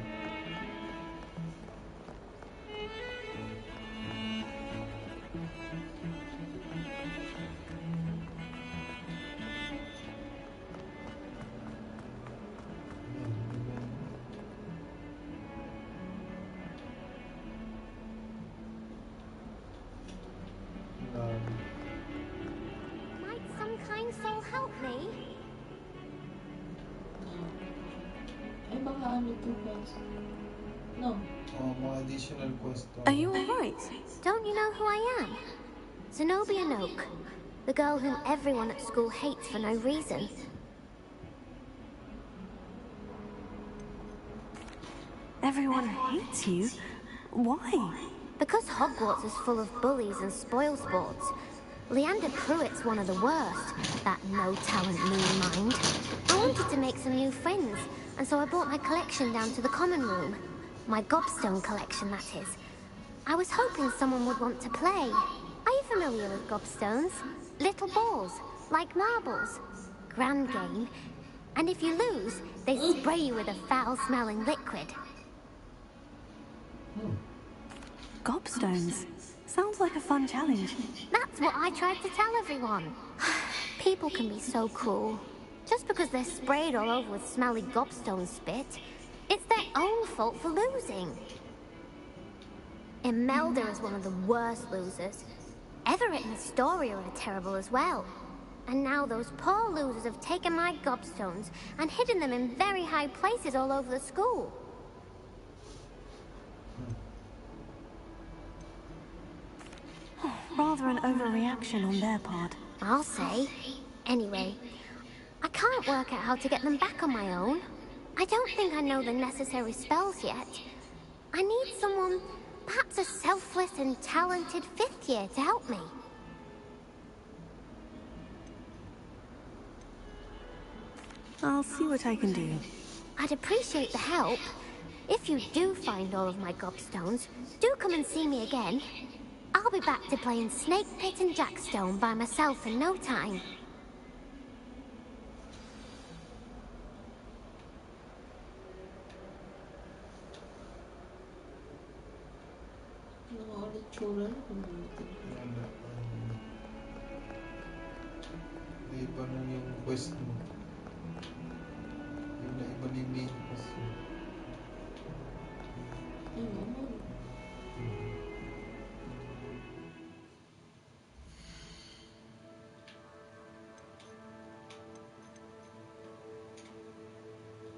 Might some kind soul help me?
Ay, baka ano to, guys? No.
Oh, mga additional quest.
Are you alright? Don't you know who I am? Zenobia Noak, the girl whom everyone at school hates for no reason.
Everyone hates you? Why?
Because Hogwarts is full of bullies and spoilsports. Leander Pruitt's one of the worst, that no-talent mean mind. I wanted to make some new friends, and so I brought my collection down to the common room. My gobstone collection, that is. I was hoping someone would want to play. Are you familiar with gobstones? Little balls, like marbles. Grand game. And if you lose, they spray you with a foul-smelling liquid.
Gobstones. Sounds like a fun challenge.
That's what I tried to tell everyone. People can be so cruel. Just because they're sprayed all over with smelly gobstone spit, it's their own fault for losing. Imelda is one of the worst losers. Everett and Astoria are terrible as well. And now those poor losers have taken my gobstones and hidden them in very high places all over the school.
Rather an overreaction on their part.
I'll say. Anyway, I can't work out how to get them back on my own. I don't think I know the necessary spells yet. I need someone, perhaps a selfless and talented fifth year to help me.
I'll see what I can do.
I'd appreciate the help. If you do find all of my gobstones, do come and see me again. I'll be back to playing Snake Pit and Jackstone by myself in no time.
Iba na yung quest mo. Yung naiba na yung main quest mo.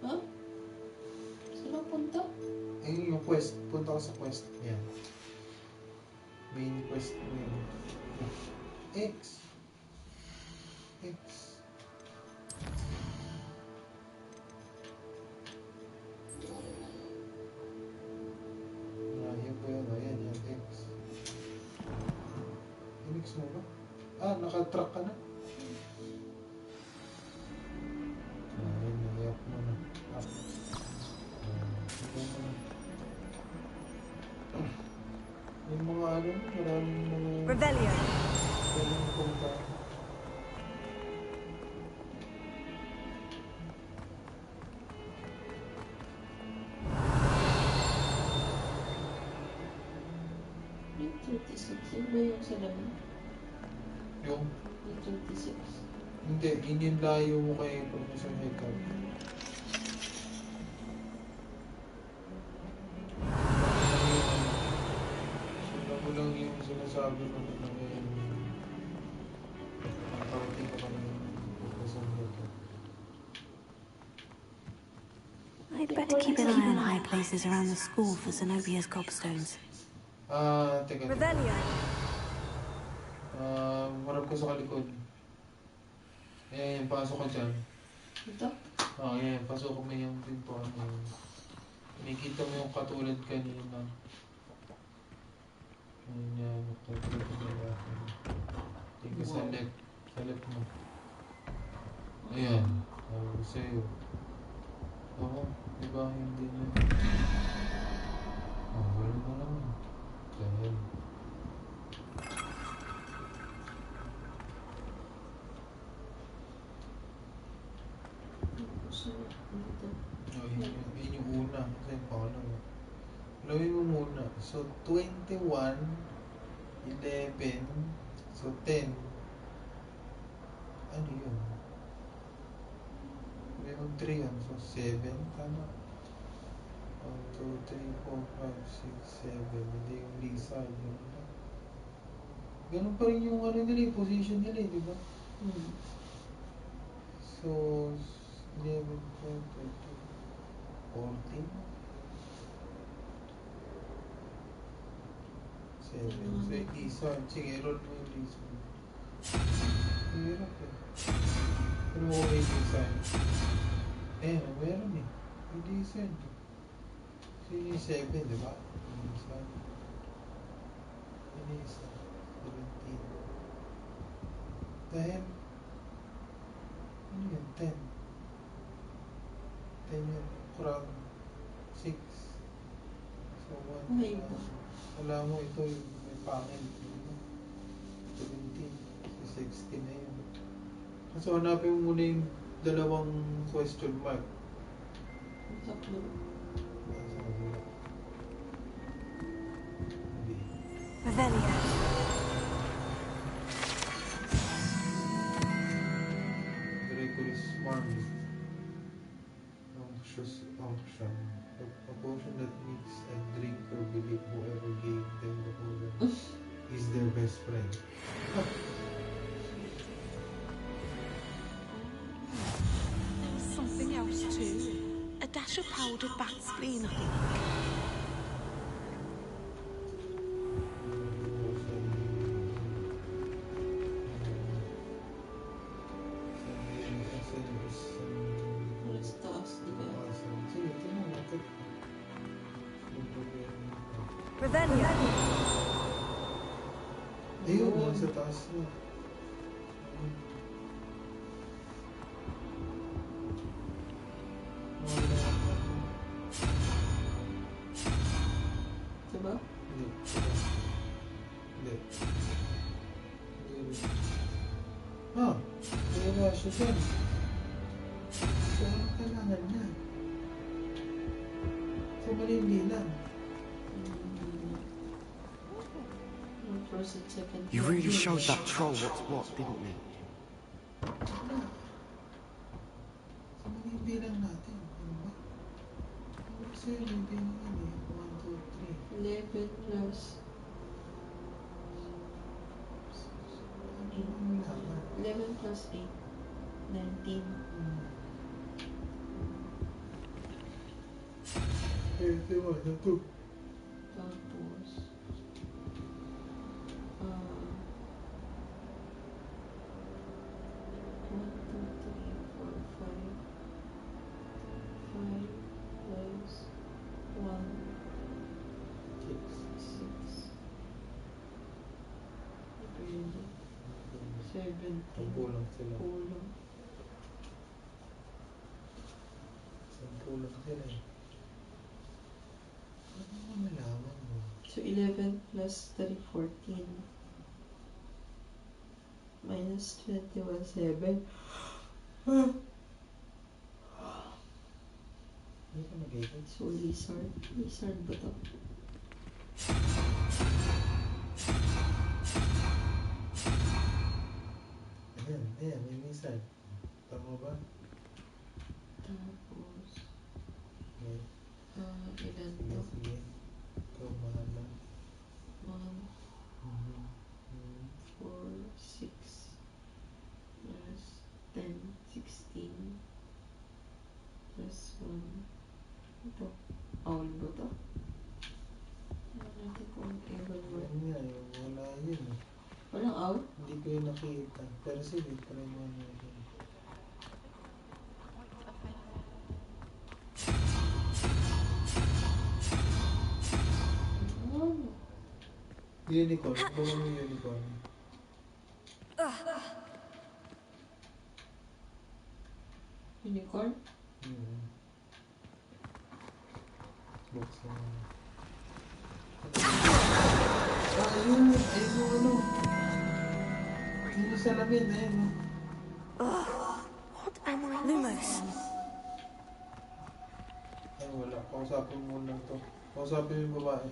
Huh? Saan punta?
Eh, yung quest. Punta ka sa quest. Yan. Main quest mo yun. X. X. Yun po yun. Ayan, yan. X. X mo ba? Ah, naka-track ka na. Ayan, nayap mo na. Up. Yung mga ano, maraming mga...
Revelio.
Maraming punta.
Saan ba yung salamin?
Yung?
Yung 26.
Hindi, yun yung layo mo kay Professor Hector. Sila mo lang yung sinasabi mo na yung accounting ka kami Professor Hector.
I'd better keep an eye on high places around the school for Zenobia's gobstones.
Teka.
Revelio.
Marap ko sa kalikod. Ayan, pasok ka dyan.
Ito?
Ayan, pasok mo yung pintuan mo. Nakikita mo yung katulad kanina. Ayan, katulad kanina. Tingka sa left. Sa left mo. Ayan. Sabi sa'yo. Oo, diba? Hindi na. Wala mo naman. Dahil. Yun yung una. Kasi yung pangalawa. Lawin mo muna. So, 21, 11, so 10. Ano yun? May mag 3 yan. So, 7. Tama. 1, 2, 3, 4, 5, 6, 7. Hindi yung Lisa. Ganun pa rin yung ano nila, position nila, di ba? So, 11, 12, 13, 14. 7. So, Lisa. Sige, roll mo yung Lisa. Hirap eh. Ano mo may Lisa? Meron eh. May Lisa. So, yun yung 7, di ba? Lisa. Lisa. 17. 10. Ano yun? 10. 10 yun. Crown. 6. So, 1.
May
Wala mo, ito yung may pangil. 17. So, 16 na yun. So, hanapin mo muna yung dalawang question mark.
Saklo.
Revelio.
Gregory's Marley. Anxious unction. A potion that makes a drinker believe whoever gave them the potion is their best friend.
There's something else too. A dash of powdered bat spleen, I think.
Revelio.
Ayun, nasa taas na.
Diba?
Hindi. Kaya siya dyan. So, ano kailangan niya? So, mali yung bilang.
First and second.
You really showed that troll what's what, didn't you?
So, mali yung bilang natin. Ano ba? Kasi yung bilang yan eh. 1, 2, 3.
11 plus. 11 plus 8. 19.
81 na to.
Tapos, 1, 2, 3, 4, 5. 5 plus 1. 6. 17.
Kulang sila.
Kulang.
10 lang sila eh. Ano mo nalaman mo?
So, 11 plus 3, 14. Minus 21, 7.
Hindi ka mag-ibig.
So, lizard. Lizard ba to? Press 1. Ito. Owl ba to? Ano natin kung even work.
Nga eh, wala yun eh.
Walang owl?
Hindi ko yung nakita. Pero sige, try mo natin. Unicorn. Bawa mo yung unicorn.
Unicorn?
Buksan mo. Ayun! Ayun yung ano. Ayun yung salamin. Ayun o.
What am I? Lumos.
Ay wala. Kausapin mo lang to. Kausapin mo yung babae.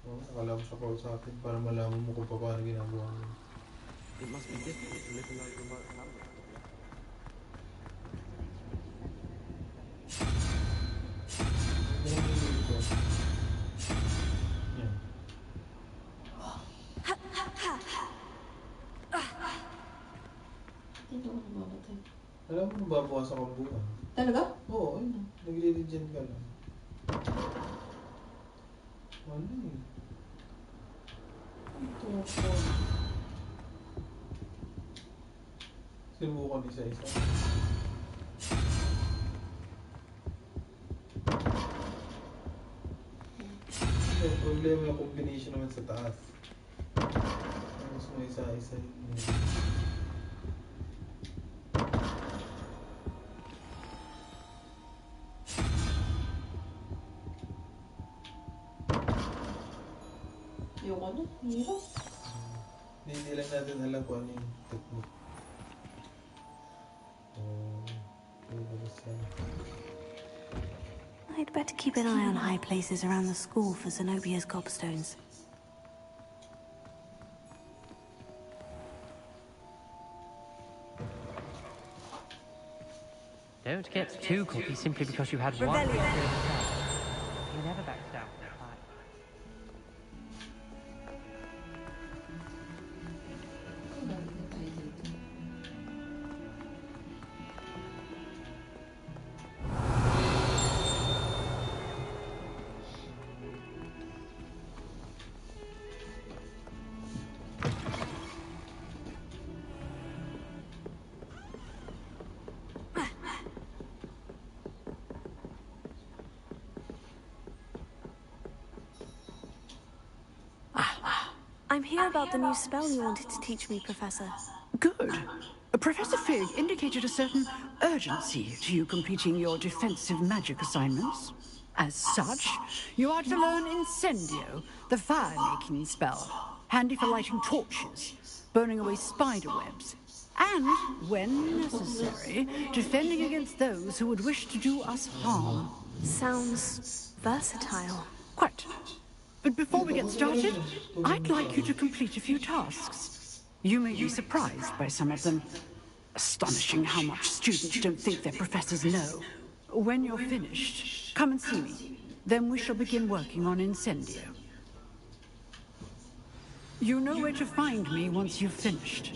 Oh, akala mo siya kausapin para malaman mo kung paano ginagawa mo.
It must be difficult to live in those remote hamlets.
Hindi ako namamatay.
Alam mo, babawasan ang buwan.
Talaga?
Oo, ayun. Nagre-regen ka lang. Ano eh? Ito ako. Sinubukan isa-isa. May problema yung combination naman sa taas. Tapos mo isa-isa yun.
Yung ano? Hirap.
Hindi lang natin alam kung ano yung technique.
I'd better keep an eye on high places around the school for Zenobia's gobstones.
Don't get too cocky simply because you had one.
Revelio.
You never back down.
I'm here about the new spell you wanted to teach me, Professor.
Good. Professor Fig indicated a certain urgency to you completing your defensive magic assignments. As such, you are to learn Incendio, the fire-making spell, handy for lighting torches, burning away spider webs, and, when necessary, defending against those who would wish to do us harm.
Sounds versatile.
Quite. But before we get started, I'd like you to complete a few tasks. You may be surprised by some of them. Astonishing how much students don't think their professors know. When you're finished, come and see me. Then we shall begin working on Incendio. You know where to find me once you've finished.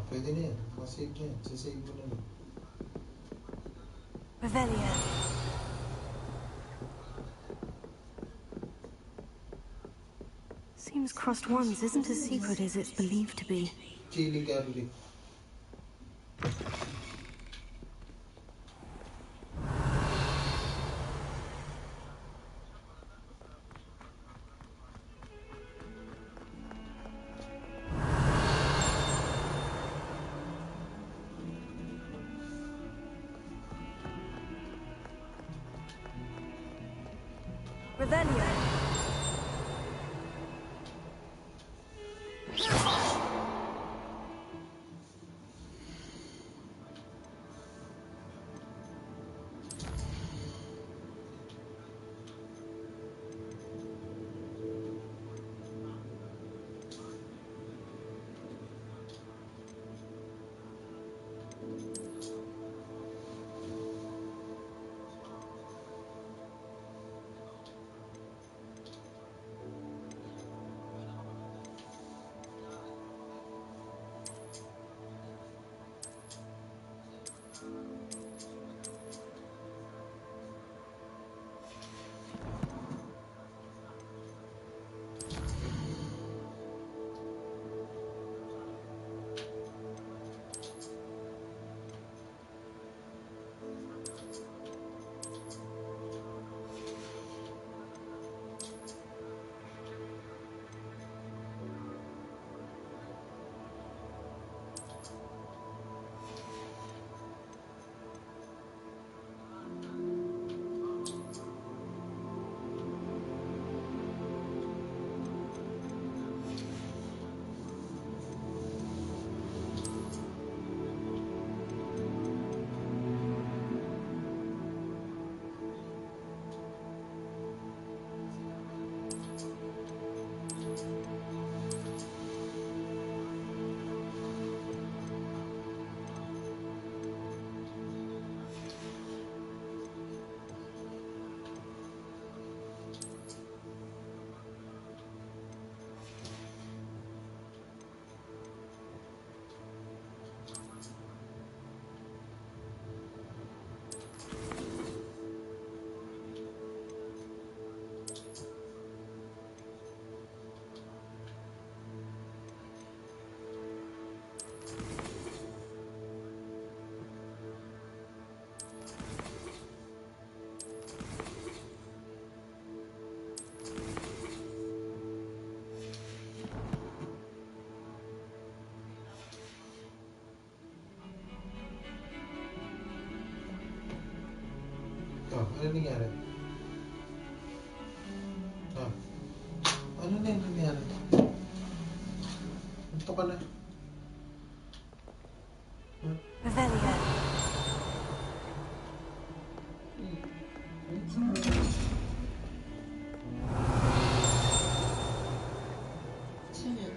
Pwede na yan. Masave na yan. Sasave mo na lang.
Revelio. Seems crossed ones isn't as secret as it's believed to be.
Chili garlic.
Revelio.
Oh, ano nangyari? Oh. Ano na yung nangyari? Ito ka na.
Revelio.
Saan yan?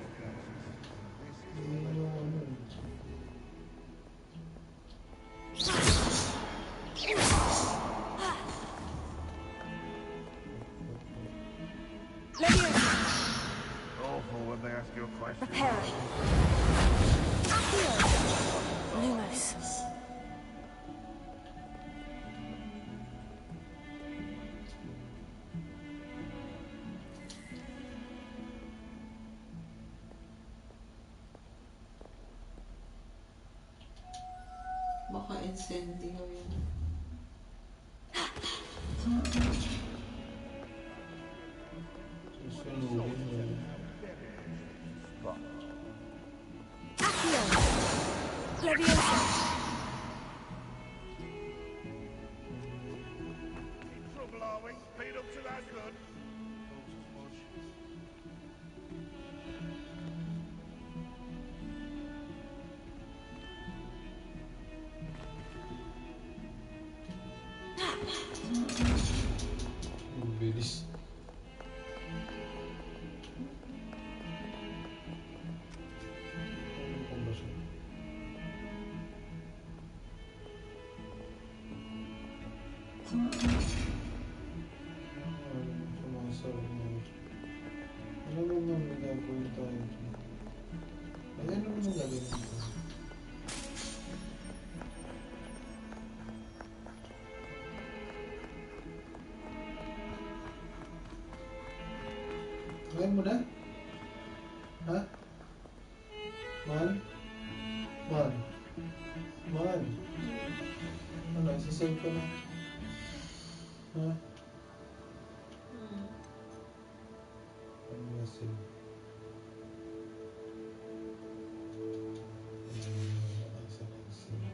Awful when they ask you a question.
Reparo. Lumos.
Baka incendio yun.
Leviosa.
Trouble, are we? Been up to that good?
Bilis. Ano naman gagawin tayo? Ano naman gagawin tayo? Ngayon mo na? Ha? Man? Man? Man? Ano, isisave ko na? Ha? Ano na save? Asa na yung save?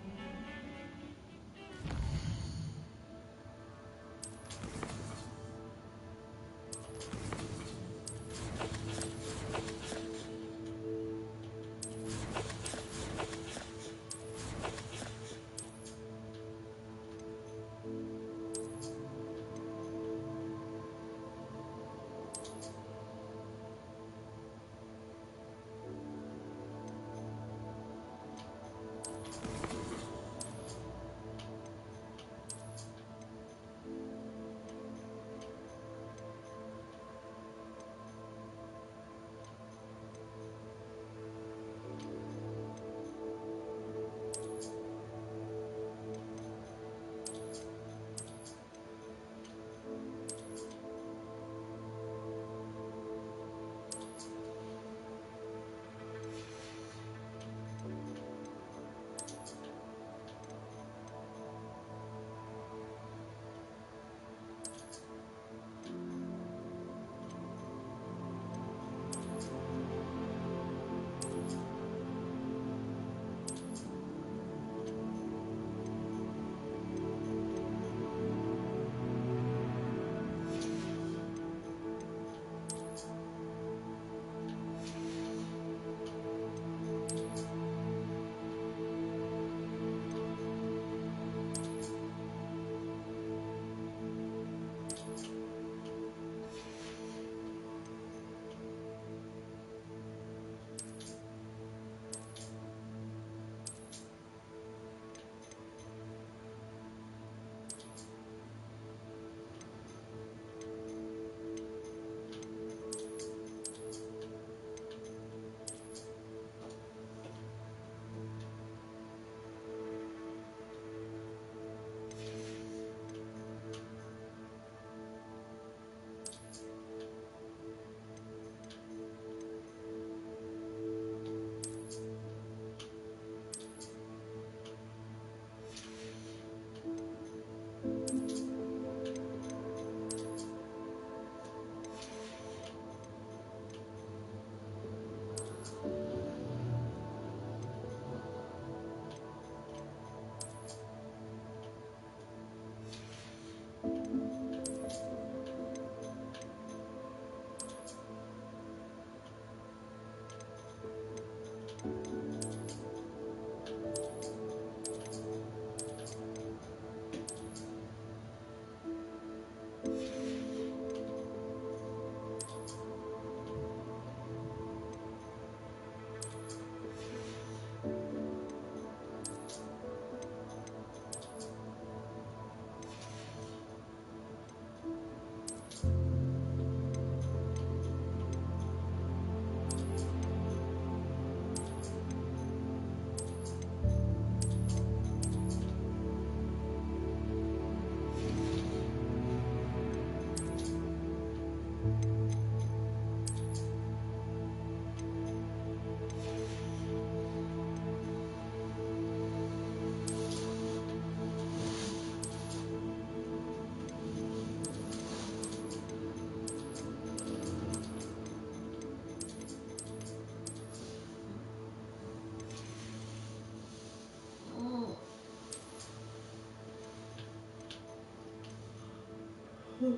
Hindi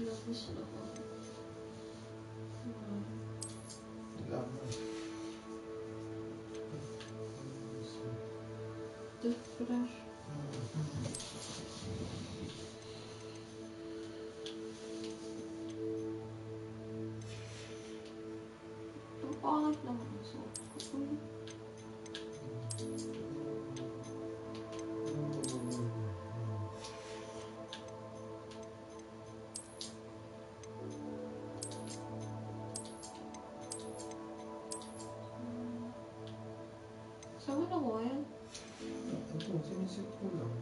labos na ako. Toothbrush. Ang pangit naman ang suot ko. Saan mo nakuha yan?
Ito, sinisip ko lang.